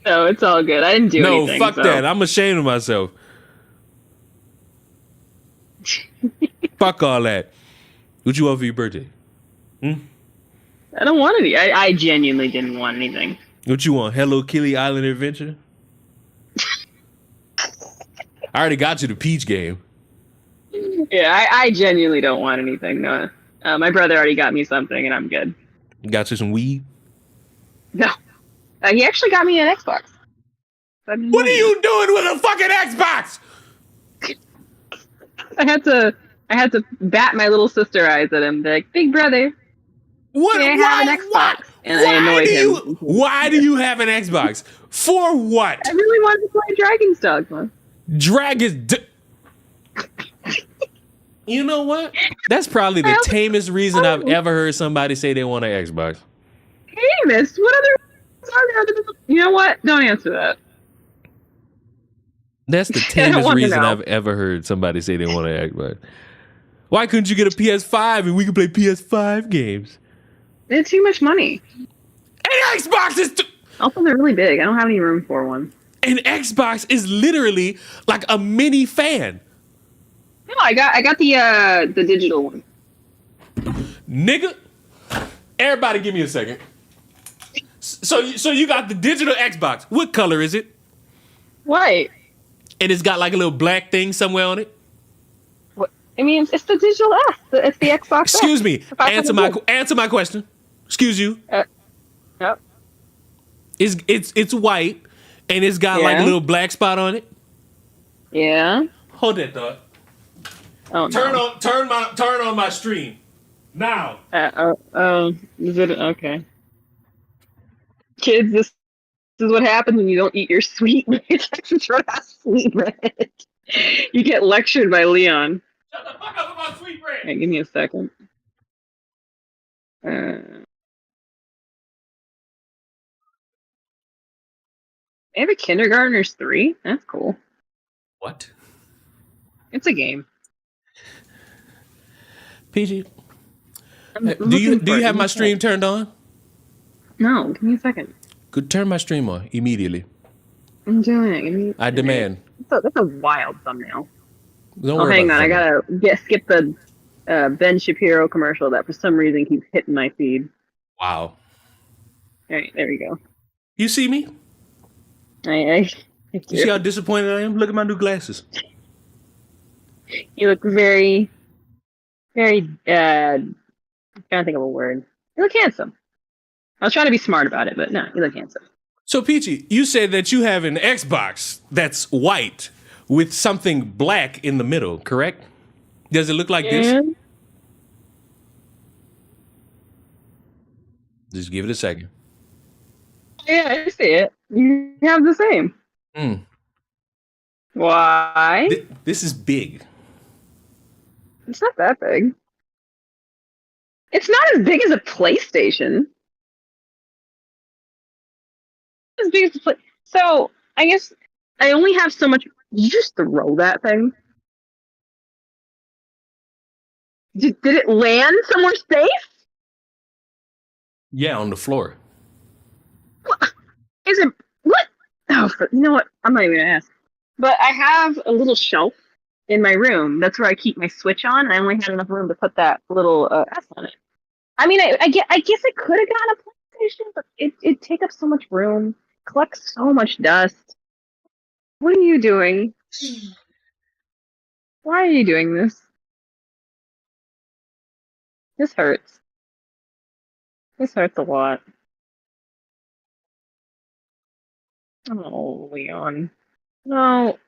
No, it's all good. I didn't do anything. No, fuck that. I'm ashamed of myself. Fuck all that. What you want for your birthday? I don't want any. I genuinely didn't want anything. What you want? Hello Kitty Island Adventure? I already got you the Peach game. Yeah, I genuinely don't want anything. No. My brother already got me something, and I'm good. Got you some weed? No. He actually got me an Xbox. What are you doing with a fucking Xbox? I had to bat my little sister eyes at him, be like, big brother. What? I have an Xbox. And I annoyed him. Why do you have an Xbox? For what? I really wanted to play Dragon's Dogma. You know what? That's probably the tamest reason I've ever heard somebody say they want an Xbox. Tamest? What other are there? You know what? Don't answer that. That's the tamest reason I've ever heard somebody say they want an Xbox. Why couldn't you get a PS5 and we could play PS5 games? It's too much money. An Xbox is also, they're really big. I don't have any room for one. An Xbox is literally like a mini fan. No, I got the digital one. Nigga, everybody give me a second. So you got the digital Xbox. What color is it? White. And it's got like a little black thing somewhere on it? What? I mean, it's the digital S. It's the Xbox Excuse me. Answer my question. Excuse you. Yep. It's white and it's got like a little black spot on it. Yeah. Hold that thought. Oh, no. Turn on my stream now. Is it okay? Kids, this is what happens when you don't eat your sweet bread. Sweet bread. You get lectured by Leon. Shut the fuck up about sweet bread. Hey, give me a second. They have a Kindergartners 3? That's cool. What? It's a game. PG, do you have my stream turned on? No, give me a second. Could turn my stream on immediately. I'm doing it. I demand. That's a wild thumbnail. Don't worry hang about on. it. I gotta skip the Ben Shapiro commercial that for some reason keeps hitting my feed. Wow. All right, there we go. You see me? I You see how disappointed I am? Look at my new glasses. You look very, very. I'm trying to think of a word. You look handsome. I was trying to be smart about it, but no, you look handsome. So, Peachy, you said that you have an Xbox that's white with something black in the middle, correct? Does it look like this? Just give it a second. Yeah, I see it. You have the same. Why? This is big. It's not that big. It's not as big as a PlayStation. As big as a play. So I guess I only have so much. You just throw that thing. Did it land somewhere safe? Yeah, on the floor. What? Is it what? Oh, you know what? I'm not even gonna ask. But I have a little shelf in my room. That's where I keep my Switch on. And I only had enough room to put that little S on it. I mean, I guess I could have gotten a PlayStation, but it take up so much room, collects so much dust. What are you doing? Why are you doing this? This hurts. This hurts a lot. Oh, Leon. No.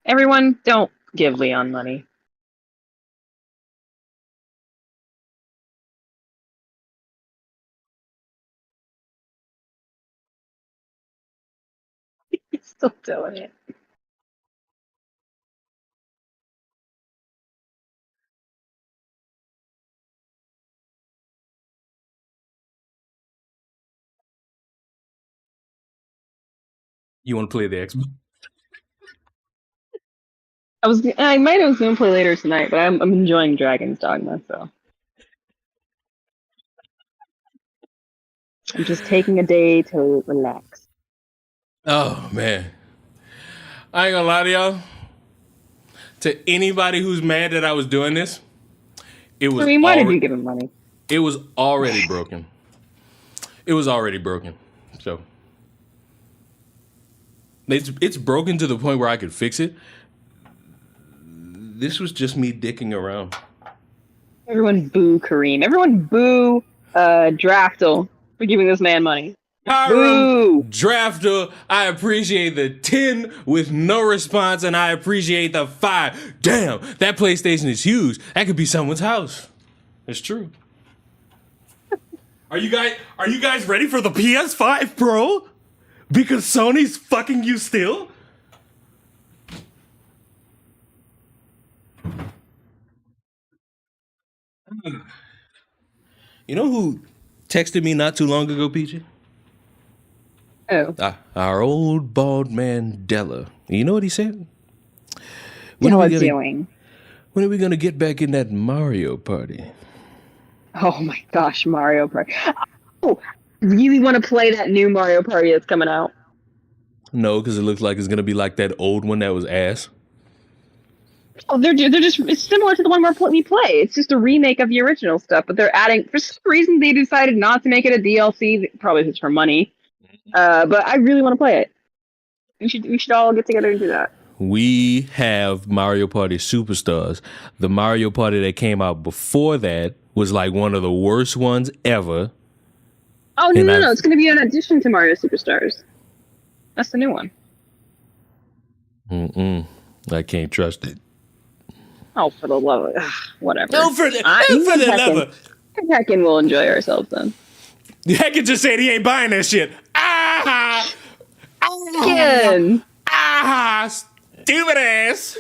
Everyone, don't give Leon money. He's still doing it. You want to play the Xbox? I might have gonna play later tonight, but I'm enjoying Dragon's Dogma, so I'm just taking a day to relax. Oh, man. I ain't gonna lie to y'all. To anybody who's mad that I was doing this, it was. I mean, why did you give him money? It was already broken. It was already broken. So it's broken to the point where I could fix it. This was just me dicking around. Everyone boo Kareem. Everyone boo Draftel for giving this man money. Hiram Drafter, I appreciate the 10 with no response, and I appreciate the 5. Damn, that PlayStation is huge. That could be someone's house. It's true. Are you guys ready for the PS5 Pro? Because Sony's fucking you still? You know who texted me not too long ago, PJ? Oh. Our old bald man Della. You know what he said? Della's doing. When are we gonna get back in that Mario Party? Oh my gosh, Mario Party. Oh, really want to play that new Mario Party that's coming out? No, because it looks like it's gonna be like that old one that was ass. Oh, they're just it's similar to the one we play. It's just a remake of the original stuff, but they're adding. For some reason, they decided not to make it a DLC. Probably just for money. But I really want to play it. We should all get together and do that. We have Mario Party Superstars. The Mario Party that came out before that was like one of the worst ones ever. Oh no! It's going to be an addition to Mario Superstars. That's the new one. I can't trust it. Oh, for the love of whatever. No, for the love of. Heckin' we'll enjoy ourselves then. Heckin' just said he ain't buying that shit. Again. Stupid ass.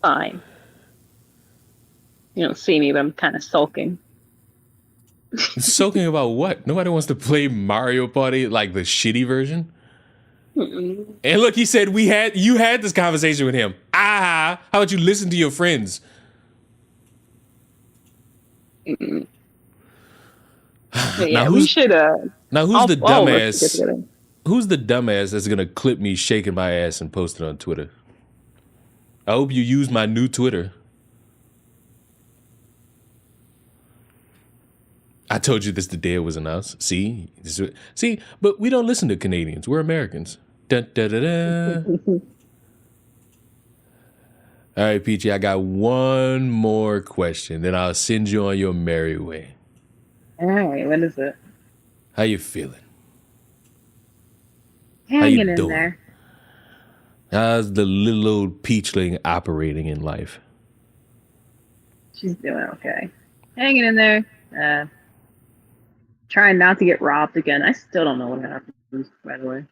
Fine. You don't see me, but I'm kind of sulking. Sulking about what? Nobody wants to play Mario Party like the shitty version. And look, he said you had this conversation with him. How about you listen to your friends? Yeah, now we should. Now who's the dumbass? Who's the dumbass that's gonna clip me shaking my ass and post it on Twitter? I hope you use my new Twitter. I told you this the day it was announced. See, but we don't listen to Canadians. We're Americans. Dun, da, da, da. All right, Peachy, I got one more question, then I'll send you on your merry way. All right, what is it? How you feeling? Hanging in there. How's the little old peachling operating in life? She's doing okay. Hanging in there. Trying not to get robbed again. I still don't know what happened, by the way.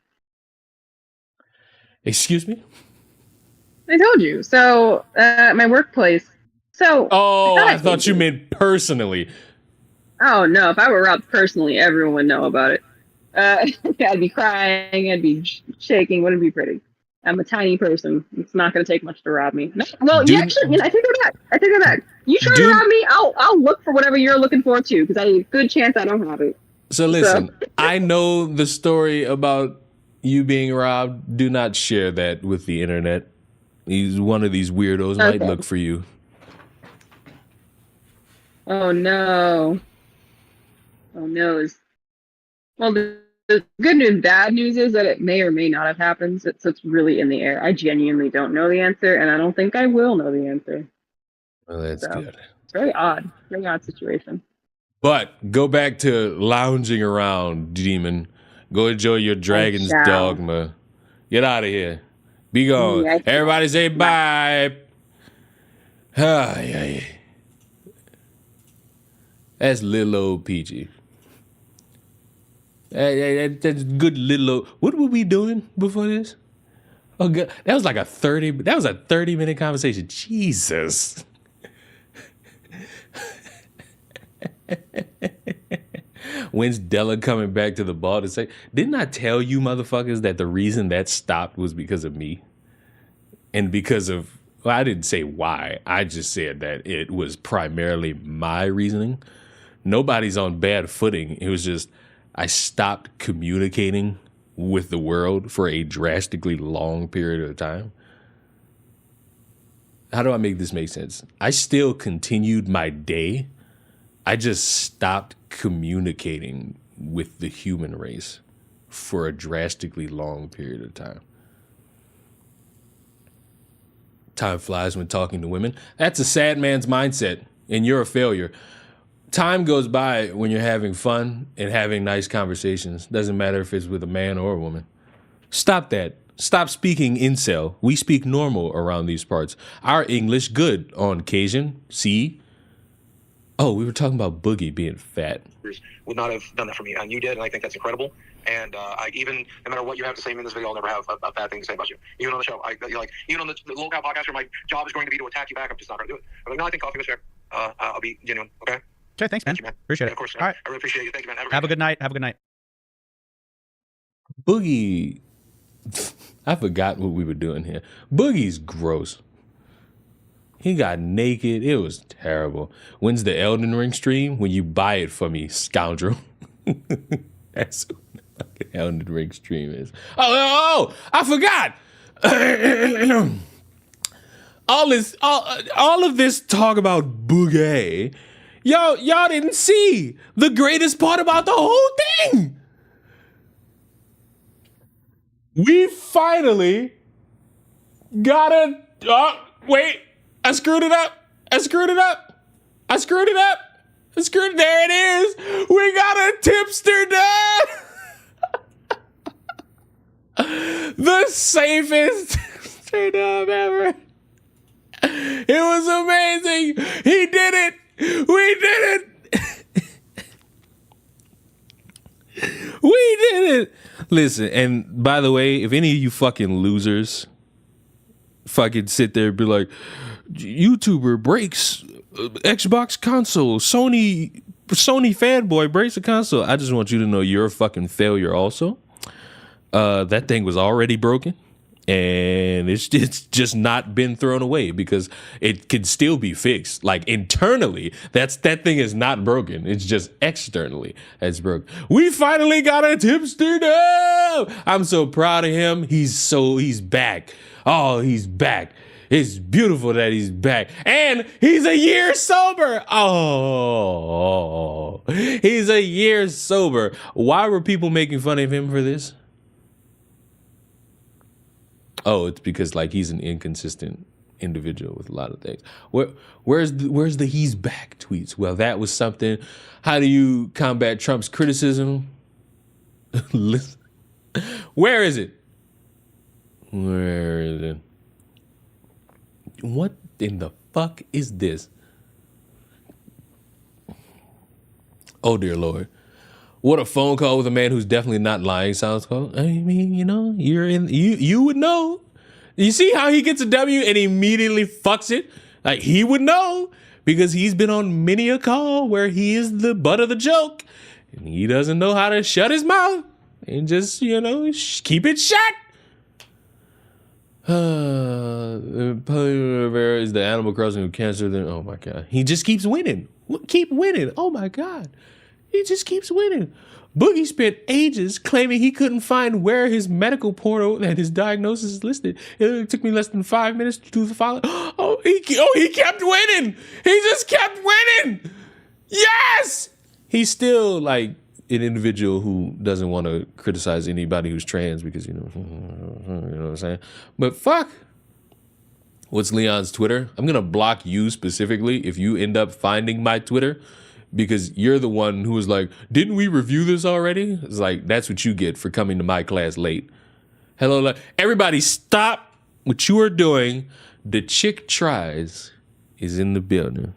Excuse me? I told you. So, my workplace. So. Oh, I thought you meant personally. Oh, no. If I were robbed personally, everyone would know about it. I'd be crying. I'd be shaking. Wouldn't be pretty. I'm a tiny person. It's not going to take much to rob me. No, well, I take it back. You try to rob me, I'll look for whatever you're looking for, too, because I have a good chance I don't have it. So listen, I know the story about you being robbed. Do not share that with the internet. One of these weirdos might look for you. Oh, no. Oh, no. Well, the good news, bad news is that it may or may not have happened. So it's really in the air. I genuinely don't know the answer, and I don't think I will know the answer. Well, that's good. It's very odd situation. But go back to lounging around, demon. Go enjoy your dragon's dogma. Get out of here. Be gone. Yeah, Everybody say bye. Yeah. That's little old Peachy. That's good little old. What were we doing before this? Oh God, that was a 30-minute conversation. Jesus. When's Della coming back to the ball to say, didn't I tell you motherfuckers that the reason that stopped was because of me? And because of, well, I didn't say why. I just said that it was primarily my reasoning. Nobody's on bad footing. It was just, I stopped communicating with the world for a drastically long period of time. How do I make this make sense? I still continued my day. I just stopped communicating with the human race for a drastically long period of time. Time flies when talking to women. That's a sad man's mindset, and you're a failure. Time goes by when you're having fun and having nice conversations. Doesn't matter if it's with a man or a woman. Stop that. Stop speaking incel. We speak normal around these parts. Our English good on occasion. See? Oh, we were talking about Boogie being fat. Would not have done that for me, and you did, and I think that's incredible. And I even, no matter what you have to say in this video, I'll never have a bad thing to say about you. Even on the show, even on the low cow podcast where my job is going to be to attack you back, I'm just not going to do it. But no, I think coffee was fair. I'll be genuine. Okay. Okay, thanks, man. Thank you, man. Appreciate Yeah, it. of course. All right. I really appreciate you. Thank you, man. Have a good night. Have a good night. Boogie, I forgot what we were doing here. Boogie's gross. He got naked. It was terrible. When's the Elden Ring stream? When you buy it for me, scoundrel. That's what the fucking Elden Ring stream is. Oh, I forgot. all of this talk about Boogie. Y'all didn't see the greatest part about the whole thing. We finally got a. Wait. I screwed it up. There it is. We got a tipster done. The safest tipster dub ever. It was amazing. He did it. We did it. We did it. Listen, and by the way, if any of you fucking losers fucking sit there and be like, YouTuber breaks Xbox console, Sony fanboy breaks a console. I just want you to know you're a fucking failure also. That thing was already broken, and it's just not been thrown away because it can still be fixed. Like internally, that thing is not broken. It's just externally it's broken. We finally got a tipster dub. I'm so proud of him. He's back. Oh, he's back. It's beautiful that he's back. And he's a year sober. Oh, He's a year sober. Why were people making fun of him for this? Oh, it's because like he's an inconsistent individual with a lot of things. Where's the he's back tweets? Well, that was something. How do you combat Trump's criticism? Listen. Where is it? Where is it? What in the fuck is this? Oh dear Lord. What a phone call with a man who's definitely not lying sounds called. I mean, you know, you would know. You see how he gets a W and immediately fucks it? Like he would know because he's been on many a call where he is the butt of the joke and he doesn't know how to shut his mouth and just, you know, keep it shut. Is the Animal Crossing of cancer? Then oh my God, he just keeps winning. Keep winning. Oh my God. He just keeps winning. Boogie spent ages claiming he couldn't find where his medical portal that his diagnosis is listed. It took me less than 5 minutes to do the following. Oh, he kept winning. He just kept winning. Yes. He's still like an individual who doesn't want to criticize anybody who's trans because, you know what I'm saying? But fuck. What's Leon's Twitter? I'm going to block you specifically if you end up finding my Twitter. Because you're the one who was like, didn't we review this already? It's like, that's what you get for coming to my class late. Hello, everybody stop what you are doing. The chick tries is in the building.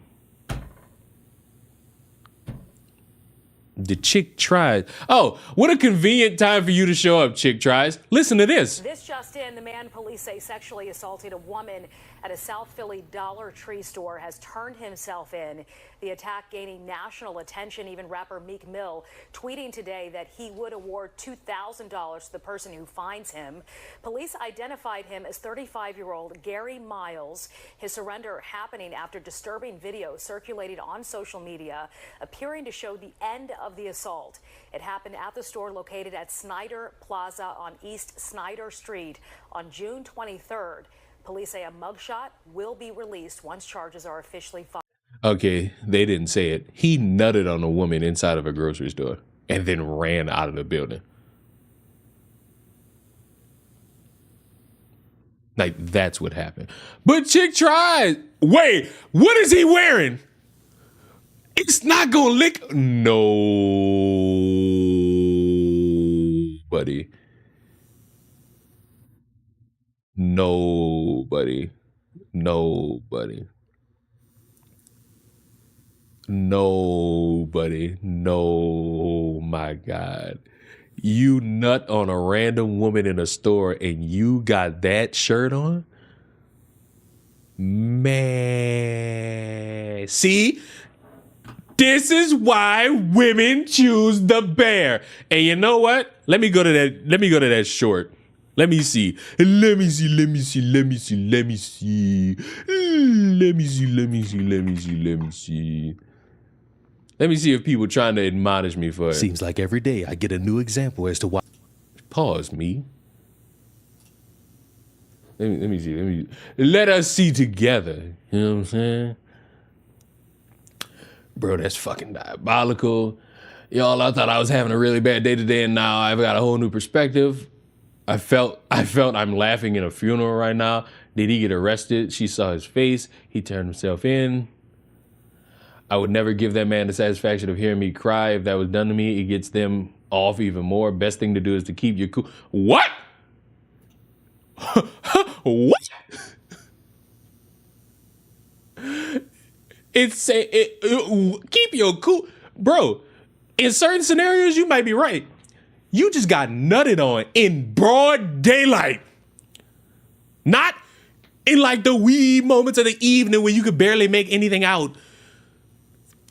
The chick tries. Oh, what a convenient time for you to show up, chick tries. Listen to this. This just in, the man police say sexually assaulted a woman at a South Philly Dollar Tree store has turned himself in. The attack gaining national attention, even rapper Meek Mill tweeting today that he would award $2,000 to the person who finds him. Police identified him as 35-year-old Gary Miles. His surrender happening after disturbing video circulated on social media appearing to show the end of the assault. It happened at the store located at Snyder Plaza on East Snyder Street on June 23rd. Police say a mugshot will be released once charges are officially filed. Okay, they didn't say it. He nutted on a woman inside of a grocery store and then ran out of the building. Like, that's what happened. But chick tried. Wait, what is he wearing? It's not gonna lick. Nobody. Nobody. Nobody. Nobody. No, my God. You nut on a random woman in a store and you got that shirt on? Man. See? This is why women choose the bear. And you know what? Let me go to that short. Let me see. Let me see if people trying to admonish me for it. Seems like every day I get a new example as to why. Pause me. Let me see. Let us see together. You know what I'm saying? Bro, that's fucking diabolical. Y'all, I thought I was having a really bad day today, and now I've got a whole new perspective. I felt I'm laughing in a funeral right now. Did he get arrested? She saw his face. He turned himself in. I would never give that man the satisfaction of hearing me cry. If that was done to me, it gets them off even more. Best thing to do is to keep your cool. What? What? Keep your cool. Bro, in certain scenarios, you might be right. You just got nutted on in broad daylight. Not in like the wee moments of the evening when you could barely make anything out.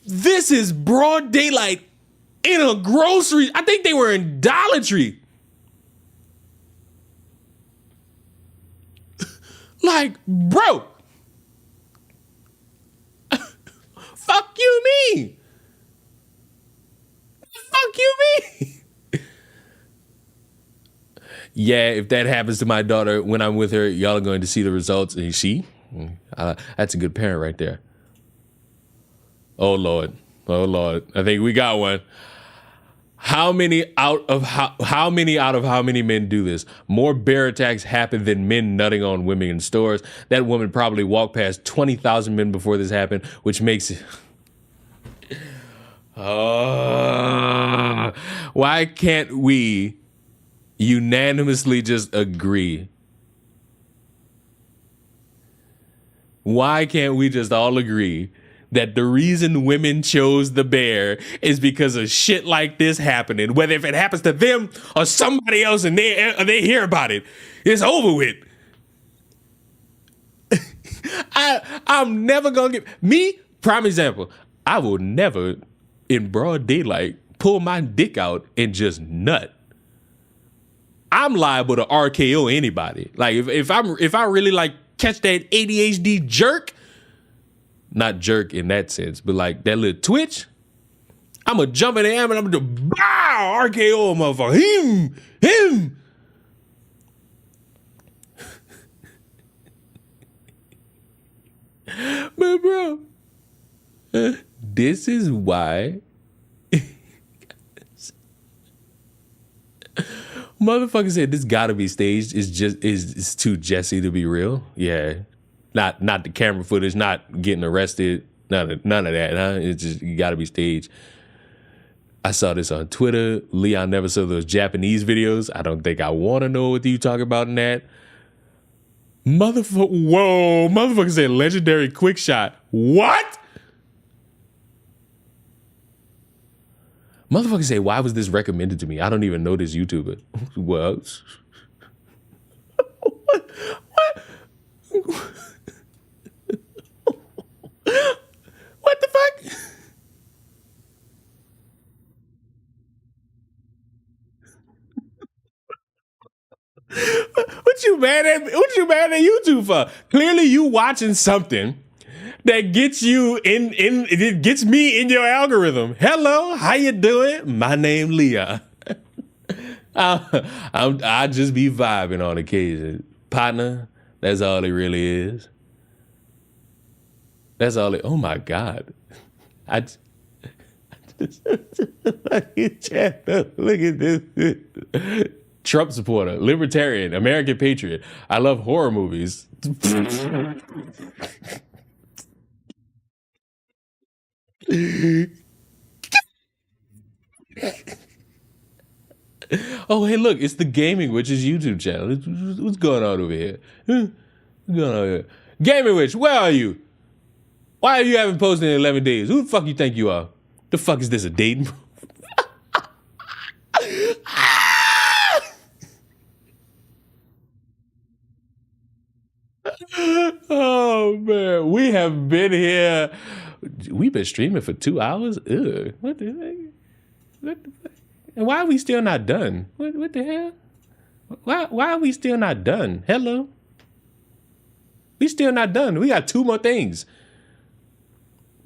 This is broad daylight in a grocery. I think they were in Dollar Tree. Like, bro. Fuck you mean? Fuck you mean? Yeah, if that happens to my daughter when I'm with her, y'all are going to see the results. And see, that's a good parent right there. Oh, Lord. Oh Lord, I think we got one. How many out of how many men do this? More bear attacks happen than men nutting on women in stores. That woman probably walked past 20,000 men before this happened, which makes it. Why can't we unanimously just agree? Why can't we just all agree that the reason women chose the bear is because of shit like this happening? Whether if it happens to them or somebody else and they hear about it, it's over with. I'm never gonna get me, prime example, I will never in broad daylight pull my dick out and just nut. I'm liable to RKO anybody. Like if I really like catch that ADHD jerk, not jerk in that sense, but like that little twitch, I'm gonna jump in the air and I'm gonna bow, RKO a motherfucker. Him. But bro, this is why motherfucker said this gotta be staged. It's too Jesse to be real. Yeah. Not the camera footage, not getting arrested, none of that, huh? It's just, you gotta be staged. I saw this on Twitter. Leon never saw those Japanese videos. I don't think I wanna know what you talk about in that. Motherfucker said legendary quick shot. What? Motherfucker say, why was this recommended to me? I don't even know this YouTuber. Well, what? What the fuck? What you mad at YouTube for? Clearly you watching something that gets you it gets me in your algorithm. Hello, how you doing? My name Leah. I just be vibing on occasion. Partner, that's all it really is. That's all it, oh my God. Look at this. Trump supporter, libertarian, American patriot. I love horror movies. Oh, hey, look, it's the Gaming Witch's YouTube channel. What's going on over here? What's going on here? Gaming Witch, where are you? Why are you haven't posted in 11 days? Who the fuck you think you are? The fuck is this, a dating? Oh man, we have been here. We've been streaming for 2 hours. Ugh, what the heck? What the fuck? And why are we still not done? What the hell? Why are we still not done? Hello? We still not done. We got 2 more things.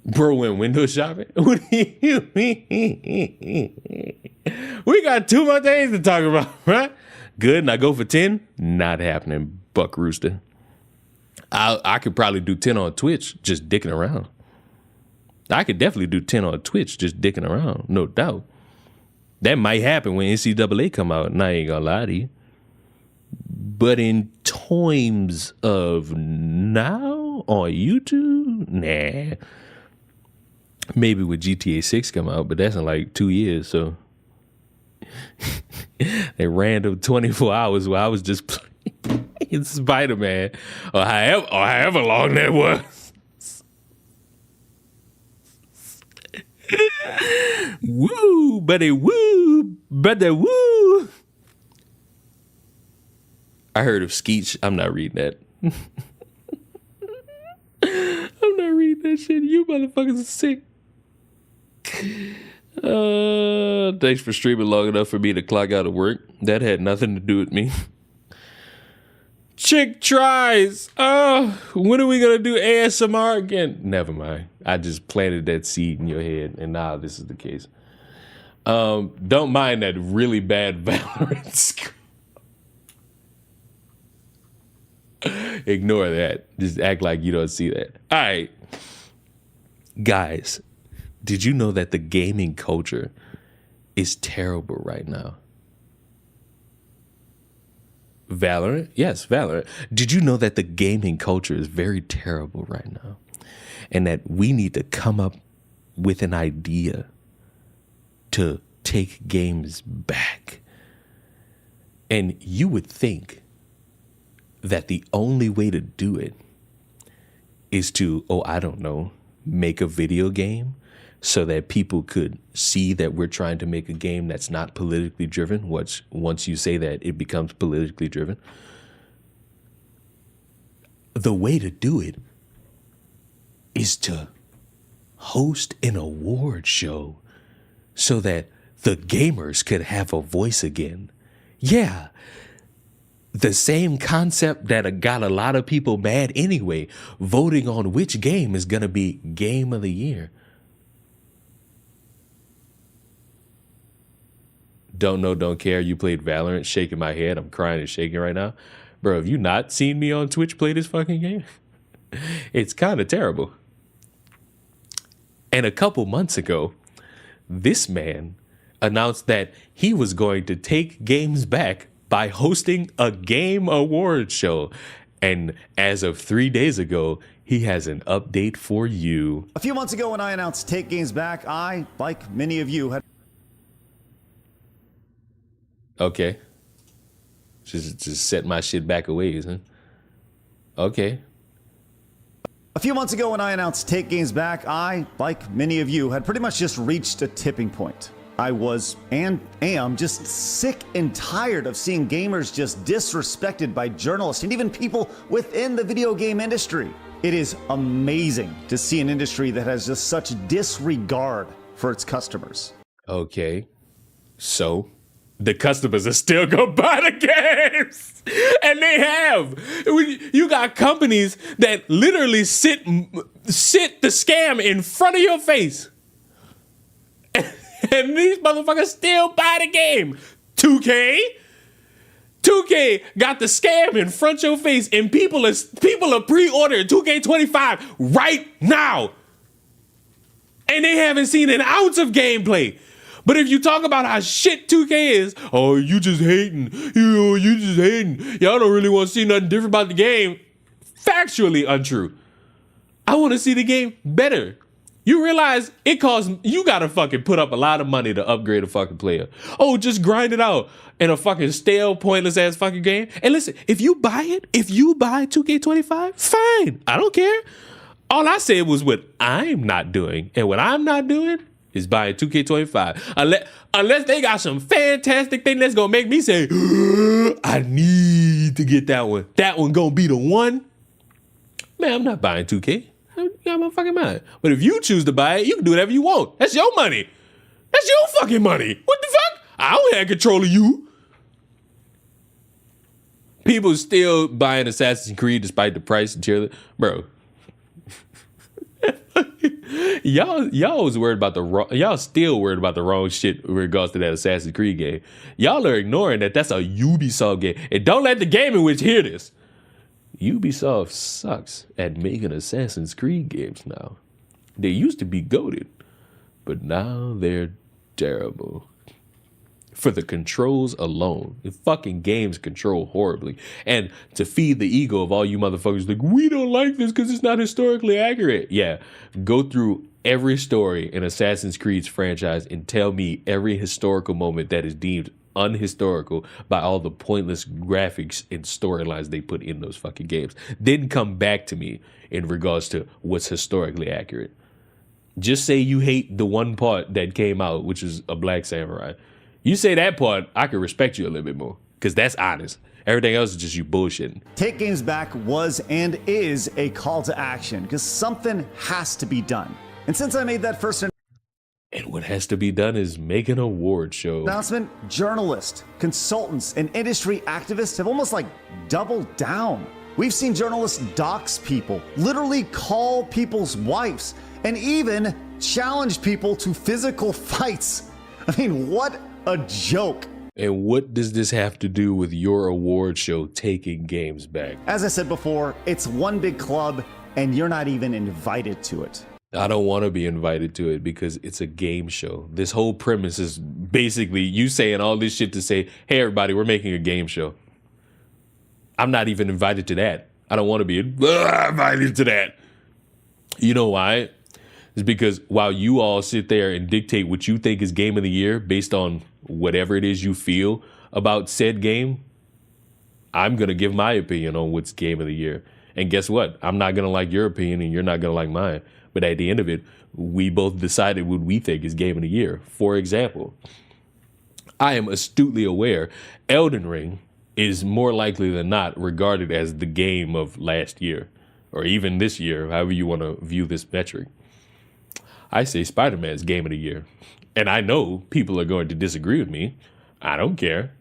Bro went window shopping? What do you mean? We got 2 more things to talk about, right? Good, and I go for 10? Not happening, Buck Rooster. I could probably do 10 on Twitch, just dicking around. I could definitely do 10 on Twitch, just dicking around, no doubt. That might happen when NCAA come out, and I ain't gonna lie to you. But in times of now on YouTube, nah. Maybe with GTA 6 come out, but that's in like 2 years, so. A random 24 hours where I was just playing Spider-Man, or however long that was. Woo, buddy, woo, buddy, woo. I heard of Skeech. I'm not reading that. I'm not reading that shit. You motherfuckers are sick. Thanks for streaming long enough for me to clock out of work. That had nothing to do with me. Chick tries. When are we gonna do ASMR again? Never mind. I just planted that seed in your head, and now this is the case. Don't mind that really bad Valorant score. Ignore that. Just act like you don't see that. All right, guys. Did you know that the gaming culture is terrible right now? Valorant? Yes, Valorant. Did you know that the gaming culture is very terrible right now? And that we need to come up with an idea to take games back. And you would think that the only way to do it is to, I don't know, make a video game so that people could see that we're trying to make a game that's not politically driven, which once you say that, it becomes politically driven. The way to do it is to host an award show so that the gamers could have a voice again. Yeah, the same concept that got a lot of people mad anyway, voting on which game is going to be Game of the Year. Don't know, don't care. You played Valorant, shaking my head. I'm crying and shaking right now. Bro, have you not seen me on Twitch play this fucking game? It's kind of terrible. And a couple months ago, this man announced that he was going to take games back by hosting a game award show. And as of 3 days ago, he has an update for you. A few months ago when I announced Take Games Back, I, like many of you, had... Okay. Just set my shit back away, isn't it? Okay. A few months ago when I announced Take Games Back, I, like many of you, had pretty much just reached a tipping point. I was, and am, just sick and tired of seeing gamers just disrespected by journalists and even people within the video game industry. It is amazing to see an industry that has just such disregard for its customers. Okay. So the customers are still gonna buy the games, and they have. You got companies that literally sit the scam in front of your face, and these motherfuckers still buy the game. 2K got the scam in front of your face, and people are pre-ordering 2K25 right now, and they haven't seen an ounce of gameplay. But if you talk about how shit 2K is, oh, you just hating. You just hating. Y'all don't really want to see nothing different about the game. Factually untrue. I want to see the game better. You realize it costs, you got to fucking put up a lot of money to upgrade a fucking player. Oh, just grind it out in a fucking stale, pointless ass fucking game. And listen, if you buy 2K25, fine. I don't care. All I said was what I'm not doing. And what I'm not doing is buying 2K25. Unless they got some fantastic thing that's gonna make me say, I need to get that one. That one gonna be the one. Man, I'm not buying 2K. I got my fucking mind. But if you choose to buy it, you can do whatever you want. That's your money. That's your fucking money. What the fuck? I don't have control of you. People still buying Assassin's Creed despite the price and cheerleader. Bro. Y'all was worried about y'all still worried about the wrong shit in regards to that Assassin's Creed game. Y'all are ignoring that's a Ubisoft game. And don't let the Gaming Witch hear this. Ubisoft sucks at making Assassin's Creed games now. They used to be goated, but now they're terrible. For the controls alone, the fucking games control horribly. And to feed the ego of all you motherfuckers like, we don't like this because it's not historically accurate. Yeah, go through every story in Assassin's Creed's franchise and tell me every historical moment that is deemed unhistorical by all the pointless graphics and storylines they put in those fucking games. Then come back to me in regards to what's historically accurate. Just say you hate the one part that came out, which is a black samurai. You say that part, I can respect you a little bit more, because that's honest. Everything else is just you bullshitting. Take Games Back was and is a call to action, because something has to be done. And since I made that first and what has to be done is make an award show announcement, journalists, consultants, and industry activists have almost like doubled down. We've seen journalists dox people, literally call people's wives, and even challenge people to physical fights. I mean, what a joke. And what does this have to do with your award show taking games back? As I said before, it's one big club and you're not even invited to it. I don't want to be invited to it because it's a game show. This whole premise is basically you saying all this shit to say, hey, everybody, we're making a game show. I'm not even invited to that. I don't want to be invited to that. You know why? It's because while you all sit there and dictate what you think is game of the year based on whatever it is you feel about said game, I'm going to give my opinion on what's game of the year. And guess what? I'm not going to like your opinion and you're not going to like mine. But at the end of it, we both decided what we think is game of the year. For example, I am astutely aware Elden Ring is more likely than not regarded as the game of last year, or even this year, however you want to view this metric. I say Spider-Man's game of the year. And I know people are going to disagree with me. I don't care.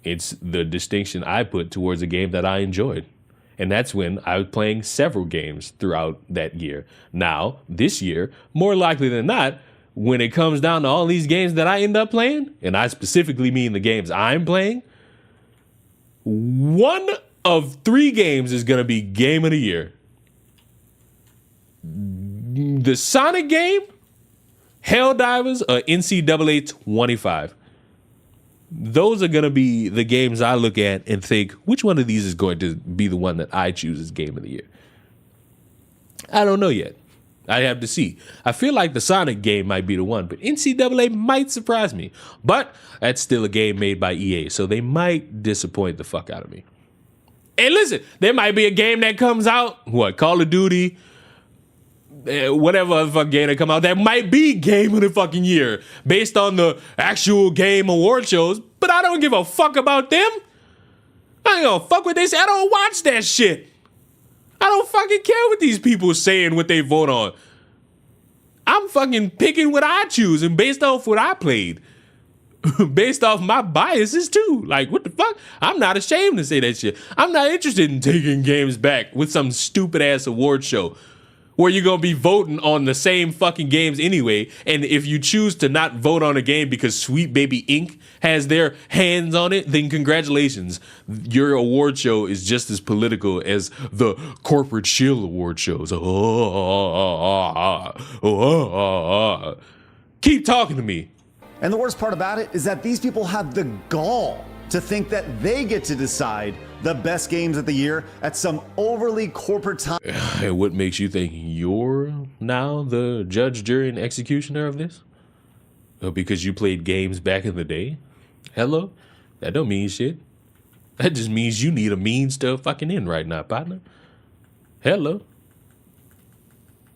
It's the distinction I put towards a game that I enjoyed. And that's when I was playing several games throughout that year. Now, this year, more likely than not, when it comes down to all these games that I end up playing, and I specifically mean the games I'm playing, one of 3 games is going to be game of the year. The Sonic game, Helldivers, or NCAA 25. Those are going to be the games I look at and think, which one of these is going to be the one that I choose as game of the year? I don't know yet. I have to see. I feel like the Sonic game might be the one, but NCAA might surprise me. But that's still a game made by EA, so they might disappoint the fuck out of me. And listen, there might be a game that comes out, Call of Duty, whatever other fucking game that come out, that might be game of the fucking year based on the actual game award shows, but I don't give a fuck about them. I ain't gonna fuck what they say. I don't watch that shit. I don't fucking care what these people saying, what they vote on. I'm fucking picking what I choose and based off what I played. Based off my biases too. Like, what the fuck? I'm not ashamed to say that shit. I'm not interested in taking games back with some stupid ass award show where you're going to be voting on the same fucking games anyway. And if you choose to not vote on a game because Sweet Baby Inc. has their hands on it, then congratulations. Your award show is just as political as the corporate shill award shows. Keep talking to me. And the worst part about it is that these people have the gall to think that they get to decide the best games of the year at some overly corporate time. And what makes you think you're now the judge, jury, and executioner of this? Because you played games back in the day? Hello? That don't mean shit. That just means you need a means to fucking end right now, partner. Hello?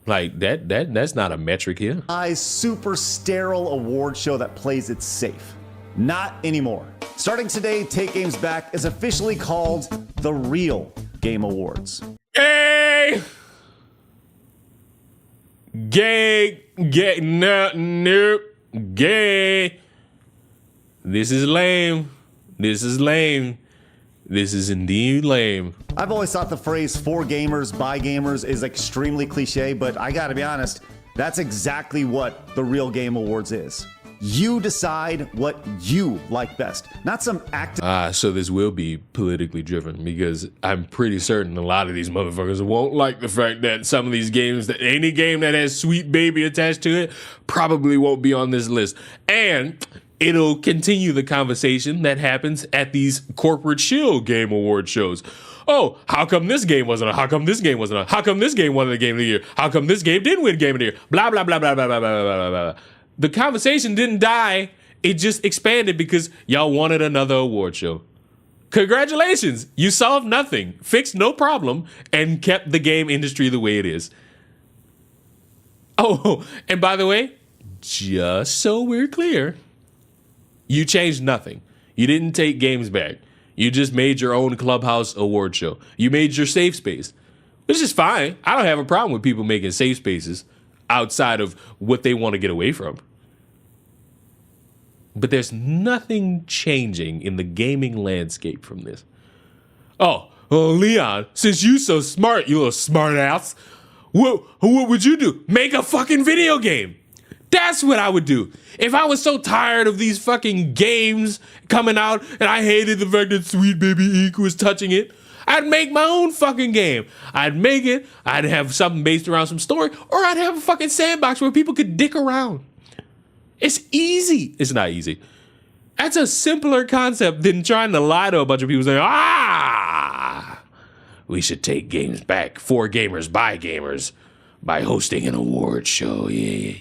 Like, that's not a metric here. Super sterile award show that plays it safe. Not anymore. Starting today, Take Games Back is officially called the Real Game Awards. Gay! No, gay. This is lame. This is lame. This is indeed lame. I've always thought the phrase for gamers, by gamers is extremely cliche, but I gotta be honest, that's exactly what the Real Game Awards is. You decide what you like best, not some active. So this will be politically driven because I'm pretty certain a lot of these motherfuckers won't like the fact that some of these games, that any game that has Sweet Baby attached to it, probably won't be on this list. And it'll continue the conversation that happens at these corporate shill game award shows. Oh, how come this game wasn't how come this game wasn't how come this game won the game of the year? How come this game didn't win game of the year? Blah, blah, blah, blah, blah, blah, blah, blah, blah. The conversation didn't die. It just expanded because y'all wanted another award show. Congratulations. You solved nothing, fixed no problem, and kept the game industry the way it is. Oh, and by the way, just so we're clear, you changed nothing. You didn't take games back. You just made your own Clubhouse award show. You made your safe space, which is fine. I don't have a problem with people making safe spaces outside of what they want to get away from. But there's nothing changing in the gaming landscape from this. Oh, Leon, since you so smart, you little smart ass, what would you do? Make a fucking video game. That's what I would do. If I was so tired of these fucking games coming out and I hated the fact that Sweet Baby Inc. was touching it, I'd make my own fucking game. I'd make it. I'd have something based around some story, or I'd have a fucking sandbox where people could dick around. It's easy. It's not easy. That's a simpler concept than trying to lie to a bunch of people saying, we should take games back for gamers by gamers by hosting an award show. Yeah.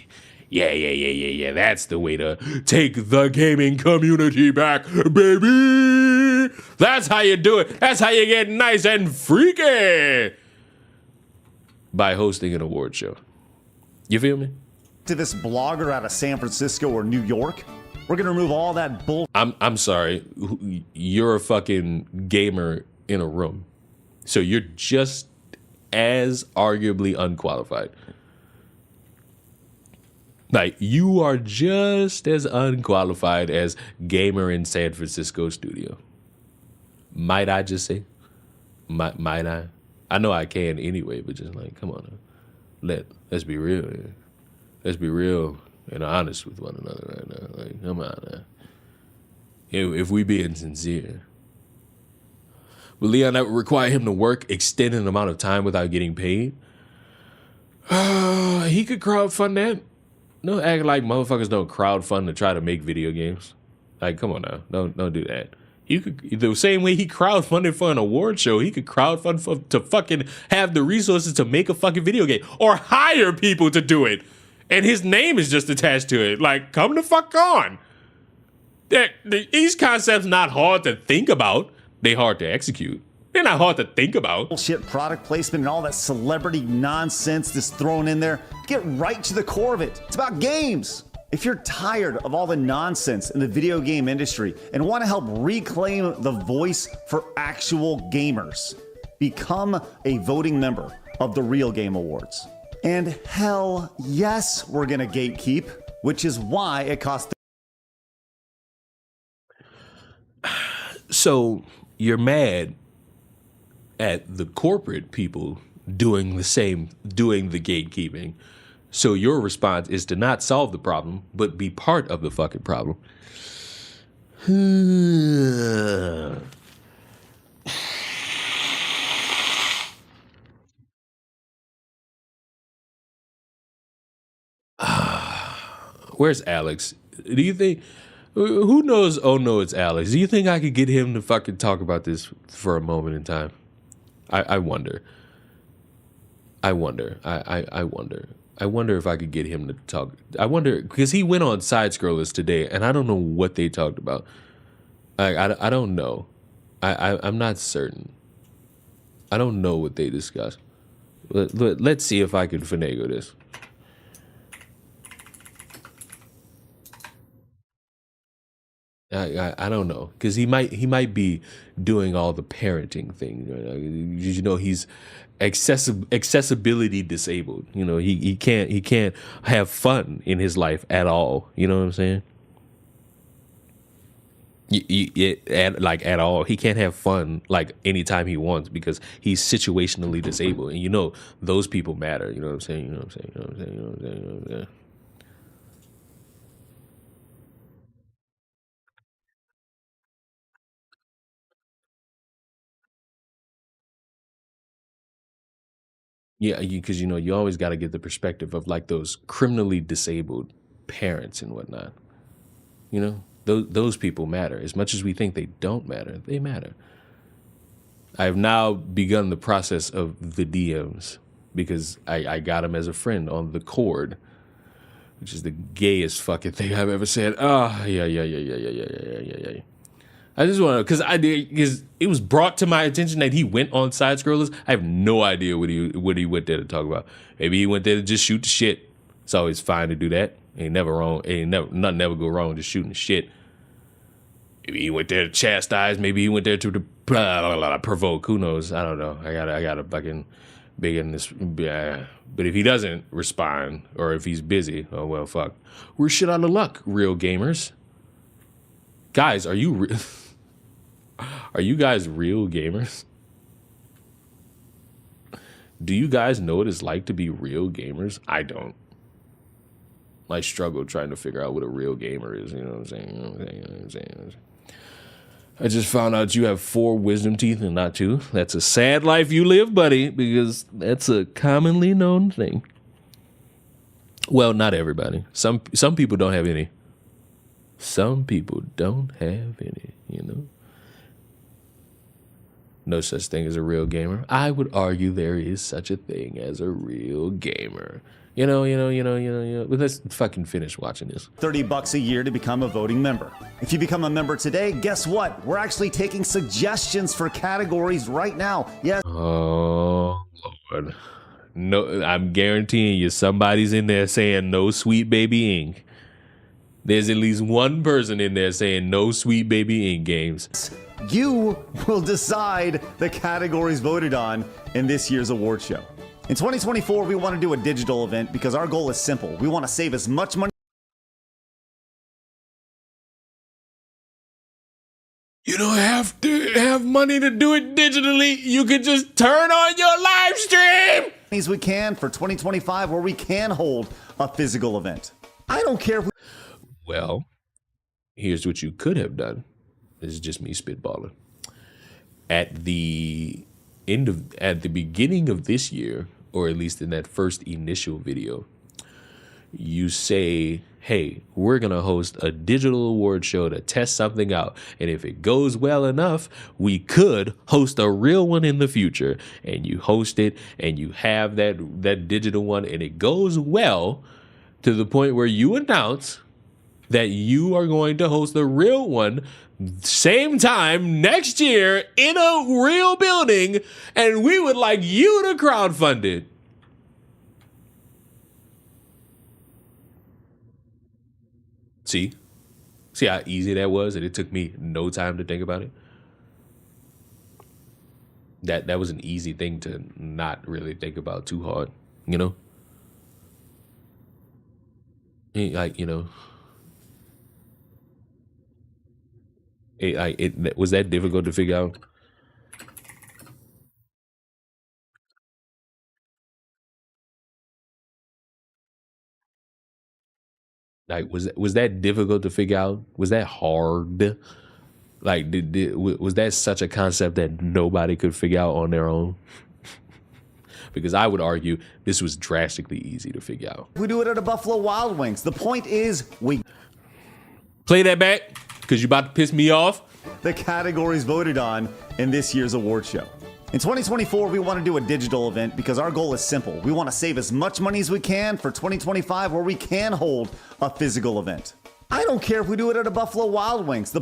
That's the way to take the gaming community back, baby. That's how you do it. That's how you get nice and freaky. By hosting an award show. You feel me? To this blogger out of San Francisco or New York, we're gonna remove all that bull. I'm sorry. You're a fucking gamer in a room. So you're just as arguably unqualified. Like, you are just as unqualified as gamer in San Francisco studio. Might I just say? Might I? I know I can anyway, but just like, come on. Let's be real. Man. Let's be real and honest with one another right now. Like, come on now. If we being sincere. But Leon, that would require him to work extended amount of time without getting paid. He could crowdfund that. Don't act like motherfuckers don't crowdfund to try to make video games. Like, come on now. Don't do that. You could, the same way he crowdfunded for an award show, he could crowdfund to fucking have the resources to make a fucking video game or hire people to do it. And his name is just attached to it. Like, come the fuck on. These concepts not hard to think about. They hard to execute. They're not hard to think about. Bullshit product placement and all that celebrity nonsense that's thrown in there. Get right to the core of it. It's about games. If you're tired of all the nonsense in the video game industry and want to help reclaim the voice for actual gamers, become a voting member of the Real Game Awards. And hell yes, we're gonna gatekeep, which is why it costs. So you're mad at the corporate people doing the gatekeeping. So your response is to not solve the problem, but be part of the fucking problem. Where's Alex? Do you think, who knows? Oh no, it's Alex. Do you think I could get him to fucking talk about this for a moment in time? I wonder. I wonder if I could get him to talk. I wonder, because he went on Side Scrollers today, and I don't know what they talked about. I don't know. I'm not certain. I don't know what they discussed. Let's see if I can finagle this. I don't know, because he might be doing all the parenting thing. You know, he's accessibility disabled. You know, he can't have fun in his life at all. You know what I'm saying? At all. He can't have fun like anytime he wants because he's situationally disabled. And you know, those people matter. You know what I'm saying? You know what I'm saying? Yeah, because you always got to get the perspective of like those criminally disabled parents and whatnot. You know, those people matter. As much as we think they don't matter, they matter. I have now begun the process of the DMs because I got him as a friend on the Cord, which is the gayest fucking thing I've ever said. Yeah. I just want to, because it was brought to my attention that he went on Side Scrollers. I have no idea what he went there to talk about. Maybe he went there to just shoot the shit. It's always fine to do that. Ain't never wrong. Nothing ever go wrong just shooting the shit. Maybe he went there to chastise. Maybe he went there to provoke. Who knows? I don't know. I gotta fucking big in this. But if he doesn't respond or if he's busy, oh well, fuck. We're shit out of luck, real gamers. Guys, are you guys real gamers? Do you guys know what it's like to be real gamers? I don't. I struggle trying to figure out what a real gamer is. You know what I'm saying? I just found out you have 4 wisdom teeth and not 2. That's a sad life you live, buddy, because that's a commonly known thing. Well, not everybody. Some people don't have any. Some people don't have any, you know. No such thing as a real gamer. I would argue there is such a thing as a real gamer. You know. But let's fucking finish watching this. $30 a year to become a voting member. If you become a member today, guess what? We're actually taking suggestions for categories right now. Yes. Oh, Lord. No, I'm guaranteeing you somebody's in there saying no Sweet Baby Ink. There's at least one person in there saying no Sweet Baby Ink games. You will decide the categories voted on in this year's award show. In 2024, we want to do a digital event because our goal is simple. We want to save as much money. You don't have to have money to do it digitally. You can just turn on your live stream as we can for 2025, where we can hold a physical event. I don't care if we... Well, here's what you could have done. This is just me spitballing. At the beginning of this year, or at least in that first initial video, you say, hey, we're going to host a digital award show to test something out. And if it goes well enough, we could host a real one in the future. And you host it and you have that digital one and it goes well to the point where you announce that you are going to host the real one same time next year in a real building, and we would like you to crowdfund it. See how easy that was, and it took me no time to think about it. That was an easy thing to not really think about too hard, you know? Like, you know, it was that difficult to figure out. Like, was that difficult to figure out? Was that hard? Like, was that such a concept that nobody could figure out on their own? Because I would argue this was drastically easy to figure out. We do it at a Buffalo Wild Wings. The point is, we play that back because you about to piss me off. The categories voted on in this year's award show. In 2024, we want to do a digital event because our goal is simple. We want to save as much money as we can for 2025, where we can hold a physical event. I don't care if we do it at a Buffalo Wild Wings.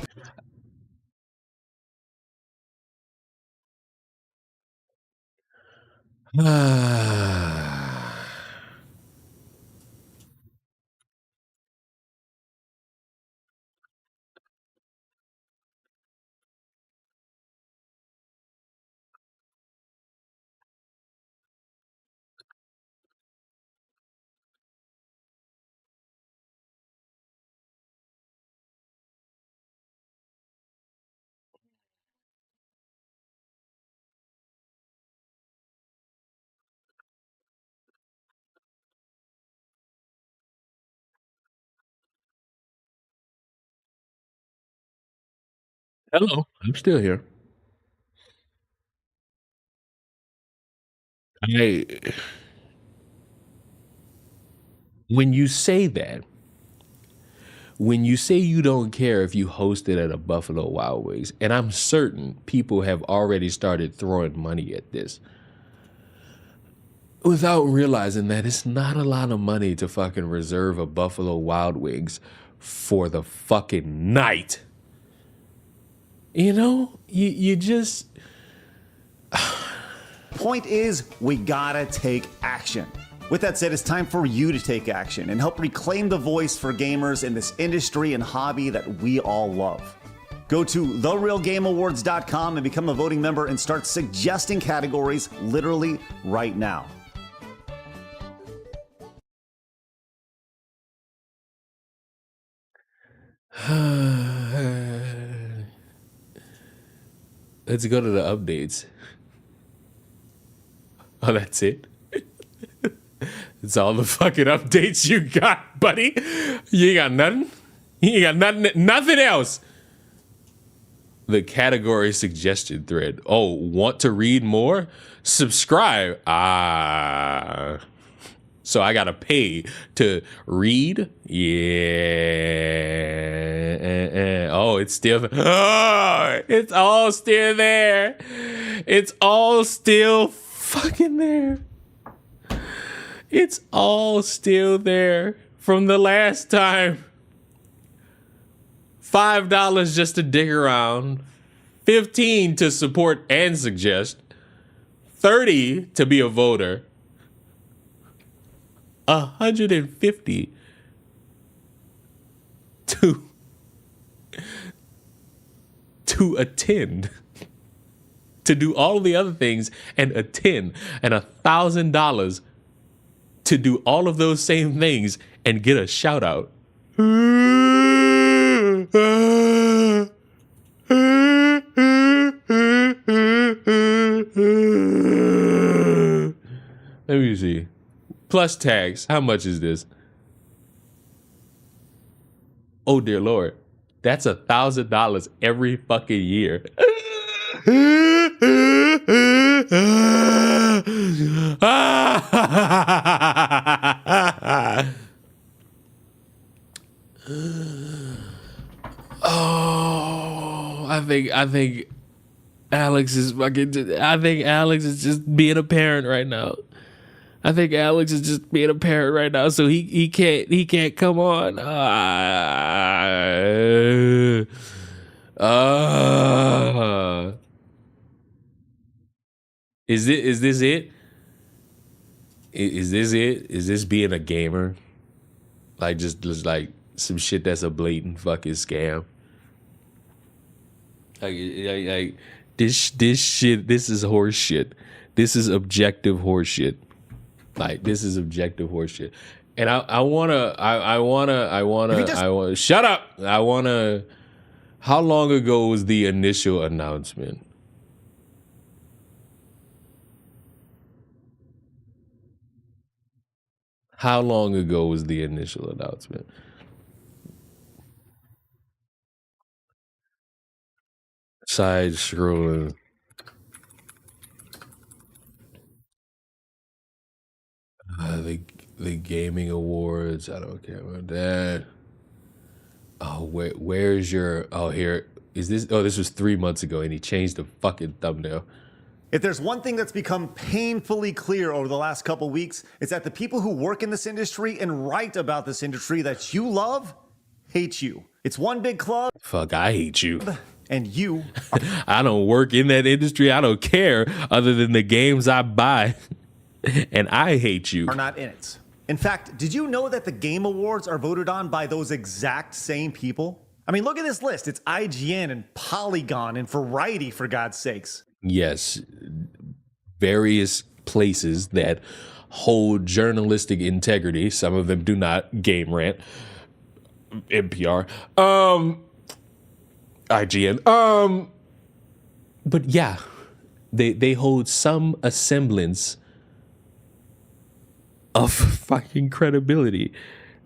Hello, I'm still here. When you say that, when you say you don't care if you host it at a Buffalo Wild Wings, and I'm certain people have already started throwing money at this without realizing that it's not a lot of money to fucking reserve a Buffalo Wild Wings for the fucking night. You know, you just... Point is, we gotta take action. With that said, it's time for you to take action and help reclaim the voice for gamers in this industry and hobby that we all love. Go to therealgameawards.com and become a voting member and start suggesting categories literally right now. Let's go to the updates. Oh, that's it? It's all the fucking updates you got, buddy. You ain't got nothing? You ain't got nothing else? the category suggestion thread. Oh, want to read more? Subscribe. So I gotta pay to read? Yeah. Oh, it's still. Oh, it's all still there. It's all still fucking there. It's all still there from the last time. $5 just to dig around, $15 to support and suggest, $30 to be a voter, $150 to attend, to do all the other things and attend, and $1,000 to do all of those same things and get a shout out. Let me see. Plus tax. How much is this? Oh dear Lord. That's $1,000 every fucking year. Oh, I think Alex is fucking. I think Alex is just being a parent right now. I think Alex is just being a parent right now, so he can't come on. Is this it? Is this it? Is this being a gamer? Like just like some shit that's a blatant fucking scam. Like this shit. This is horse shit. This is objective horse shit. Like this is objective horse shit. And I wanna. Shut up. I wanna. How long ago was the initial announcement? How long ago was the initial announcement? Side scrolling. The gaming awards. I don't care about that. Oh, where's your? Oh, here is this. Oh, this was 3 months ago, and he changed the fucking thumbnail. If there's one thing that's become painfully clear over the last couple weeks, it's that the people who work in this industry and write about this industry that you love hate you. It's one big club. Fuck, I hate you. And you. I don't work in that industry. I don't care other than the games I buy. And I hate you. Are not in it. In fact, did you know that the Game Awards are voted on by those exact same people? I mean, look at this list. It's IGN and Polygon and Variety, for God's sakes. Yes, various places that hold journalistic integrity. Some of them do not. Game Rant, NPR, IGN. But yeah, they hold some semblance of fucking credibility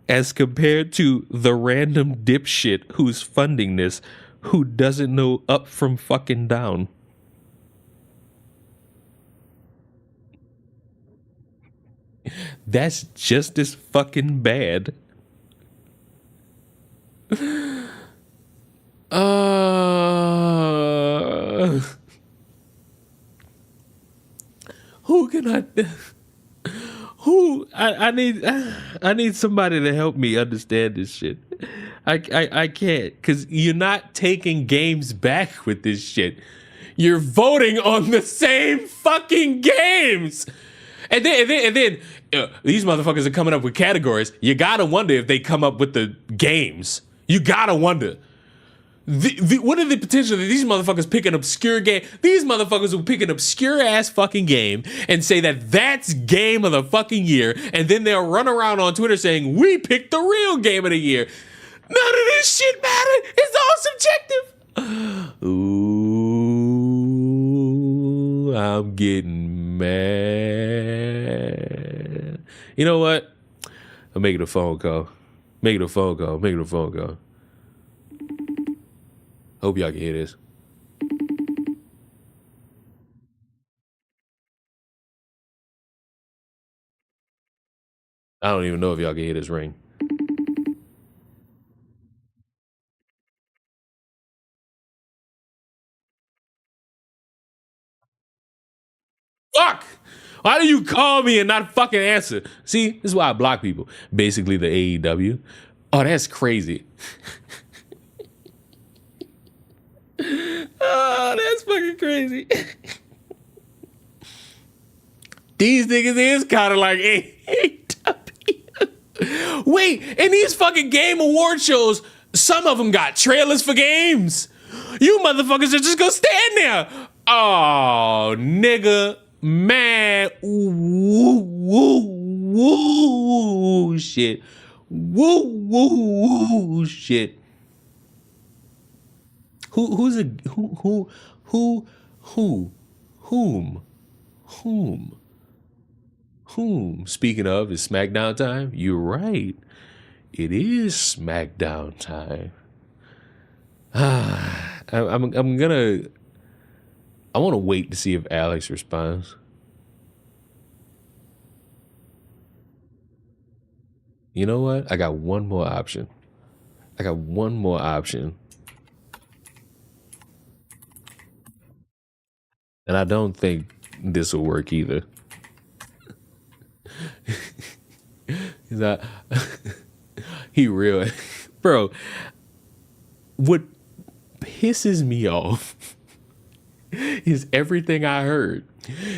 as compared to the random dipshit who's funding this, who doesn't know up from fucking down. That's just as fucking bad. Who can I? Who I need somebody to help me understand this shit. I can't, because you're not taking games back with this shit. You're voting on the same fucking games. And then these motherfuckers are coming up with categories. You gotta wonder if they come up with the games. You gotta wonder. What are the potential that these motherfuckers pick an obscure game? These motherfuckers will pick an obscure ass fucking game and say that that's game of the fucking year, and then they'll run around on Twitter saying, we picked the real game of the year. None of this shit matter. It's all subjective. Ooh, I'm getting mad. You know what? I'm making a phone call. Making a phone call. Hope y'all can hear this. I don't even know if y'all can hear this ring. Fuck! Why do you call me and not fucking answer? See, this is why I block people. Basically, the AEW. Oh, that's crazy. Oh, that's fucking crazy. These niggas is kind of like AEW. Wait, and these fucking game award shows, some of them got trailers for games. You motherfuckers are just gonna stand there. Oh, nigga. Man, woo, shit. Woo, shit. Whom? Speaking of, is SmackDown time? You're right. It is SmackDown time. I want to wait to see if Alex responds. You know what? I got one more option. And I don't think this will work either. He real. Bro, what pisses me off is everything I heard.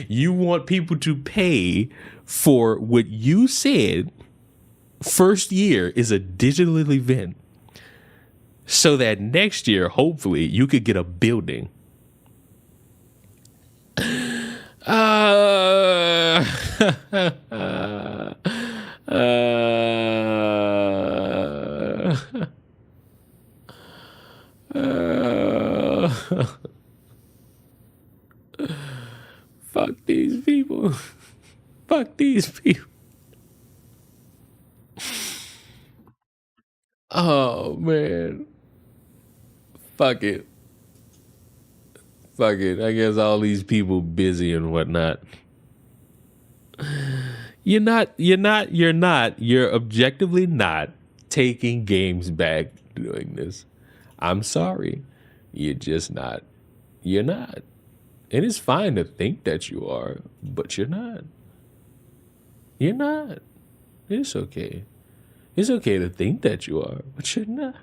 You want people to pay for what you said first year is a digital event so that next year, hopefully, you could get a building. Fuck these people. Fuck these people. Oh, man. Fuck it. Fuck it. I guess all these people busy and whatnot. You're objectively not taking games back doing this. I'm sorry. You're just not. You're not. And it's fine to think that you are, but you're not. You're not. It's okay. It's okay to think that you are, but you're not.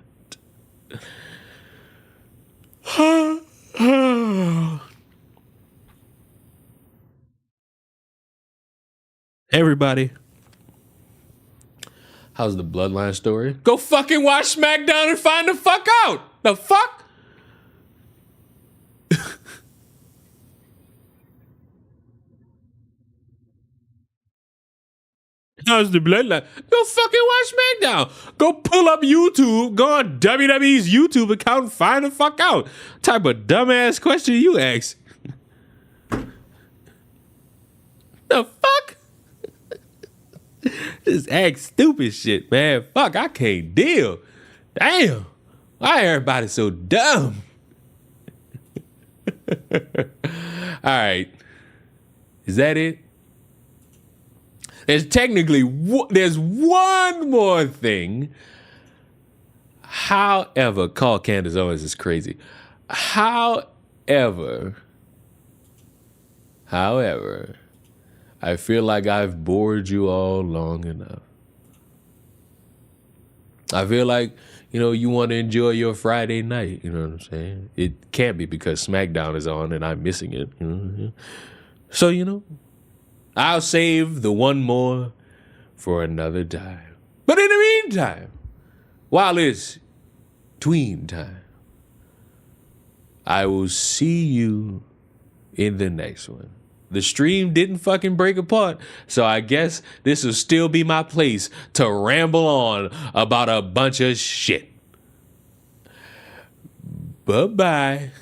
Everybody, how's the Bloodline story? Go fucking watch SmackDown and find the fuck out. The fuck? How's the Bloodline? Go fucking watch SmackDown. Go pull up YouTube. Go on WWE's YouTube account and find the fuck out. Type of dumbass question you ask. The fuck? Just act stupid shit, man. Fuck, I can't deal. Damn. Why everybody so dumb? All right. Is that it? There's one more thing. However, call Candace Owens is crazy. However, I feel like I've bored you all long enough. I feel like, you want to enjoy your Friday night. You know what I'm saying? It can't be because SmackDown is on and I'm missing it. So, I'll save the one more for another time. But in the meantime, while it's tween time, I will see you in the next one. The stream didn't fucking break apart, so I guess this will still be my place to ramble on about a bunch of shit. Bye-bye.